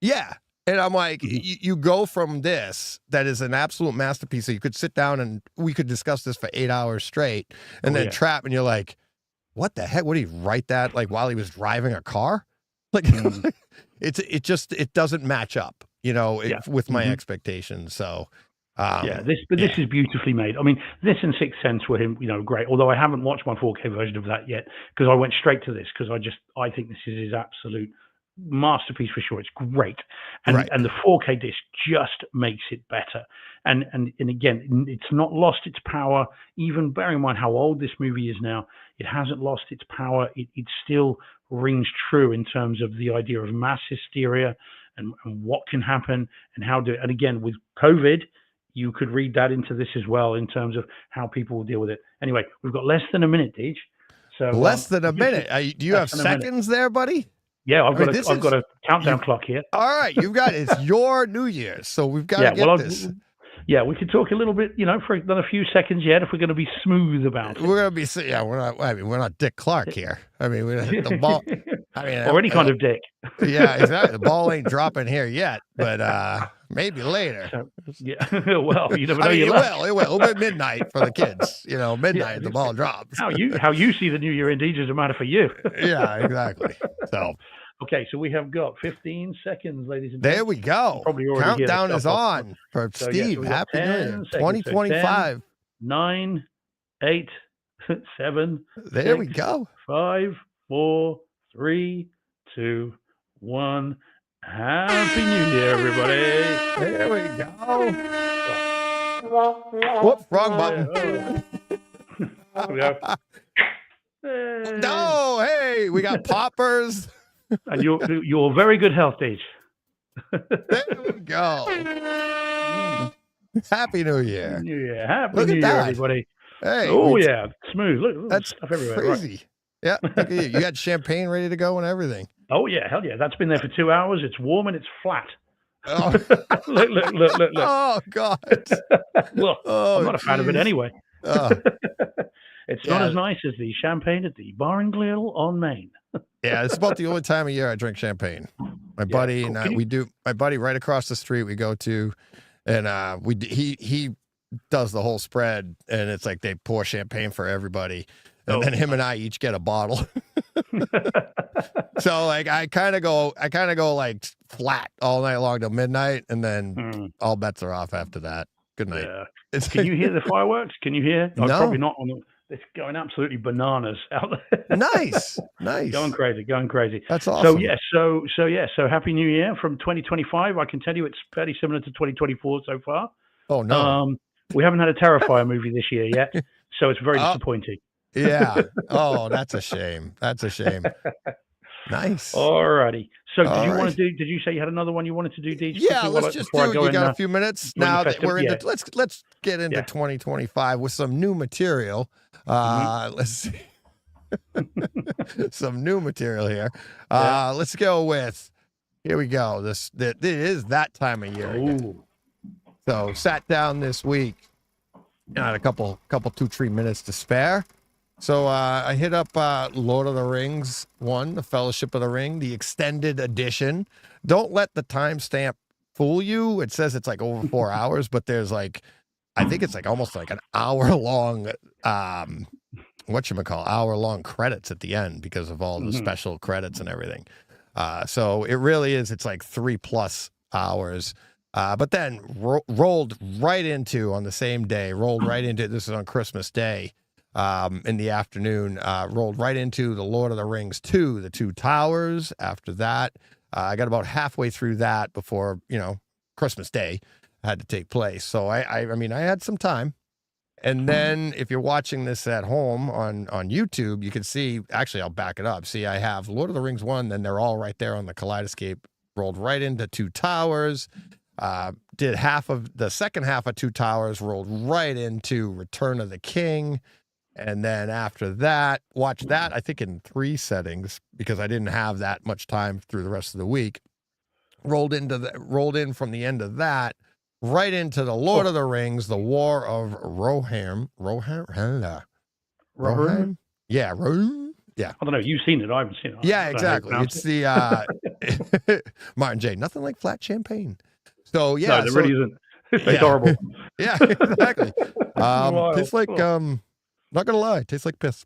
yeah. And I'm like, Mhm. you go from this that is an absolute masterpiece. So you could sit down and we could discuss this for 8 hours straight, and Oh then yeah. Trap, and you're like, what the heck? What did he write that like while he was driving a car? Like, Mm. it doesn't match up, Yeah. with my Mhm. expectations. So, Yeah, um, this yeah, is beautifully made. I mean, this and Sixth Sense were great. Although I haven't watched my 4K version of that yet because I went straight to this because I think this is his absolute masterpiece for sure. It's great, and right, the 4K disc just makes it better. And again, it's not lost its power. Even bearing in mind how old this movie is now, it hasn't lost its power. It still rings true in terms of the idea of mass hysteria and what can happen and how do. And again, with COVID, you could read that into this as well in terms of how people will deal with it. Anyway, we've got less than a minute, Deej. So less than a officially minute. Do you less have than a minute. seconds there, buddy? Yeah, I mean, this I've got is a countdown you. clock here. All right, you've got it's your New Year's, so we've got to Yeah, well, get this. yeah, we could talk a little bit, for another few seconds yet if we're going to be smooth about it. We're gonna be yeah. We're not. I mean, we're not Dick Clark here. I mean, the ball. I mean, Or any kind of dick. yeah, exactly. The ball ain't dropping here yet, but maybe later. So, yeah, well, you never know I mean, your it luck. will. It will. It'll be midnight for the kids. Yeah, Midnight the ball drops. how you see the new year indeed is a matter for you. Yeah, exactly. So Okay, so we have got 15 seconds, ladies and there gents. we You go. probably already hear the Countdown stuff is off. on for So yeah, so Steve. we got Happy New Year, 10 seconds. So 10, 2025. 9, 8, 7, There 6, we go. 5, 4, 3, 2, 1. Happy New Year, everybody. There we go. Whoops, wrong button. There we go. Hey. No, hey, we got poppers. And you're very good health, Deej. There we go. Happy New Year. New Year. Happy Look New at Year, that. everybody. Hey, Oh, yeah. Smooth. Look, that's stuff everywhere. Right. crazy. Yeah, look at you. You got champagne ready to go and everything. Oh, yeah. Hell yeah. That's been there for 2 hours. It's warm and it's flat. Oh, Look. oh God. Well, Oh, I'm not a fan of it geez. anyway. Oh, It's not yeah. as nice as the champagne at the Bar and Grill on Main. Yeah, it's about the only time of year I drink champagne. My Yeah, buddy cool. and I, Can you- we do. My buddy right across the street we go to, and he does the whole spread, and it's like they pour champagne for everybody, and Oh, then him and I each get a bottle. So like I kind of go like flat all night long till midnight, and then Hmm, all bets are off after that. Good night. yeah. It's Can you hear the fireworks? Can you hear? Oh, No. probably not. It's going absolutely bananas out there. nice. Going crazy. That's awesome. So happy New Year from 2025. I can tell you it's fairly similar to 2024 so far. Oh no. We haven't had a Terrifier movie this year yet, so it's very Oh. disappointing. Yeah. Oh, that's a shame. That's a shame. Nice. Alrighty. So did you want Alright. to do? Did you say you had another one you wanted to do, Deej? Yeah, quickly let's just before I do. go You in, got a few minutes join the now that festive- we're into. yeah. Let's get into Yeah. 2025 with some new material. Let's see. Some new material here. Yeah. Let's go with. Here we go. This is that time of year. again. Ooh. So sat down this week. Had a couple 2-3 minutes to spare. So I hit up Lord of the Rings 1, The Fellowship of the Ring, the extended edition. Don't let the timestamp fool you. It says it's like over 4 hours, but there's like, I think it's like almost like an hour long, hour long credits at the end because of all the special credits and everything. So it really is. It's like 3+ hours. But then rolled right into on the same day. This is on Christmas Day. In the afternoon, rolled right into the Lord of the Rings 2, The Two Towers. After that, I got about halfway through that before, Christmas Day had to take place. So I mean, I had some time. And then if you're watching this at home on YouTube, you can see, actually, I'll back it up. See, I have Lord of the Rings 1, then they're all right there on the Kaleidescape, rolled right into Two Towers. Did half of the second half of Two Towers, rolled right into Return of the King. And then after that, watched that, I think in 3 settings because I didn't have that much time through the rest of the week. Rolled in from the end of that right into the Lord of the Rings, the War of Rohirrim. Rohirrim? Yeah, Rohirrim. Yeah. I don't know. You've seen it. I haven't seen it. Yeah, exactly. It's the Martin J. Nothing like flat champagne. So yeah, No, there really isn't. It tastes horrible. Yeah, exactly. Tastes like not gonna lie, tastes like piss.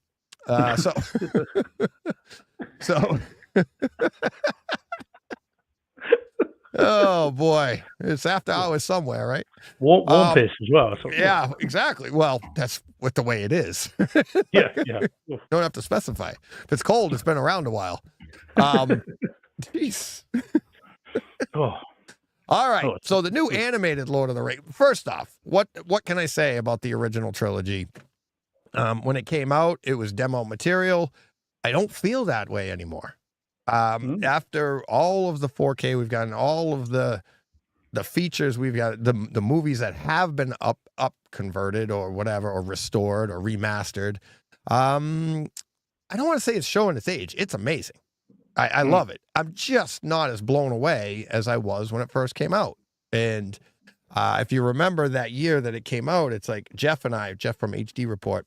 So oh boy, it's after hours somewhere, right? Warm piss as well. So, yeah, exactly. Well, that's what the way it is. Yeah. Don't have to specify. If it's cold, it's been around a while. Jeez. All right. So the new animated Lord of the Rings. First off, what can I say about the original trilogy? When it came out, it was demo material. I don't feel that way anymore. After all of the 4K we've gotten, all of the features we've got, the movies that have been up converted or whatever, or restored or remastered. I don't want to say it's showing its age. It's amazing. I love it. I'm just not as blown away as I was when it first came out. And if you remember that year that it came out, it's like Jeff from HD Report,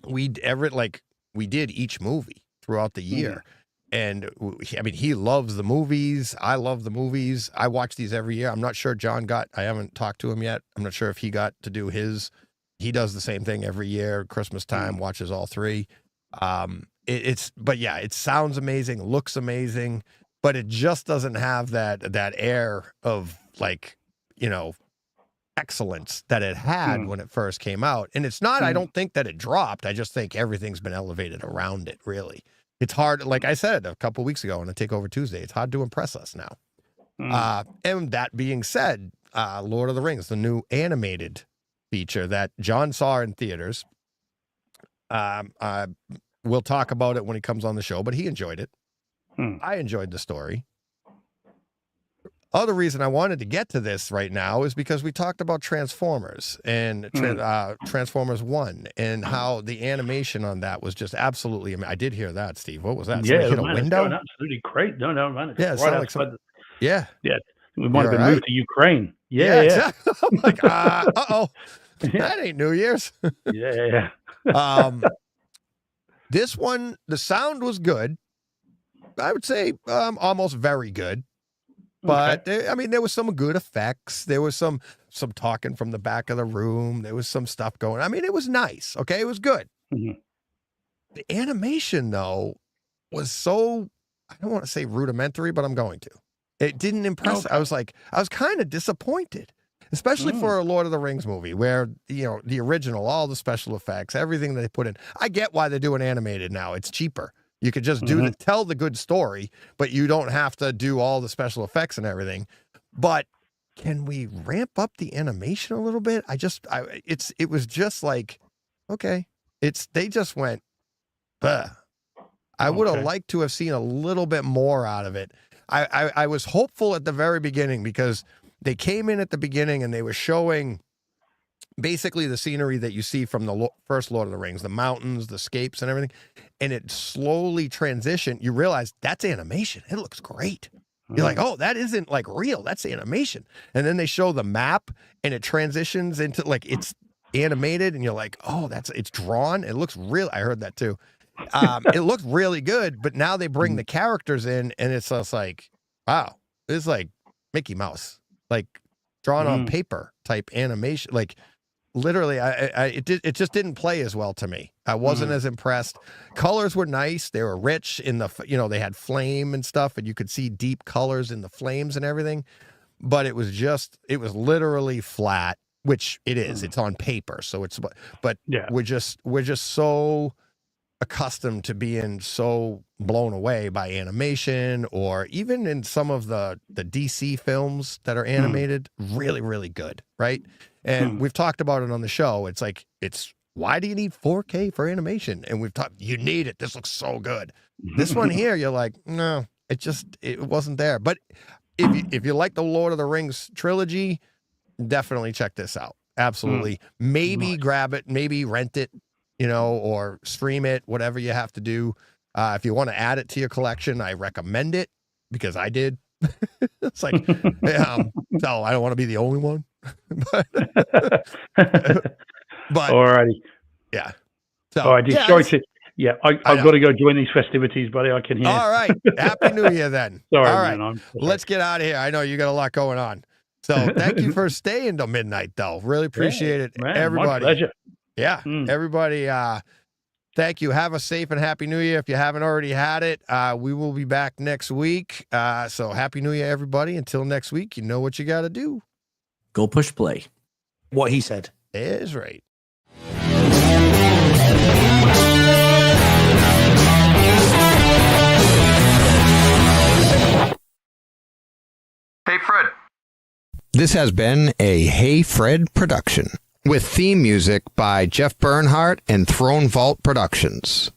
we did each movie throughout the year. And I mean, he loves the movies. I love the movies. I watch these every year. I'm not sure I haven't talked to him yet. I'm not sure if he got to do his. He does the same thing every year. Christmas time, watches all three. But yeah, it sounds amazing, looks amazing, but it just doesn't have that air of, like, excellence that it had when it first came out. And it's not, I don't think that it dropped. I just think everything's been elevated around it, really. It's hard, like I said a couple weeks ago on a Takeover Tuesday, it's hard to impress us now. And that being said, Lord of the Rings, the new animated feature that John saw in theaters, we'll talk about it when he comes on the show, but he enjoyed it. I enjoyed the story. Other reason I wanted to get to this right now is because we talked about Transformers and Transformers 1 and how the animation on that was just absolutely amazing. I did hear that, Steve. What was that? Yeah, hit a man, window? it's absolutely great. No, man. It's Yeah, right outside. Yeah. We might have been moved to Ukraine. Yeah. Exactly. I'm like, uh-oh. That ain't New Year's. Yeah. This one, the sound was good. I would say almost very good. But there was some good effects. There was some talking from the back of the room. There was some stuff going. I mean, it was nice. Okay, it was good. The animation, though, was so, I don't want to say rudimentary, but I'm going to. It didn't impress. I was kind of disappointed, especially for a Lord of the Rings movie where, the original, all the special effects, everything that they put in. I get why they're doing animated now. It's cheaper. You could just tell the good story, but you don't have to do all the special effects and everything. But can we ramp up the animation a little bit? It was just like, okay, they just went, bah. I would have liked to have seen a little bit more out of it. I was hopeful at the very beginning because they came in at the beginning and they were showing basically the scenery that you see from the first Lord of the Rings, the mountains, the scapes and everything. And it slowly transitioned. You realize that's animation. It looks great. You're like, oh, that isn't like real. That's animation. And then they show the map and it transitions into like it's animated and you're like, oh, it's drawn. It looks real. I heard that too. It looked really good, but now they bring the characters in and it's just like, wow, it's like Mickey Mouse, like drawn on paper type animation. Like literally, it just didn't play as well to me. I wasn't as impressed. Colors were nice. They were rich in they had flame and stuff and you could see deep colors in the flames and everything, but it was literally flat, which it is. It's on paper. So but we're just so accustomed to being so blown away by animation, or even in some of the DC films that are animated, really, really good, right? And we've talked about it on the show. It's like, why do you need 4K for animation? And we've talked, you need it. This looks so good. This one here, you're like, no, it wasn't there. But if you like the Lord of the Rings trilogy, definitely check this out. Absolutely. Maybe grab it, maybe rent it, or stream it, whatever you have to do. If you want to add it to your collection, I recommend it because I did. It's like, so I don't want to be the only one. But alrighty. yeah. So, All right, Detroit. Yeah, I've got to go join these festivities, buddy. I can hear. All right. Happy New Year then. Sorry, all right. man. Let's get out of here. I know you got a lot going on. So thank you for staying till midnight, though. Really appreciate it. Man, everybody. My pleasure. Yeah. Everybody, thank you. Have a safe and happy New Year. If you haven't already had it, we will be back next week. So happy New Year, everybody. Until next week, you know what you got to do. Go push play. What he said is right. Hey, Fred. This has been a Hey Fred production with theme music by Jeff Bernhardt and Throne Vault Productions.